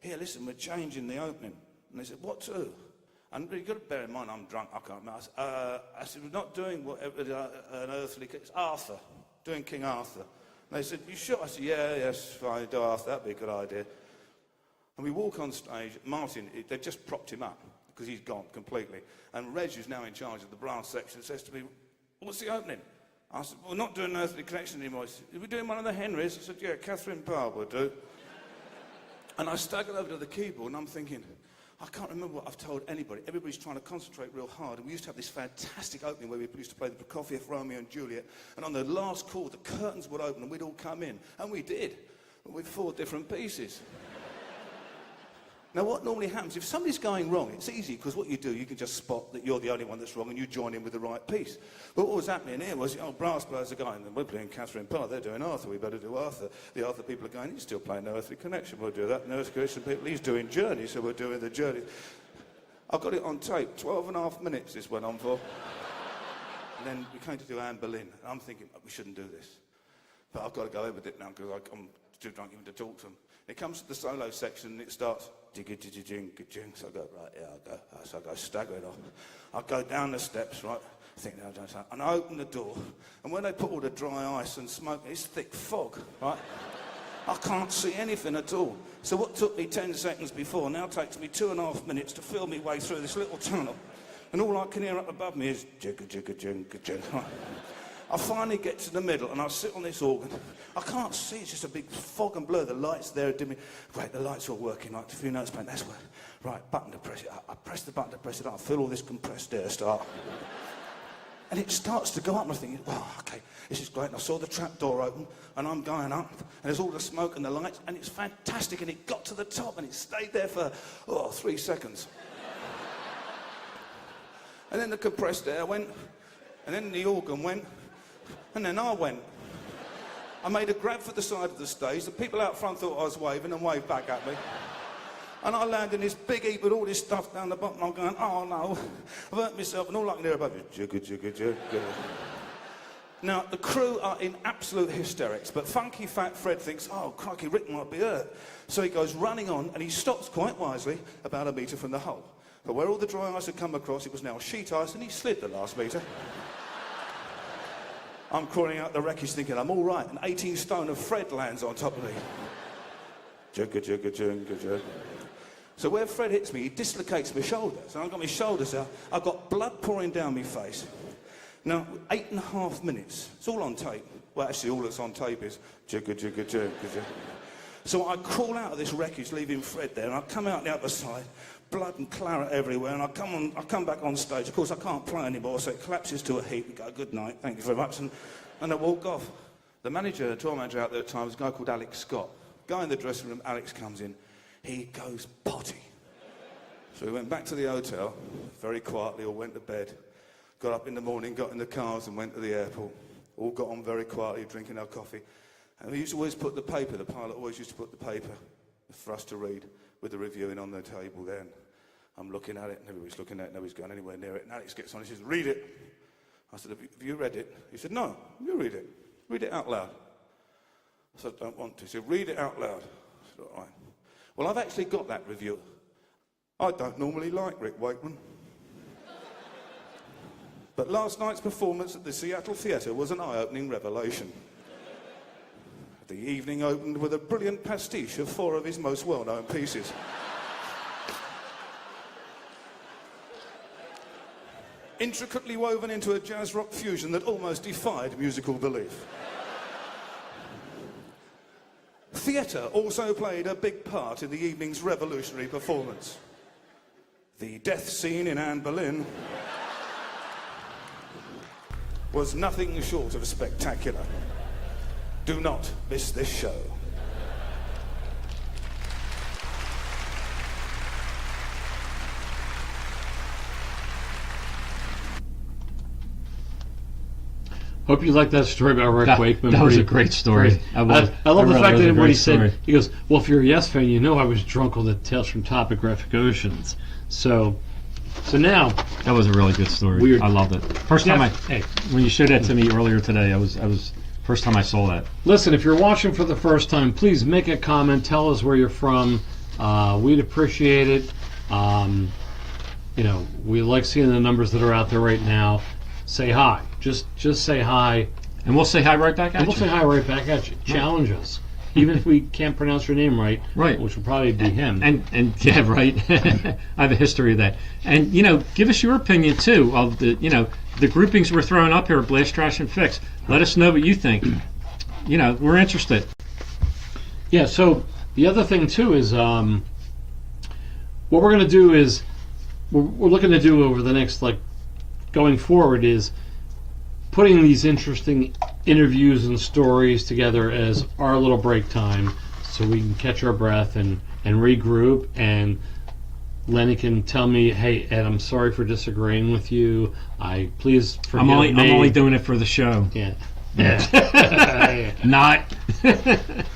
here, listen, we're changing the opening. And they said, what to? And you've got to bear in mind, I'm drunk, I can't remember. I said, we're not doing whatever, an earthly... It's Arthur, doing King Arthur. And they said, you sure? I said, yeah, yes, fine, do Arthur, that'd be a good idea. And we walk on stage. Martin, they've just propped him up, because he's gone completely. And Reg, who's now in charge of the brass section, says to me, what's the opening? I said, well, we're not doing Earthly Connection anymore. He said, are we doing one of the Henrys? I said, yeah, Catherine Parr will do. And I staggered over to the keyboard, and I'm thinking, I can't remember what I've told anybody. Everybody's trying to concentrate real hard. And we used to have this fantastic opening where we used to play the Prokofiev, Romeo and Juliet. And on the last chord, the curtains would open, and we'd all come in. And we did, with 4 different pieces. Now, what normally happens, if somebody's going wrong, it's easy, because what you do, you can just spot that you're the only one that's wrong, and you join in with the right piece. But what was happening here was, oh, brass players are going, and we're playing Catherine Parr, they're doing Arthur, we better do Arthur. The Arthur people are going, he's still playing No Earthly Connection, we'll do that. No Earthly Connection people, he's doing Journey, so we're doing the Journey. I've got it on tape, 12.5 minutes this went on for. And then we came to do Anne Boleyn, and I'm thinking, we shouldn't do this. But I've got to go over with it now, because I'm too drunk even to talk to them. It comes to the solo section, and it starts... Jing. So I go, right, yeah, I'll go. So I go staggering off. I go down the steps, right, and I open the door, and when they put all the dry ice and smoke, it's thick fog, right? I can't see anything at all. So what took me 10 seconds before now takes me 2.5 minutes to feel my way through this little tunnel, and all I can hear up above me is jing. I finally get to the middle, and I sit on this organ. I can't see, it's just a big fog and blur. The lights there are dimming. Great, the lights are all working, like a few notes playing. That's where, right, button to press it up. I press the button to press it up. I feel all this compressed air start. And it starts to go up, and I'm thinking, wow, okay, this is great. And I saw the trap door open, and I'm going up, and there's all the smoke and the lights, and it's fantastic, and it got to the top, and it stayed there for, 3 seconds. And then the compressed air went, and then the organ went, and then I went. I made a grab for the side of the stage. The people out front thought I was waving and waved back at me. And I landed in this big heap with all this stuff down the bottom. I'm going, oh no, I've hurt myself, and all I can hear above is jigga. Now, the crew are in absolute hysterics, but Funky Fat Fred thinks, oh, crikey, Rick might be hurt. So he goes running on, and he stops quite wisely about 1 metre from the hole. But where all the dry ice had come across, it was now sheet ice, and he slid the last metre. I'm crawling out the wreckage thinking, I'm all right, and 18 stone of Fred lands on top of me. Jigga. So where Fred hits me, he dislocates my shoulder. So I've got my shoulders out. I've got blood pouring down my face. Now, 8.5 minutes. It's all on tape. Well, actually, all that's on tape is jigga. So I crawl out of this wreckage, leaving Fred there, and I come out the other side, blood and claret everywhere, and I come back on stage. Of course, I can't play anymore, so it collapses to a heap. We go, good night, thank you very much, and I walk off. The tour manager out there at the time was a guy called Alex Scott. Guy in the dressing room, Alex comes in. He goes potty. So we went back to the hotel, very quietly, all went to bed. Got up in the morning, got in the cars and went to the airport. All got on very quietly, drinking our coffee. And we used to always put the pilot always used to put the paper for us to read with the reviewing on the table then. I'm looking at it, and everybody's looking at it, nobody's going anywhere near it. And Alex gets on, he says, read it. I said, have you read it? He said, no, you read it. Read it out loud. I said, I don't want to. He said, read it out loud. I said, all right. Well, I've actually got that review. I don't normally like Rick Wakeman. But last night's performance at the Seattle Theatre was an eye-opening revelation. The evening opened with a brilliant pastiche of 4 of his most well-known pieces. Intricately woven into a jazz rock fusion that almost defied musical belief. Theatre also played a big part in the evening's revolutionary performance. The death scene in Anne Boleyn was nothing short of spectacular. Do not miss this show. Hope you like that story about Rick Wakeman. That was a great story. I love the fact that what he said. Story. He goes, "Well, if you're a Yes fan, you know I was drunk on the Tales from Topographic Oceans." So now That was a really good story. Weird. I loved it. First time hey, when you showed that to me earlier today, I was first time I saw that. listen, if you're watching for the first time, please make a comment. Tell us where you're from. We'd appreciate it. We like seeing the numbers that are out there right now. Say hi. Just say hi. And we'll say hi right back at And you. we'll say hi right back at you. Challenge us. Even if we can't pronounce your name right. Right. Which will probably be him. And yeah, right. I have a history of that. And give us your opinion too of the groupings we're throwing up here, Blast, Trash, and Fix. Let us know what you think. We're interested. Yeah, so the other thing too is what we're going to do is we're looking to do over the next going forward is putting these interesting interviews and stories together as our little break time so we can catch our breath and regroup, and Lenny can tell me, hey Ed, I'm sorry for disagreeing with you, please forgive me. I'm only doing it for the show. Yeah. Not.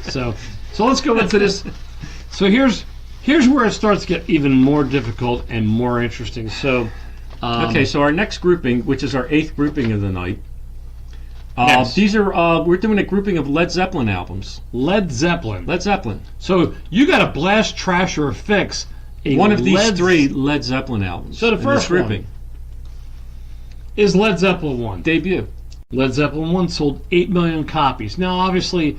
So let's go into this. So here's where it starts to get even more difficult and more interesting. So Okay, so our next grouping, which is our 8th grouping of the night, Yes. these are we're doing a grouping of Led Zeppelin albums. Led Zeppelin. Led Zeppelin. So you got to Blast, Trash, or Fix One of these 3 Led Zeppelin albums. So the in first this grouping is Led Zeppelin 1. debut. Led Zeppelin 1 sold 8 million copies. Now, obviously,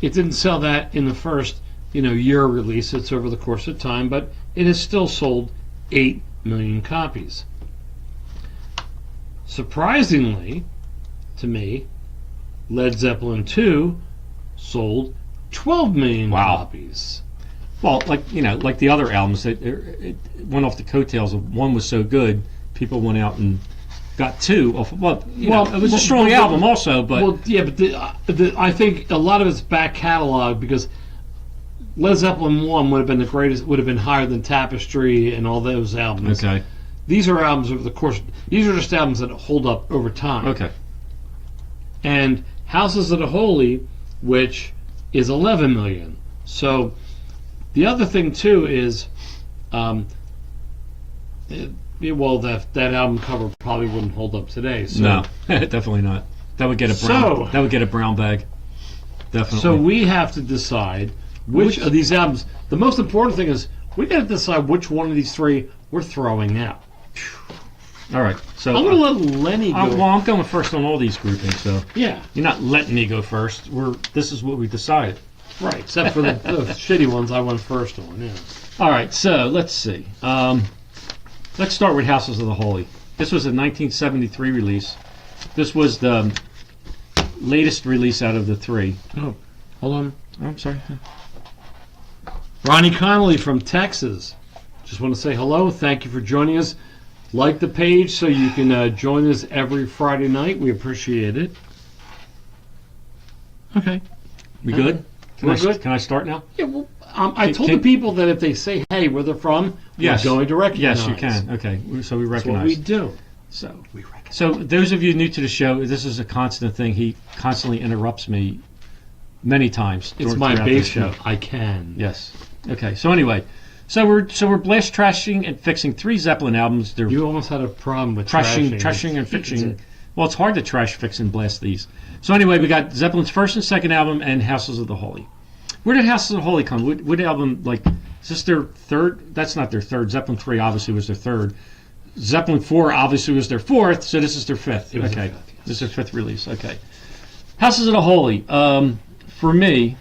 it didn't sell that in the first year release. It's over the course of time, but it has still sold 8 million copies. Surprisingly, to me, Led Zeppelin 2 sold 12 million Wow. copies. Well, like the other albums, it went off the coattails of one was so good, people went out and got 2 off. It was a strong album also, but Well, yeah, but I think a lot of it's back catalog because Led Zeppelin 1 would have been the greatest, would have been higher than Tapestry and all those albums. okay, These are albums over the course. These are just albums that hold up over time. okay, And Houses of the Holy, which is 11 million. So the other thing too is, that album cover probably wouldn't hold up today. So, no, definitely not. That would get a brown. That would get a brown bag. Definitely. So we have to decide which of these albums. The most important thing is we got to decide which one of these 3 we're throwing out. all right. So I'm going to let Lenny go. I'm going first on all these groupings. So Yeah, you're not letting me go first. This is what we decided. right. Except for the shitty ones I went first on. Yeah. All right. So let's see. Let's start with Houses of the Holy. This was a 1973 release. This was the latest release out of the 3. Oh, hold on. Oh, I'm sorry. Ronnie Connolly from Texas. Just want to say hello. Thank you for joining us. Like the page so you can join us every Friday night. We appreciate it. Okay. We good? We're good? Can I start now? Yeah, well, I told the people that if they say, hey, where they're from, Yes. we're going to recognize. Yes, you can. Okay. So we That's recognize. what we do. So, We recognize. so those of you new to the show, this is a constant thing. He constantly interrupts me many times. It's my throughout this basement. I can. Yes. Okay. So anyway, So we're blast trashing and fixing 3 Zeppelin albums. They're You almost had a problem with trashing and fixing. Well, it's hard to trash, fix, and blast these. So anyway, we got Zeppelin's first and second album and Houses of the Holy. Where did Houses of the Holy come? What album, like, is this their third? That's not their third. Zeppelin 3 obviously was their third. Zeppelin 4 obviously was their fourth, so this is their fifth. was Okay. their fifth, yes. This is their fifth release. Okay. Houses of the Holy. For me,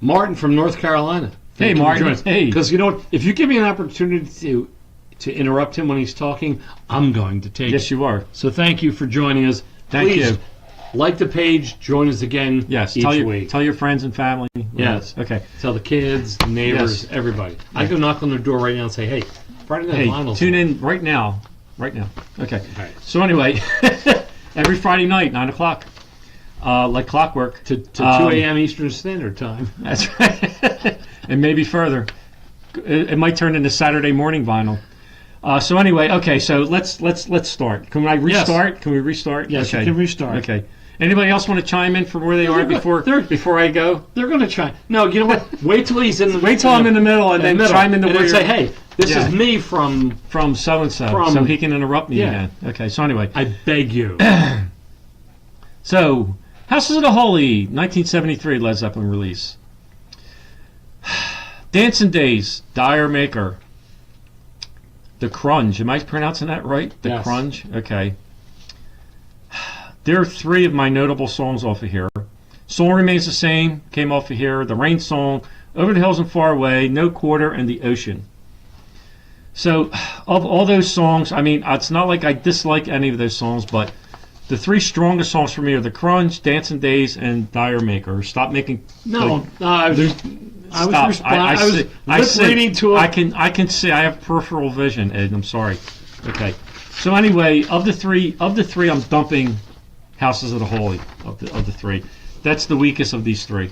Martin from North Carolina. Hey, Martin. Hey. Because you know, if you give me an opportunity to interrupt him when he's talking, I'm going to take yes, it. you are. So thank you for joining us. Thank Please, you. like the page. Join us again. Yes. each Tell week. your friends and family. Yes. Okay. Tell the kids, the neighbors, Yes. everybody. I go knock on their door right now and say, "Hey, Friday Night Hey, Vinyl's tune on." in right now. Right now. Okay. All right. So anyway, every Friday night, 9 o'clock, like clockwork. to 2 a.m. Eastern Standard Time. That's right. And maybe further. It might turn into Saturday morning vinyl. So anyway, okay. So let's start. Can I restart? Can we restart? Yes, okay. you can restart. Okay. Anybody else want to chime in from where they are before I go? They're going to try. No, you know what? Wait till he's in the Wait till I'm in the middle and then chime in the and where then say, "Hey, this Yeah. is me from." so and so, From- so he can interrupt me Yeah. again. Okay. So anyway, I beg you. so Houses of the Holy, 1973 Led Zeppelin release. Dancing Days, Dire Maker. The Crunge. Am I pronouncing that right? The Yes. Crunge? Okay. There are 3 of my notable songs off of here. Song Remains the Same came off of here. The Rain Song, Over the Hills and Far Away, No Quarter, and The Ocean. So, of all those songs, I mean, it's not like I dislike any of those songs, but the 3 strongest songs for me are The Crunge, Dancing Days, and Dire Maker. Stop making... No, I was Stop. I lip reading to I can see. I have peripheral vision, Ed. I'm sorry. Okay. So anyway, of the three, I'm dumping Houses of the Holy. Of the 3, that's the weakest of these 3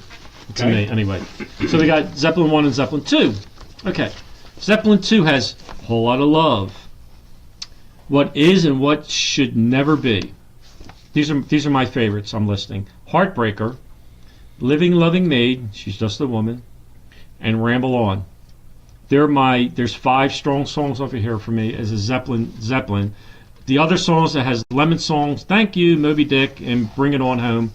to Okay. me. Anyway, so we got Zeppelin 1 and Zeppelin 2. Okay. Zeppelin 2 has Whole Lot of Love. What Is and What Should Never Be. These are my favorites. I'm listing Heartbreaker, Living Loving Maid. She's just a woman. And Ramble On. There's 5 strong songs over here for me as a Zeppelin. The other songs that has Lemon Songs, Thank You, Moby Dick, and Bring It On Home,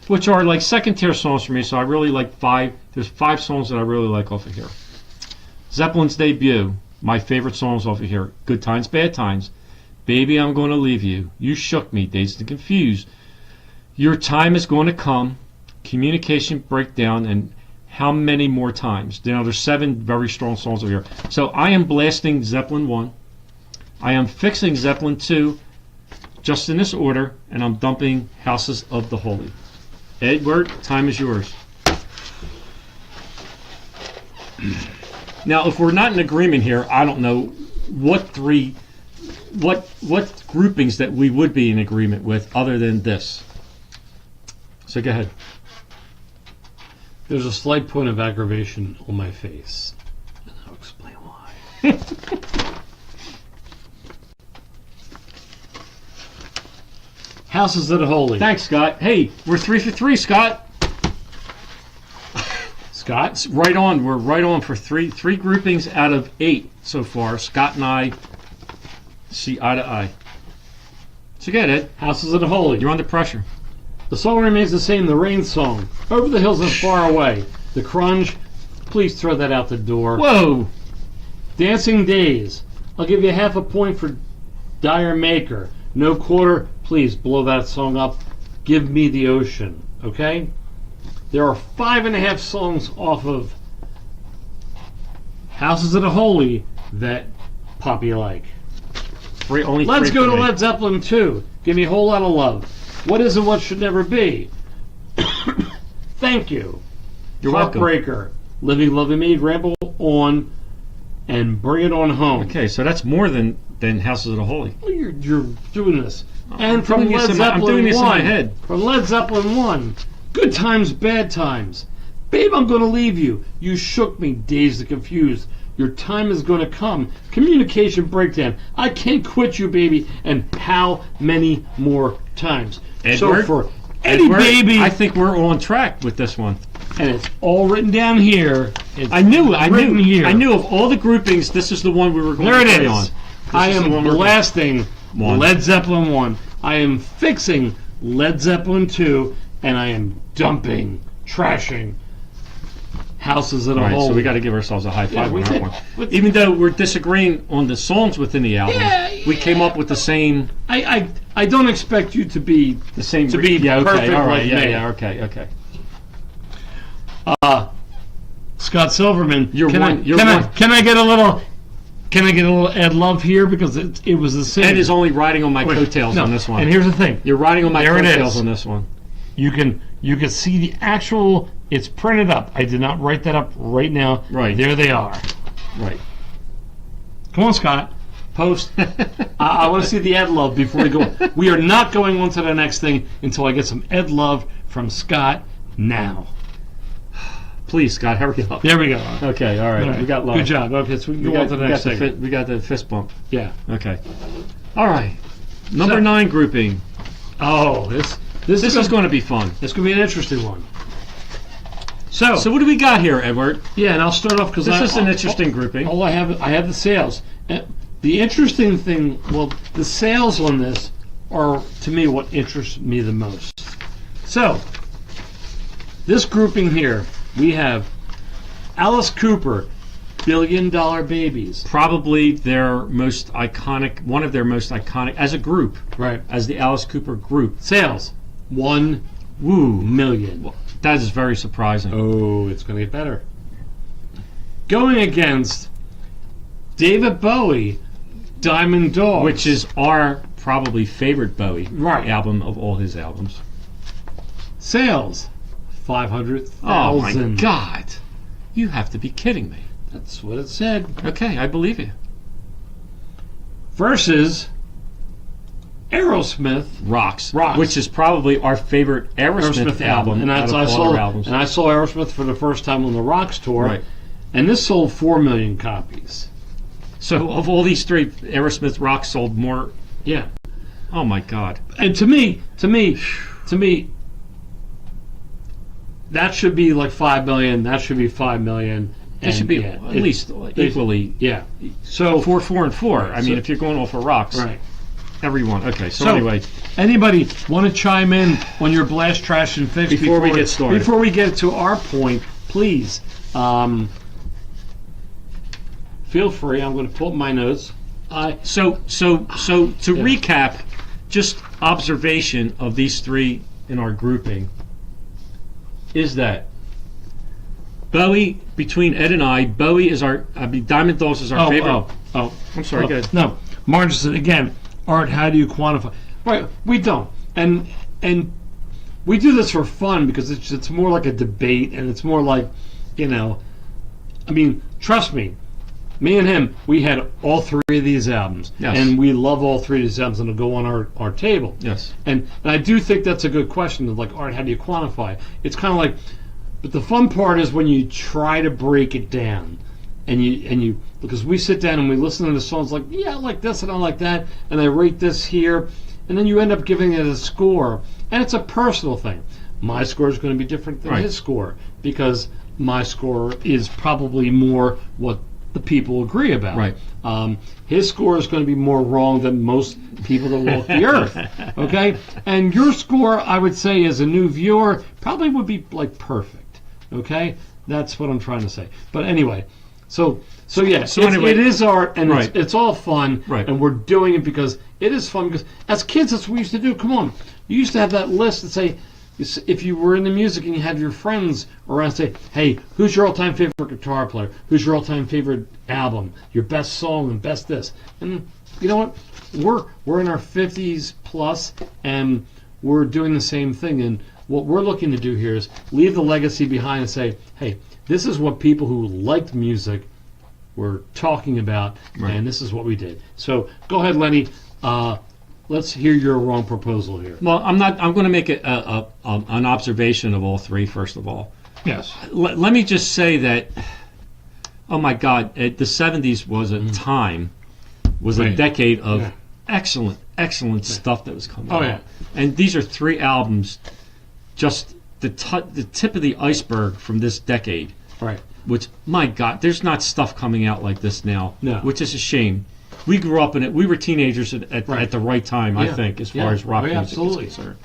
which are like second tier songs for me. So I really like 5. There's 5 songs that I really like off of here. Zeppelin's debut, my favorite songs off of here: Good Times, Bad Times, Baby, I'm Gonna Leave You, You Shook Me, Dazed and Confused, Your Time Is Gonna Come, Communication Breakdown, and How Many More Times. Now, there's 7 very strong songs over here. So I am blasting Zeppelin 1. I am fixing Zeppelin 2, just in this order, and I'm dumping Houses of the Holy. Edward, time is yours. Now, if we're not in agreement here, I don't know what groupings that we would be in agreement with other than this. So go ahead. There's a slight point of aggravation on my face, and I'll explain why. Houses of the Holy. Thanks, Scott. Hey, we're 3 for 3, Scott. Scott? Right on. We're right on for three groupings out of 8 so far. Scott and I see eye to eye. So go ahead, Ed. Houses of the Holy. You're under pressure. The song remains the same. The Rain Song, Over the Hills and Far Away. The Crunge, please throw that out the door. Whoa! Dancing Days, I'll give you half a point for Dire Maker. No Quarter, please blow that song up. Give Me the Ocean, okay? There are 5.5 songs off of Houses of the Holy that Poppy like. Only Let's 3 go for to me. Led Zeppelin 2. Give me a whole lot of love. What is and what should never be? Thank you. You're welcome. Heartbreaker, Living Loving Me, Ramble On, and Bring It On Home. Okay, so that's more than Houses of the Holy. Well, you're doing this. And I'm from doing this Led in my- I'm Zeppelin doing this in 1. my head. From Led Zeppelin 1. Good Times, Bad Times. Babe, I'm gonna leave you. You shook me, dazed and confused. Your time is gonna come. Communication breakdown. I can't quit you, baby. And how many more times? Edward? So for Eddie Edward, Baby, I think we're on track with this one. and it's all written down here. It's I knew here. I knew of all the groupings, this is the one we were going There to it play is. on. I This is the am one we're going- blasting One. Led Zeppelin 1. I am fixing Led Zeppelin 2, and I am dumping, trashing Houses of the All right, Holy. so we got to give ourselves a high Yeah, five we on that did. one. With- Even though we're disagreeing on the songs within the album, we came up with the same I don't expect you to be to be yeah, okay, perfect all right, like yeah, me. yeah, okay. Scott Silverman. You're can one- I, you're can one. I can I get a little Ed Love here because it was the same. Ed is only riding on my coattails No, on this one. And here's the thing. You're riding on my There it coattails is. on this one. You can see the actual. It's printed up. I did not write that up right now. Right. There they are. Right. Come on, Scott. Post. I want to see the Ed Love before we go. We are not going on to the next thing until I get some Ed Love from Scott now. Please, Scott, hurry up. There we go. Okay, all right. All right. We got love. Good job. Okay, so we can We go on got, to the we, next got the thing. we got the fist bump. Yeah. Okay. All right. Number So- 9 grouping. Oh, this This is going to be fun. This could be an interesting one. So, So what do we got here, Edward? yeah, and I'll start off because This is an interesting grouping. All I have the sales. The interesting thing, well, the sales on this are to me what interests me the most. So, this grouping here, we have Alice Cooper, Billion Dollar Babies. Probably their most iconic, one of their most iconic, as a group, Right. as the Alice Cooper group. Sales, 1 million. That is very surprising. Oh, it's going to get better. Going against David Bowie, Diamond Dogs. Which is our probably favorite Bowie Right. album of all his albums. sales, 500,000. Oh my God. You have to be kidding me. That's what it said. Okay, I believe you. Versus Aerosmith. Rocks. Rocks. Which is probably our favorite Aerosmith, album. and out that's of I all saw. their albums. And I saw Aerosmith for the first time on the Rocks tour, Right. and this sold 4 million copies. So of all these three, Aerosmith Rocks sold more. Yeah, Oh my God. and to me, that should be like 5 million. That should be 5 million. It should be yeah, at least equally Yeah. So 4, 4, and 4. I mean, So- if you're going off of Rocks, right. everyone. Okay, so, So, anyway, anybody want to chime in on your blast, trash, and fix Before we get started. Before we get to our point, please feel free. I'm going to pull up my notes. so to recap, just observation of these three in our grouping is that Bowie, between Ed and I, Bowie is Diamond Dogs is our favorite. I'm sorry, go ahead. No, Martin said again. Art, how do you quantify? Right, we don't, and we do this for fun because it's more like a debate, and it's more like, I mean, trust me. Me and him, we had all 3 of these albums, Yes. and we love all 3 of these albums, and they'll go on our table. Yes. And I do think that's a good question of like, Art, how do you quantify? It's kind of like, but the fun part is when you try to break it down, and you because we sit down and we listen to the songs like, yeah, I like this and I like that, and I rate this here, and then you end up giving it a score, and it's a personal thing. My score is going to be different than Right. his score because my score is probably more what the people agree about. Right. His score is going to be more wrong than most people that walk the earth. Okay? And your score, I would say, as a new viewer, probably would be like perfect. Okay? That's what I'm trying to say. But anyway, so yeah, anyway- it is art, and Right. it's all fun, Right. and we're doing it because it is fun. Because as kids, that's what we used to do. Come on, you used to have that list that say, if you were into music and you had your friends around, say, hey, who's your all-time favorite guitar player? Who's your all-time favorite album? Your best song and best this. And you know what? We're in our 50s plus, and we're doing the same thing. And what we're looking to do here is leave the legacy behind and say, hey, this is what people who liked music were talking about, Right. and this is what we did. So go ahead, Lenny. Let's hear your wrong proposal here. Well, I'm going to make an observation of all 3 first of all. Yes. Let me just say that. Oh my God, the '70s was a time, was a Right. decade of Yeah. excellent stuff that was coming Oh, out. yeah. And these are 3 albums just the tip of the iceberg from this decade. Right. Which, my God, there's not stuff coming out like this now. No. Which is a shame. We grew up in it. We were teenagers at the right time, I Yeah. think, as Yeah. far as rock Oh, yeah, music absolutely. is concerned.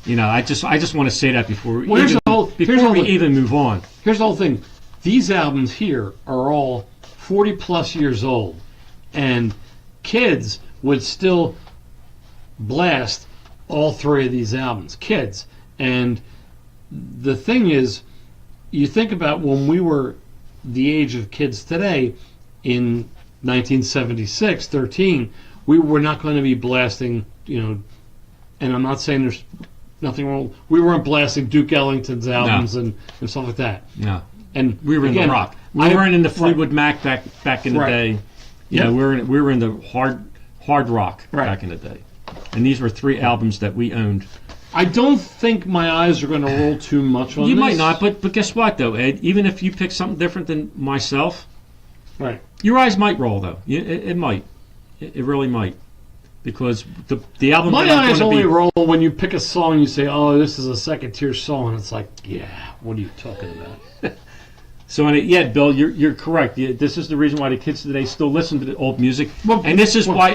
You know, I just want to say that before we Well, here's even, the whole- here's before the we whole- even move on. Here's the whole thing. These albums here are all 40 plus years old, and kids would still blast all three of these albums. Kids. And the thing is, you think about when we were the age of kids today, in 1976, 13, we were not going to be blasting, and I'm not saying there's nothing wrong. We weren't blasting Duke Ellington's albums and stuff like that. No. And We were in again, the rock. We weren't in the Fleetwood Mac back in the Right. day. You Yep. know, we were in the hard rock Right. back in the day. And these were 3 albums that we owned. I don't think my eyes are going to roll too much on You this. might not, but guess what though, Ed? Even if you pick something different than myself, Right. your eyes might roll though. It might. It really might. Because the album My that I'm eyes gonna only be, roll when you pick a song and you say, "Oh, this is a second tier song." And it's like, yeah, what are you talking about? So Bill, you're correct. This is the reason why the kids today still listen to the old music, Well, and this is why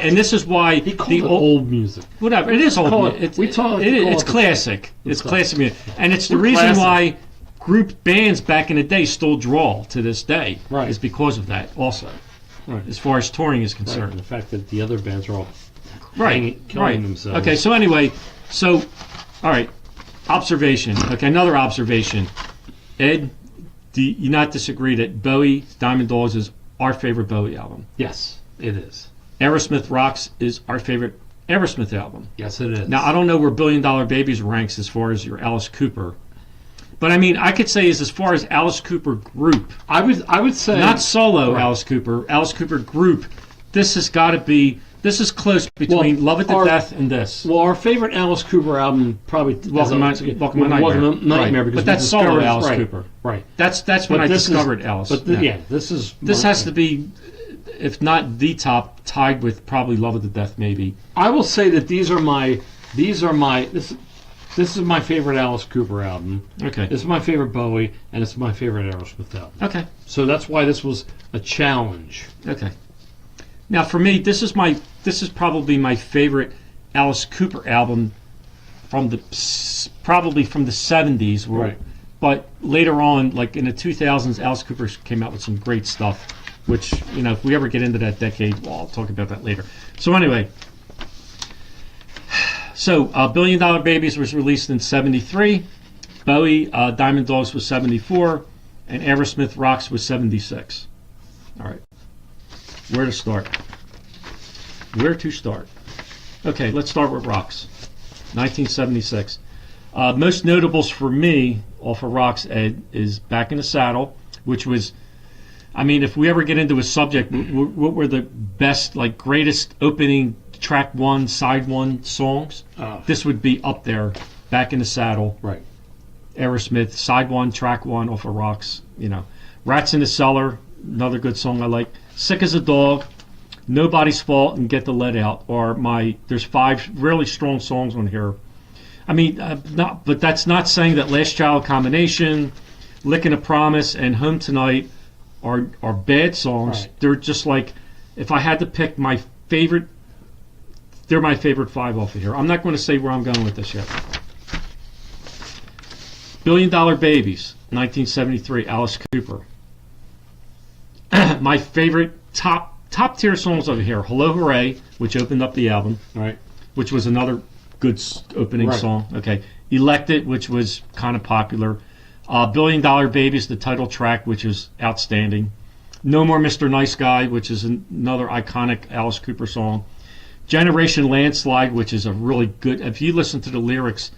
He called it old music. whatever it is old. call music. it- we talk- It's call it- classic. It's classic music, and it's the We're reason classic. why group bands back in the day still draw to this day. Right. Is because of that also, Right. as far as touring is Right. concerned. And the fact that the other bands are all Right. killing themselves. Okay. So anyway, all right. Observation. Okay. Another observation. Ed, do you not disagree that Bowie Diamond Dogs is our favorite Bowie album? Yes, it is. Aerosmith Rocks is our favorite Aerosmith album. Yes, it is. Now, I don't know where Billion Dollar Babies ranks as far as your Alice Cooper. But I mean, I could say as far as Alice Cooper group, I would say not solo Right. Alice Cooper group, this has got to be, this is close between Well, Love It to our- Death and this. Well, our favorite Alice Cooper album probably Welcome to Nightmare. Welcome to Nightmare, Right. because But we that's solo discovered- Alice right, Cooper. Right. That's when But I this is- discovered Alice. But this is This has to be, if not the top, tied with probably Love It to Death maybe. I will say that this is my favorite Alice Cooper album. Okay. This is my favorite Bowie, and it's my favorite Aerosmith album. Okay. So that's why this was a challenge. Okay. Now for me, this is probably my favorite Alice Cooper album from probably from the 70s. Right. But later on, like in the 2000s, Alice Cooper came out with some great stuff, which, if we ever get into that decade, well, I'll talk about that later. So anyway, Billion Dollar Babies was released in 73. Bowie, Diamond Dogs was 74. And Aerosmith Rocks was 76. All right. Where to start? Okay, let's start with Rocks. 1976. Most notables for me off of Rocks, Ed, is Back in the Saddle, which was, I mean, if we ever get into a subject, what were the best, greatest opening track 1, side 1 songs? This would be up there. Back in the Saddle. Right. Aerosmith, side 1, track 1 off of Rocks. Rats in the Cellar, another good song I like. Sick as a Dog, Nobody's Fault, and Get the Lead Out are there's 5 really strong songs on here. I mean, but that's not saying that Last Child Combination, Lickin' a Promise, and Home Tonight are bad songs. Right. They're just if I had to pick my favorite, they're my favorite 5 off of here. I'm not going to say where I'm going with this yet. Billion Dollar Babies, 1973, Alice Cooper. My favorite top tier songs over here, Hello Hooray, which opened up the album, Right. which was another good opening Right. song. Okay, Elected, which was kind of popular. Billion Dollar Babies, the title track, which is outstanding. No More Mr. Nice Guy, which is another iconic Alice Cooper song. Generation Landslide, which is a really good. If you listen to the lyrics,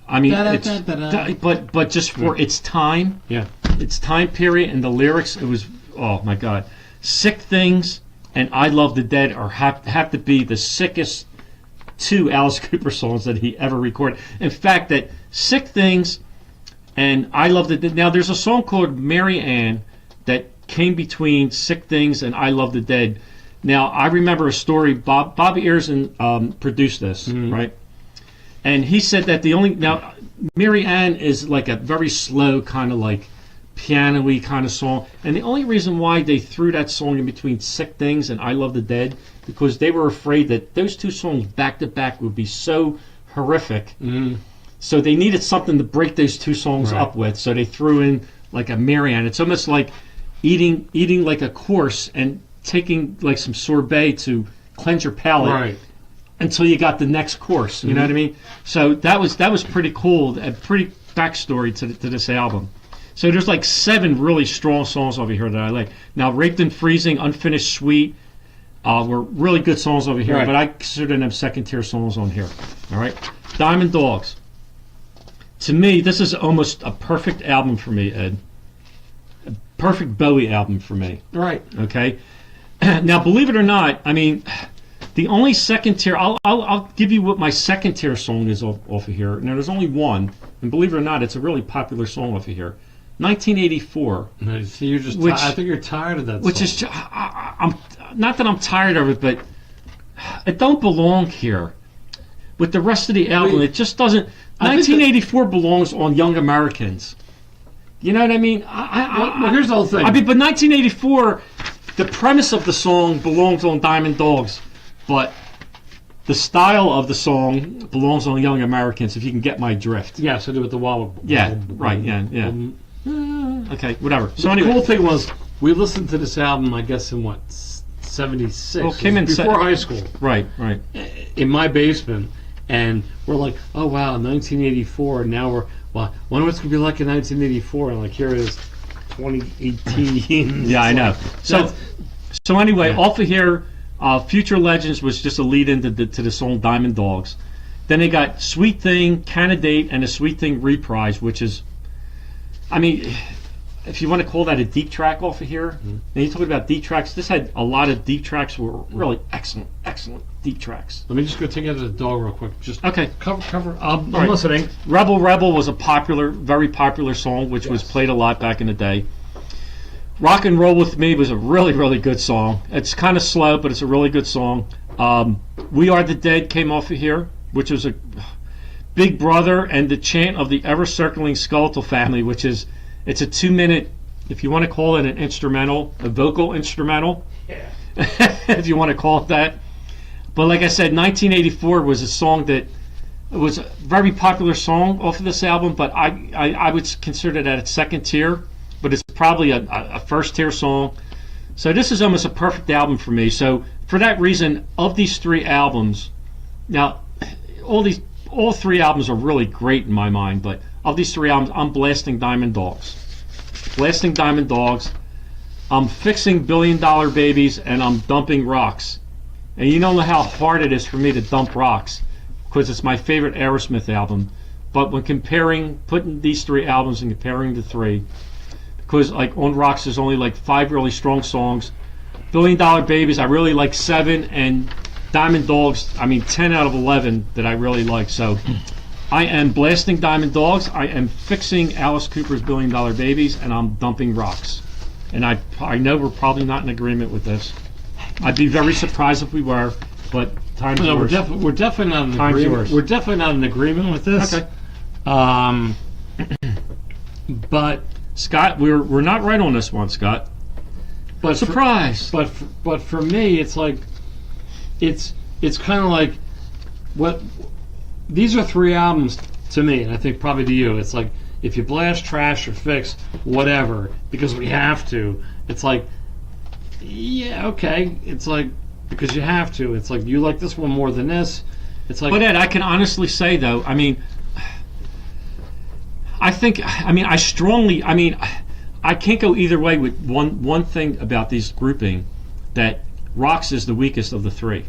I mean, but just for its time, Yeah. its time period, and the lyrics, it was, oh my God. Sick Things and I Love the Dead have to be the sickest 2 Alice Cooper songs that he ever recorded. In fact, that Sick Things and I Love the Dead. Now, there's a song called Mary Ann that came between Sick Things and I Love the Dead. Now, I remember a story. Bobby Earson produced this, right? And he said that now Mary Ann is like a very slow kind of like piano-y kind of song, and the only reason why they threw that song in between Sick Things and I Love the Dead, because they were afraid that those two songs back to back would be so horrific. So they needed something to break those two songs up with, so they threw in like a Mary Ann. It's almost like eating like a course and taking like some sorbet to cleanse your palate until you got the next course. You know what I mean? So that was pretty cool, a pretty backstory to this album. So there's like 7 really strong songs over here that I like. Now, Raped and Freezing, Unfinished Suite were really good songs over here, but I consider them second-tier songs on here. All right? Diamond Dogs. To me, this is almost a perfect album for me, Ed. A perfect Bowie album for me. Right. Okay? Now, believe it or not, I mean, the only second-tier... I'll give you what my second-tier song is off of here. Now, there's only one, and believe it or not, it's a really popular song off of here. 1984. No, see, you're just. Which- I think you're tired of that. Which song. is, I'm not that I'm tired of it, but it don't belong here. With the rest of the album, it just doesn't. I think 1984 belongs on Young Americans. You know what I mean? Well, here's the whole thing. I mean, but 1984, the premise of the song belongs on Diamond Dogs, but the style of the song belongs on Young Americans. If you can get my drift. Yeah, so do with the wall. Yeah. Right. Yeah. Okay. Whatever. So The anyway, cool thing was we listened to this album, I guess, in what 76. Well, it came in before high school right. in my basement, and we're like, oh wow, 1984. And now we're well, wonder what's gonna be like in 1984. And like here it is, 2018. Yeah, I know. That's- So anyway, off of here, Future Legends was just a lead into to the song Diamond Dogs. Then they got Sweet Thing, Candidate, and a Sweet Thing reprise, which is, I mean, if you want to call that a deep track off of here, and you're talking about deep tracks, this had a lot of deep tracks, were really excellent deep tracks. Let me just go take out the dog real quick. Just Okay. cover. I'm right. listening. Rebel was a very popular song, which was played a lot back in the day. Rock and Roll With Me was a really, really good song. It's kind of slow, but it's a really good song. We Are the Dead came off of here, which was a Big Brother and the Chant of the Ever Circling Skeletal Family, which is, it's a 2-minute, if you want to call it an instrumental, a vocal instrumental, if you want to call it that. But like I said, 1984 was a song that it was a very popular song off of this album, but I would consider that its second tier, but it's probably a first tier song. So this is almost a perfect album for me. So for that reason, of these 3 albums, now all 3 albums are really great in my mind, but of these 3 albums, I'm blasting Diamond Dogs. Blasting Diamond Dogs. I'm fixing Billion Dollar Babies, and I'm dumping Rocks. And you don't know how hard it is for me to dump Rocks, because it's my favorite Aerosmith album. But when putting these 3 albums and comparing the 3, because like on Rocks there's only like 5 really strong songs. Billion Dollar Babies, I really like 7, and Diamond Dogs, 10 out of 11 that I really like. So I am blasting Diamond Dogs, I am fixing Alice Cooper's Billion Dollar Babies, and I'm dumping Rocks. And I know we're probably not in agreement with this. I'd be very surprised if we were, but time's No, yours. we're definitely not in Time's agreement. yours. We're definitely not in agreement with this. Okay. But Scott, we're not right on this one, Scott. but for- Surprise! But for me, it's like it's kind of like what these are 3 albums to me, and I think probably to you. It's like if you blast, trash, or fix, whatever, because we have to. It's like, yeah, okay. It's like because you have to. It's like you like this one more than this. It's like, But Ed, I can honestly say though, I can't go either way with one thing about these grouping, that Rocks is the weakest of the 3.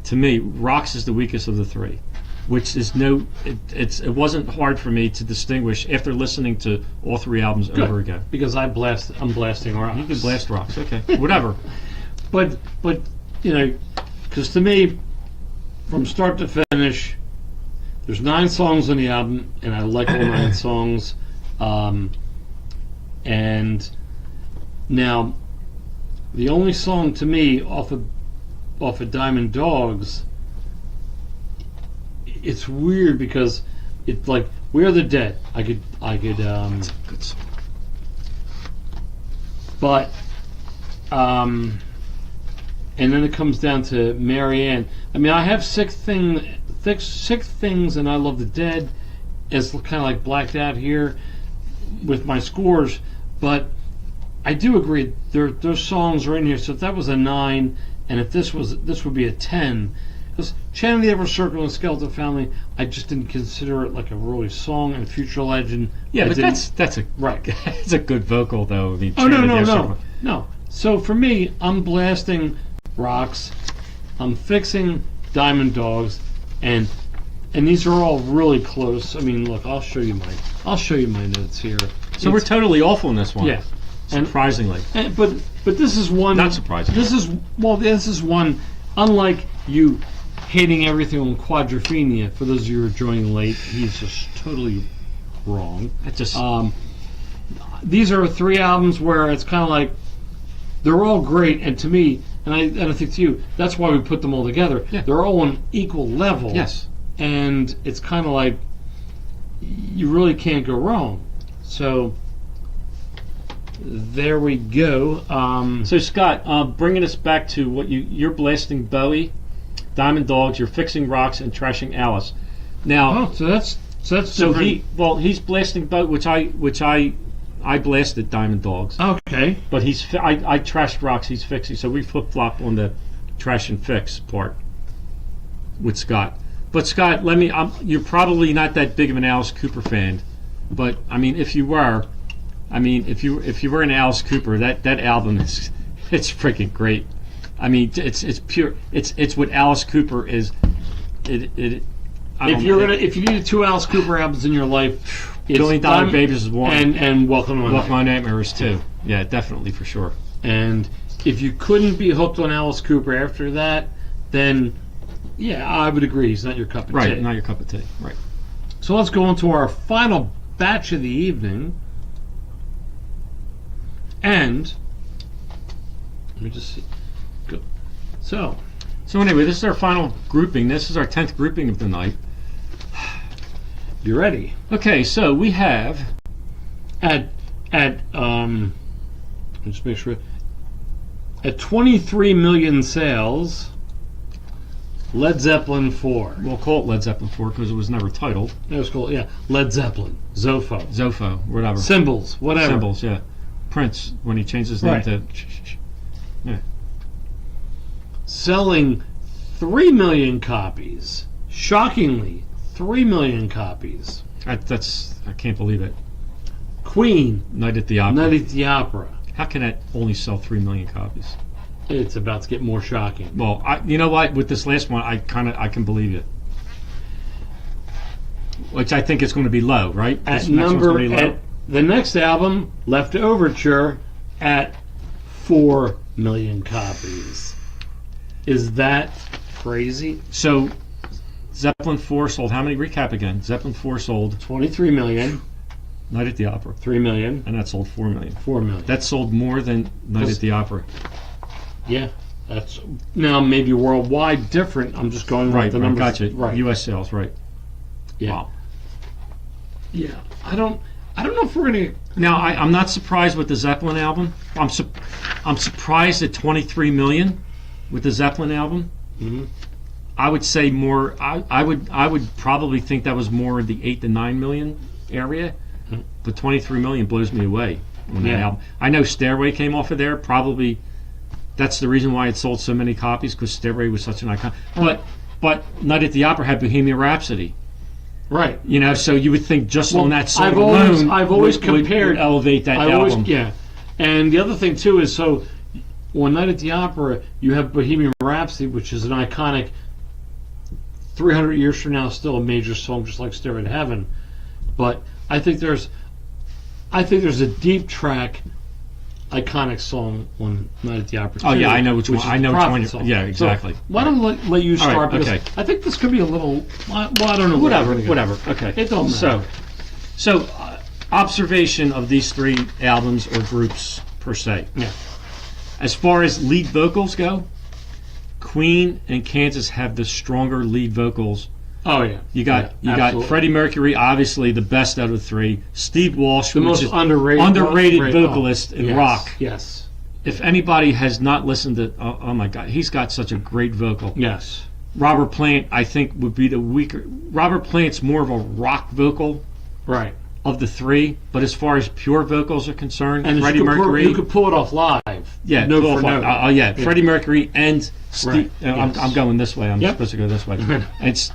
To me, Rocks is the weakest of the 3, which is it wasn't hard for me to distinguish after listening to all 3 albums over again. because I'm blasting Rocks. You can blast Rocks, okay, whatever. But you know, because to me, from start to finish, there's 9 songs on the album, and I like all 9 songs. And now, the only song to me off of Diamond Dogs it's weird because it's like We Are the Dead. I could Good song. but and then it comes down to Marianne. I mean, I have six things, and I Love the Dead. It's kind of like blacked out here with my scores, but I do agree those songs are in here. So if that was a 9, and if this would be a 10. Because Chant of the Ever Circle and Skeleton Family, I just didn't consider it like a really song. And Future Legend, Yeah, I but didn't- that's a right. it's a good vocal though. I mean, Oh no, Chant of the no, Ever no, Circle. no. So for me, I'm blasting rocks. I'm fixing Diamond Dogs, and these are all really close. I mean, look, I'll show you my notes here. So we're totally off on this one. Yeah. And- Surprisingly. but this is one. Not surprising. This is one. Unlike you hating everything on Quadrophenia, for those of you who are joining late, he's just totally wrong. That just These are 3 albums where it's kind of like they're all great, and to me, and I think to you, that's why we put them all together. Yeah. They're all on equal level. yes. And it's kind of like you really can't go wrong. So there we go. So Scott, bringing us back to what you're blasting Bowie, Diamond Dogs, you're fixing rocks and trashing Alice. Now, Oh, so that's so different. he's blasting Bowie, which I blasted Diamond Dogs, Okay. but I trashed rocks. He's fixing. So we flip flop on the trash and fix part with Scott. But Scott, you're probably not that big of an Alice Cooper fan, but I mean, if you were, if you were an Alice Cooper, that album it's freaking great. I mean, it's pure. It's what Alice Cooper is. If you needed 2 Alice Cooper albums in your life, it's $1 Billion Babies is one, and Welcome to Welcome My to Nightmare is 2. Yeah, definitely for sure. And if you couldn't be hooked on Alice Cooper after that, then yeah, I would agree. He's not your cup of Right, tea. not your cup of tea. Right. So let's go on to our final batch of the evening. And let me just see. Go. So anyway, this is our final grouping. This is our 10th grouping of the night. you ready? Okay, so we have At just make sure. At 23 million sales, Led Zeppelin 4. we'll call it Led Zeppelin 4 because it was never titled. That was cool. Yeah, Led Zeppelin, Zopho, Zopho, whatever. Symbols, whatever. Symbols, yeah. Prince when he changed his name Right. to. Selling 3 million copies. Shockingly, 3 million copies. I can't believe it. Queen, Night at the Opera. Night at the Opera. How can that only sell 3 million copies? It's about to get more shocking. Well, you know what? With this last one, I can believe it. Which I think is going to be low, right? At This next one's gonna be low. at the next album, Left Overture, at 4 million copies. Is that crazy? So, Zeppelin 4 sold how many? Recap again. Zeppelin 4 sold 23 million, Night at the Opera, 3 million, and that sold 4 million. 4 million. That sold more than Night at the Opera. Yeah, that's now maybe worldwide different. I'm just going Right, with the right, numbers. gotcha. Right. U.S. sales, right. Yeah. Wow. Yeah. I don't know if we're gonna. Now, I'm not surprised with the Zeppelin album. I'm surprised at 23 million with the Zeppelin album. Mhm. I would say more. I would probably think that was more the 8 to 9 million area, but 23 million blows me away on that Yeah. album. I know Stairway came off of there. Probably that's the reason why it sold so many copies because Stairway was such an icon. But Night at the Opera had Bohemian Rhapsody. Right. You know, so you would think just on that song I've always would compared elevate that I album. always, yeah. And the other thing too is so on Night at the Opera you have Bohemian Rhapsody, which is an iconic 300 years from now still a major song just like Stairway to Heaven. But I think there's a deep track iconic song on Night at the Opera. Oh, too, yeah, I know which one. is I know the which Prophet one. song. Yeah, exactly. So why don't I let you All right, start? Because okay. I think this could be a little. Well, I don't know. where Whatever, we're gonna go. whatever. Okay. It don't matter. So observation of these 3 albums or groups per se. Yeah. As far as lead vocals go, Queen and Kansas have the stronger lead vocals Oh yeah. You got absolutely. Freddie Mercury, obviously the best out of the three. Steve Walsh, The which most is underrated vocalist in yes, rock. Yes. If anybody has not listened to, oh my God, he's got such a great vocal. Yes. Robert Plant, I think, would be the weaker. Robert Plant's more of a rock vocal Right. of the three, but as far as pure vocals are concerned, And Freddie you could Mercury, you could pull it off live. yeah, note pull for off- note. yeah, Freddie Mercury and Steve. Right, yes. I'm going this way. I'm Yep. supposed to go this way. And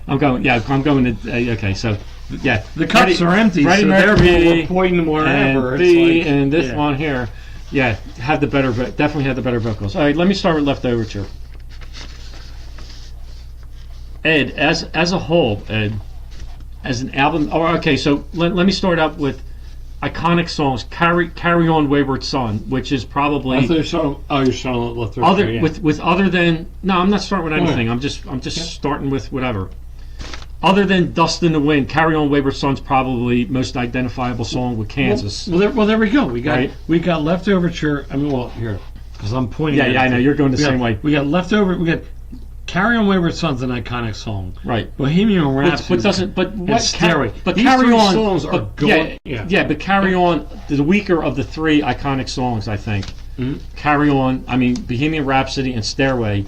I'm going. Yeah, I'm going to. Okay, so yeah, The cups are empty, Freddie so Mercury, therefore we're pointing wherever. and It's B, like- and this yeah. one here. Yeah, have the better, definitely have the better vocals. All right, let me start with Left Overture. Ed, as a whole, Ed, as an album. Oh, okay. So let me start out with iconic songs. Carry On, Wayward Son, which is probably I thought you're starting. Oh, you're starting with other yeah. with other than no. I'm not starting with anything. yeah. I'm just starting with whatever. Other than Dust in the Wind, Carry On, Wayward Son's probably most identifiable song with Kansas. Well, there we go. We got Right. Left Overture. I mean, well, here because I'm pointing. Yeah, at yeah, I it. know you're going the We got- same way. We got Leftover. We got Carry On, Wayward Son's an iconic song. Right. Bohemian Rhapsody. But doesn't but what Stairway. but These Carry three On songs are but, good. yeah, but Carry On, the weaker of the three iconic songs, I think. Mhm. Carry On, I mean Bohemian Rhapsody and Stairway,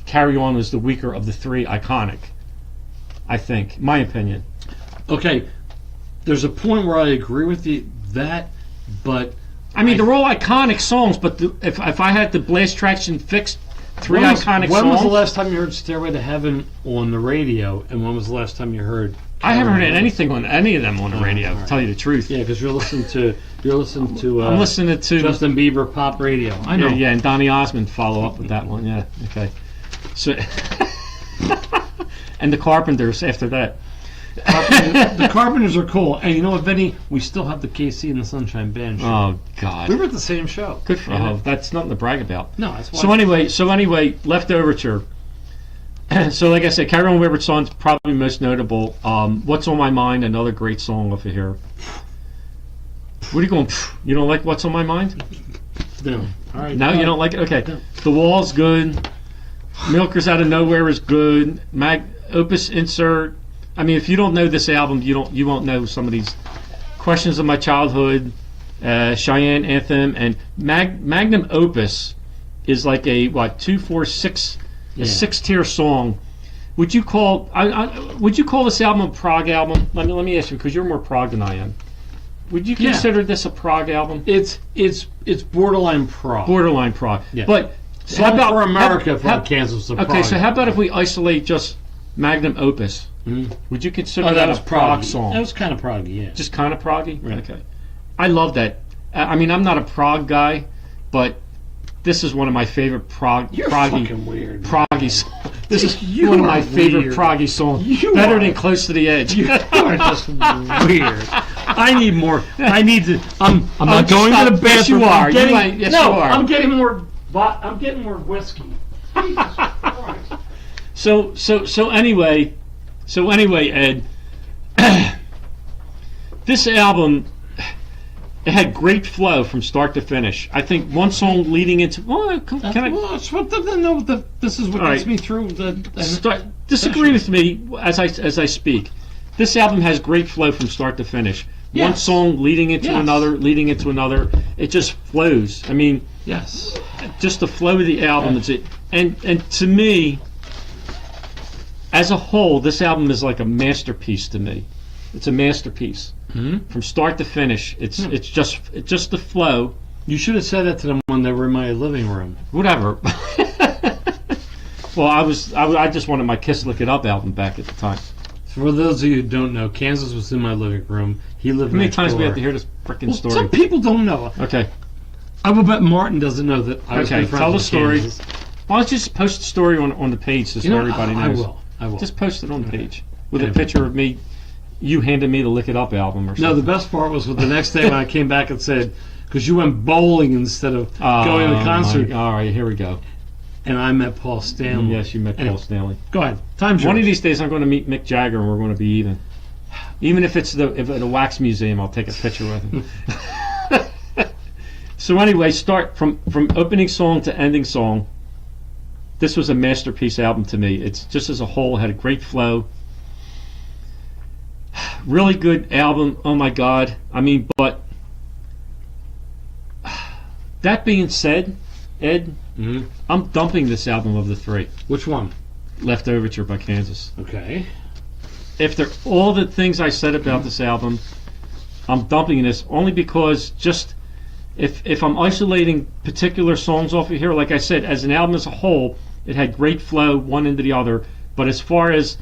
Carry On was the weaker of the three iconic. I think, my opinion. Okay, there's a point where I agree with that, but I mean, they're all iconic songs, but if I had the Blast Traction fixed three iconic when songs, was the last time you heard Stairway to Heaven on the radio, and when was the last time you heard? I haven't heard Carry On? anything on any of them on the radio. all To right. tell you the truth, Yeah, because you're listening to. I'm listening to Justin Bieber pop radio. I know. Yeah, and Donny Osmond follow up with that one. Yeah, okay. So, and the Carpenters after that. The Carpenters are cool, and you know what, Benny? We still have the KC and the Sunshine Band show. Oh God, We were at the same show. good for Yeah. oh, that's nothing to brag about. No, that's why. So anyway, Left Overture. So like I said, Carry On, Wayward Son's probably most notable. What's on My Mind, another great song off of here. What are you going? You don't like What's on My Mind? No. All right. No, you don't like it. Okay, The Wall's good. Milkers Out of Nowhere is good. Opus Insert. I mean, if you don't know this album, you won't know some of these. Questions of My Childhood, Cheyenne Anthem, and Magnum Opus is like a 2, 4, 6, a 6-tier song. Would you call would you call this album a prog album? Let me ask you, because you're more prog than I am. Would you Yeah. consider this a prog album? It's borderline prog. Borderline prog. Yeah. But So how about for America, for Kansas, the okay, prog so how about if album? we isolate just Magnum Opus? Would you consider Oh, that was a prog proggy. song? That was kind of proggy, yeah. Just kind of proggy? Right. Okay. I love that. I mean, I'm not a prog guy, but this is one of my favorite You're proggy fucking weird. proggy songs. This is You one of are my favorite weird. proggy songs. You Better are. than Close to the Edge. You are just weird. I need more. I need to. I'm not just going stop. to the Yes, you bathroom. are. I'm getting, Yes, no, you are. I'm getting more. I'm getting more whiskey. Jesus Christ. So anyway, Ed, this album, it had great flow from start to finish. I think one song leading into That's what this is what All gets right. me through the. disagree with me as I speak. This album has great flow from start to finish. One Yes. song leading into Yes. another. It just flows. I mean, Yes. just the flow of the album is it. And to me, as a whole, this album is like a masterpiece to me. It's a masterpiece from start to finish. It's just the flow. You should have said that to them when they were in my living room. Whatever. Well, I just wanted my Kiss Lick It Up album back at the time. For those of you who don't know, Kansas was in my living room. He lived How many next times door. we have to hear this freaking story? Some people don't know. Okay. I will bet Martin doesn't know that. I was Okay, good friends tell the with story. Kansas. Why don't you just post the story on the page so everybody knows? I will. Just post it on the page with Okay. a picture of me. You handed me the Lick It Up album or something. No, the best part was with the next day when I came back and said, because you went bowling instead of going to the concert, All right, here we go. and I met Paul Stanley. Yes, you met Anyway, Paul Stanley. Go ahead. Time's One yours. of these days, I'm going to meet Mick Jagger, and we're going to be even. Even if it's at a wax museum, I'll take a picture with him. So anyway, start from opening song to ending song. this was a masterpiece album to me. It's just as a whole had a great flow. Really good album. Oh my God. I mean, but that being said, Ed, I'm dumping this album of the three. Which one? Left Overture by Kansas. Okay. After all the things I said about this album, I'm dumping this only because just if I'm isolating particular songs off of here, like I said, as an album as a whole, it had great flow one into the other. But as far as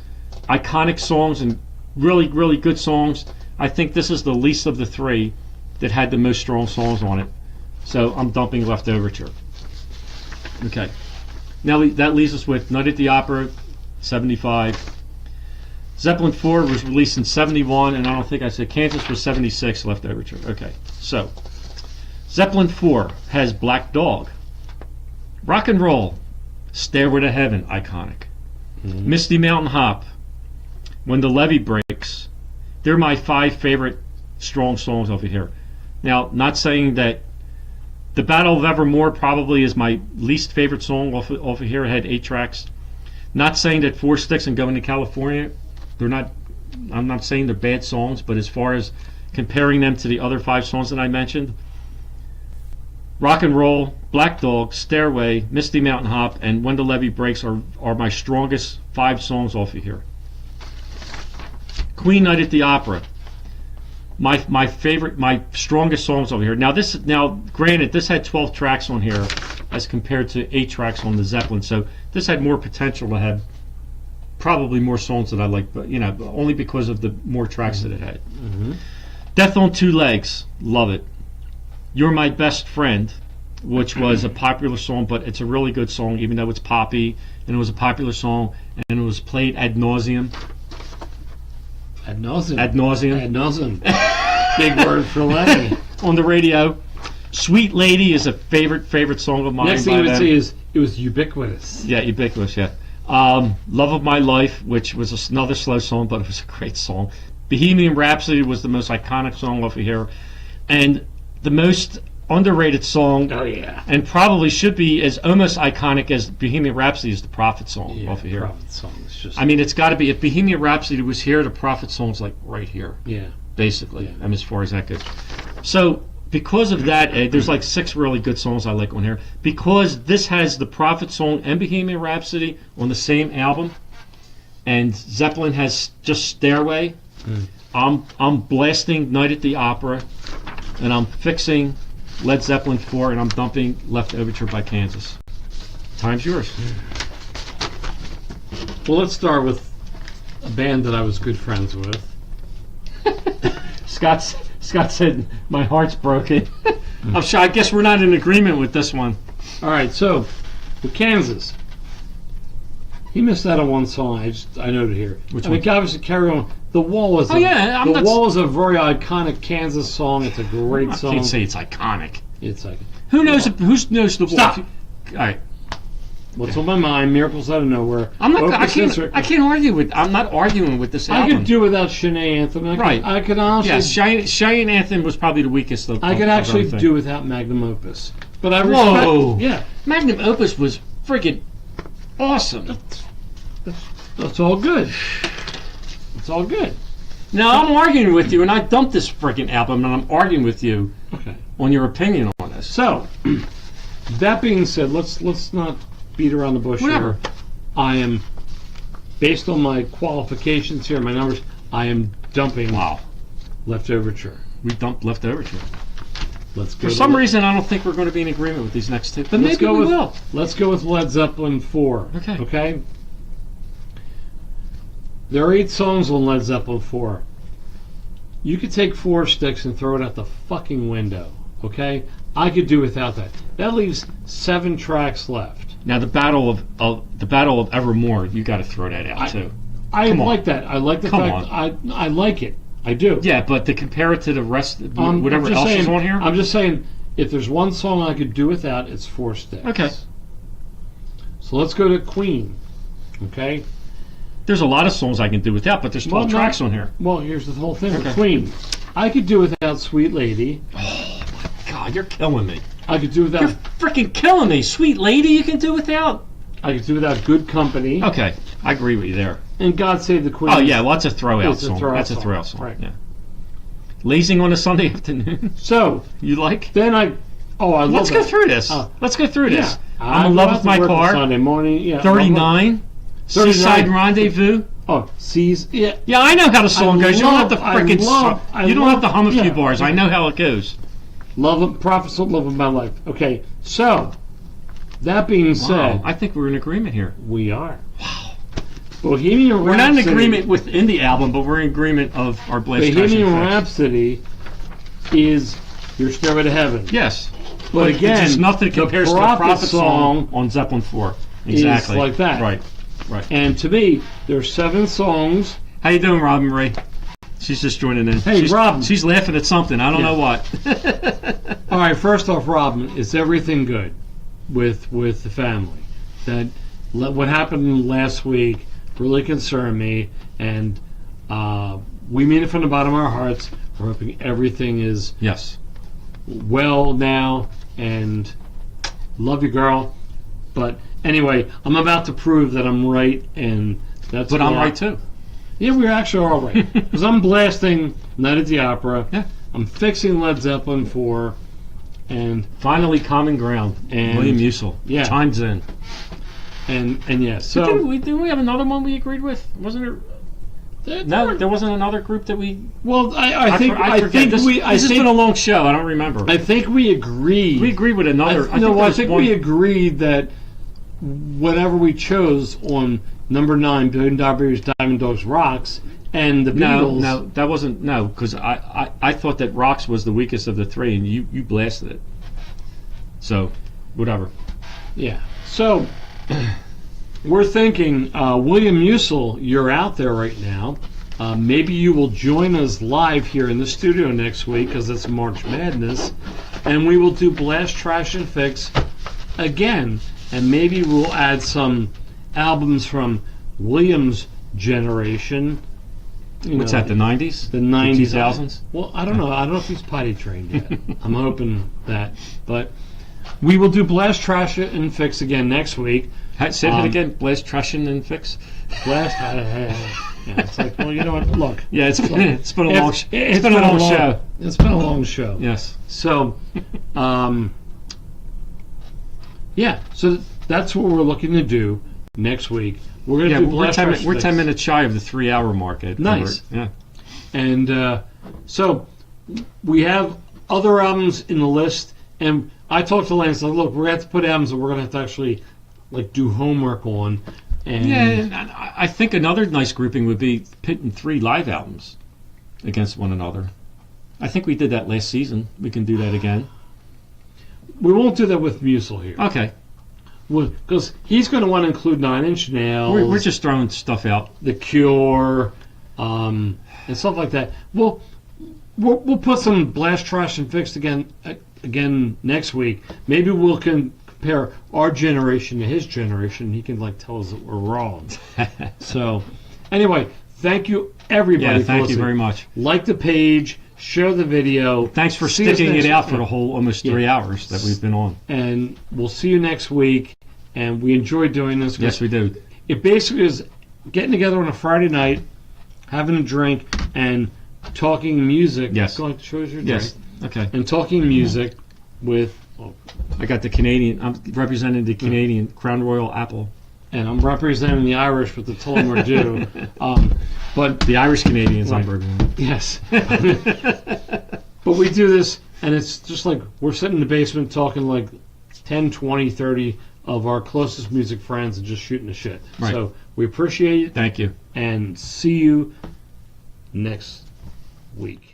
iconic songs and really, really good songs, I think this is the least of the three that had the most strong songs on it. So I'm dumping Left Overture. Okay. Now that leaves us with Night at the Opera, 75. Zeppelin 4 was released in 71, and I don't think I said Kansas was 76, Left Overture. Okay, so Zeppelin 4 has Black Dog, Rock and Roll, Stairway to Heaven, iconic, Misty Mountain Hop, When the Levee Breaks. They're my 5 favorite strong songs over here. Now, not saying that The Battle of Evermore probably is my least favorite song off of here. It had 8 tracks. Not saying that Four Sticks and Going to California, they're not. I'm not saying they're bad songs, but as far as comparing them to the other 5 songs that I mentioned, Rock and Roll, Black Dog, Stairway, Misty Mountain Hop, and When the Levee Breaks are my strongest 5 songs off of here. Queen, Night at the Opera. My favorite, my strongest songs over here. Now, granted, this had 12 tracks on here as compared to 8 tracks on the Zeppelin, so this had more potential to have probably more songs that I like, but only because of the more tracks that it had. Death on Two Legs, love it. You're My Best Friend, which was a popular song, but it's a really good song, even though it's poppy, and it was a popular song, and it was played ad nauseum. Ad nauseum. Ad nauseum. Ad nauseum. Big word for Lenny. On the radio. Sweet Lady is a favorite song of mine. Next thing I would say is it was ubiquitous. Yeah, ubiquitous, yeah. Love of My Life, which was another slow song, but it was a great song. Bohemian Rhapsody was the most iconic song off of here. And the most underrated song, and probably should be as almost iconic as Bohemian Rhapsody, is the Prophet song off of here. Prophet song is just. I mean, it's got to be. If Bohemian Rhapsody was here, the Prophet song's like right here. Yeah. Basically, as far as that goes. So, because of that, Ed, there's like 6 really good songs I like on here. Because this has the Prophet song and Bohemian Rhapsody on the same album, and Zeppelin has just Stairway. I'm blasting Night at the Opera, and I'm fixing Led Zeppelin 4, and I'm dumping Left Overture by Kansas. Time's yours. Well, let's start with a band that I was good friends with. Scott said, my heart's broken. I'm sure, I guess we're not in agreement with this one. All right, so with Kansas, he missed out on one song. I noted here. Which one? Obviously, Carry On. The Wall is. The Wall is a very iconic Kansas song. It's a great song. I can't say it's iconic. It's iconic. Who knows the Wall? Stop. All right. What's on my mind? Miracles Out of Nowhere. I can't argue with. I'm not arguing with this album. I could do without Shanae Anthem. I could honestly. Yeah, Cheyenne Anthem was probably the weakest of. I could actually do without Magnum Opus. But I respect. Whoa. Yeah. Magnum Opus was friggin' awesome. That's all good. It's all good. Now I'm arguing with you, and I dumped this friggin' album, and I'm arguing with you on your opinion on this. So, that being said, let's not beat around the bush here. I am, based on my qualifications here, my numbers, I am dumping Left Overture. We dumped Left Overture. Let's go. For some reason, I don't think we're going to be in agreement with these next 2. But let's maybe we will. Let's go with Led Zeppelin 4. Okay. There are 8 songs on Led Zeppelin 4. You could take 4 sticks and throw it out the fucking window. Okay? I could do without that. That leaves 7 tracks left. Now the Battle of Evermore, you got to throw that out too. I like that. I like the fact. I like it. I do. Yeah, but to compare it to the rest, whatever else is on here. I'm just saying, if there's one song I could do without, it's 4 sticks. Okay. So let's go to Queen. Okay. There's a lot of songs I can do without, but there's 12 tracks on here. Well, here's the whole thing. Okay. Queen. I could do without Sweet Lady. Oh my God, you're killing me. I could do without. You're freaking killing me. Sweet Lady, you can do without. I could do without good company. Okay, I agree with you there. And God Save the Queen. Oh yeah, well, that's a throwout It's a song. throwout That's a song, throwout song. right. Yeah. Lazing on a Sunday afternoon. So You like? then I love Let's go that. through this. Oh. Let's go through this. Yeah. I'm I in go love out with to my work on car. Sunday morning. Yeah. 39. 39. Seaside Rendezvous. Oh, sees. Yeah. Yeah, I know how the song goes. You don't have to I freaking. You don't have to hum a few yeah. bars. I know how it goes. Love of prophets, love of my life. Okay, so that being Wow, said, I think we're in agreement here. we are. Wow. Bohemian We're not in Rhapsody. agreement within the album, but we're in agreement of our Blast Trash Bohemian and Fix. Rhapsody is your stairway to heaven. Yes. But again, it's just nothing the compares to the Prophet Prophet song song on Zeppelin 4. Exactly. like that. Right. And to me, there's 7 songs. How you doing, Robin Ray? She's just joining in. Hey, Robin. She's laughing at something. I don't know what. All right, first off, Robin, is everything good with the family? That what happened last week really concerned me, and we mean it from the bottom of our hearts. We're hoping everything is Yes. well now, and love you, girl. But anyway, I'm about to prove that I'm right, and that's. But I'm why- right too. Yeah, we actually are all right. Because I'm blasting Night at the Opera. Yeah. I'm fixing Led Zeppelin 4, and Finally, common ground. And- William Musil chimes in. yeah. So Didn't we have another one we agreed with? Wasn't it? No, there wasn't another group that we. well, I think forget. This has been a long show. I don't remember. I think we agreed. We agreed with another. I think we agreed that whatever we chose on number 9, Billion Dollar Babies, Diamond Dogs, Rocks, and the Beatles. No, that wasn't. No, because I thought that Rocks was the weakest of the 3, and you blasted it. So, whatever. Yeah. So we're thinking, William Musil, you're out there right now. Maybe you will join us live here in the studio next week because it's March Madness, and we will do Blast, Trash, and Fix again, and maybe we'll add some albums from William's generation. What's that? The 90s? The 90s. 2000s? Well, I don't know. I don't know if he's potty trained yet. I'm hoping that. But we will do Blast, Trash, and Fix again next week. Say that again. Blast, Trash, and Fix. Blast. Yeah, it's like, well, you know what? Look. Yeah, it's been a long. It's been a long show. It's been a long show. Yes. So, yeah. So that's what we're looking to do next week. We're going to do we're Blast, Trash, we're Fix. 10 minutes shy of the 3-hour mark. Nice. Yeah. And so we have other albums in the list, and I talked to Lance, like, look, we're going to have to put albums that we're going to have to actually like do homework on. And Yeah, and I think another nice grouping would be pitting 3 live albums against one another. I think we did that last season. We can do that again. we won't do that with Musil here. Okay. Because he's going to want to include 9 Inch Nails, We're just throwing stuff out. The Cure, and stuff like that. We'll put some Blast, Trash, and Fix again next week. Maybe we'll compare our generation to his generation. And he can tell us that we're wrong. So, anyway, thank you everybody. Yeah, thank you very much. Like the page, share the video. Thanks for See us sticking next it out week. for the whole almost 3 hours that we've been on. And we'll see you next week. And we enjoy doing this. Yes, we do. It basically is getting together on a Friday night, having a drink, and talking music. Yes. Go ahead, show us your drink. Yes. Okay. And talking music with, I got the Canadian. I'm representing the Canadian Crown Royal Apple. and I'm representing the Irish with the Tullamore Dew. But The Irish Canadians, Right. I'm representing. yes. But we do this, and it's just like we're sitting in the basement talking like 10, 20, 30 of our closest music friends and just shooting the shit. Right. So we appreciate it, Thank you. and see you next week.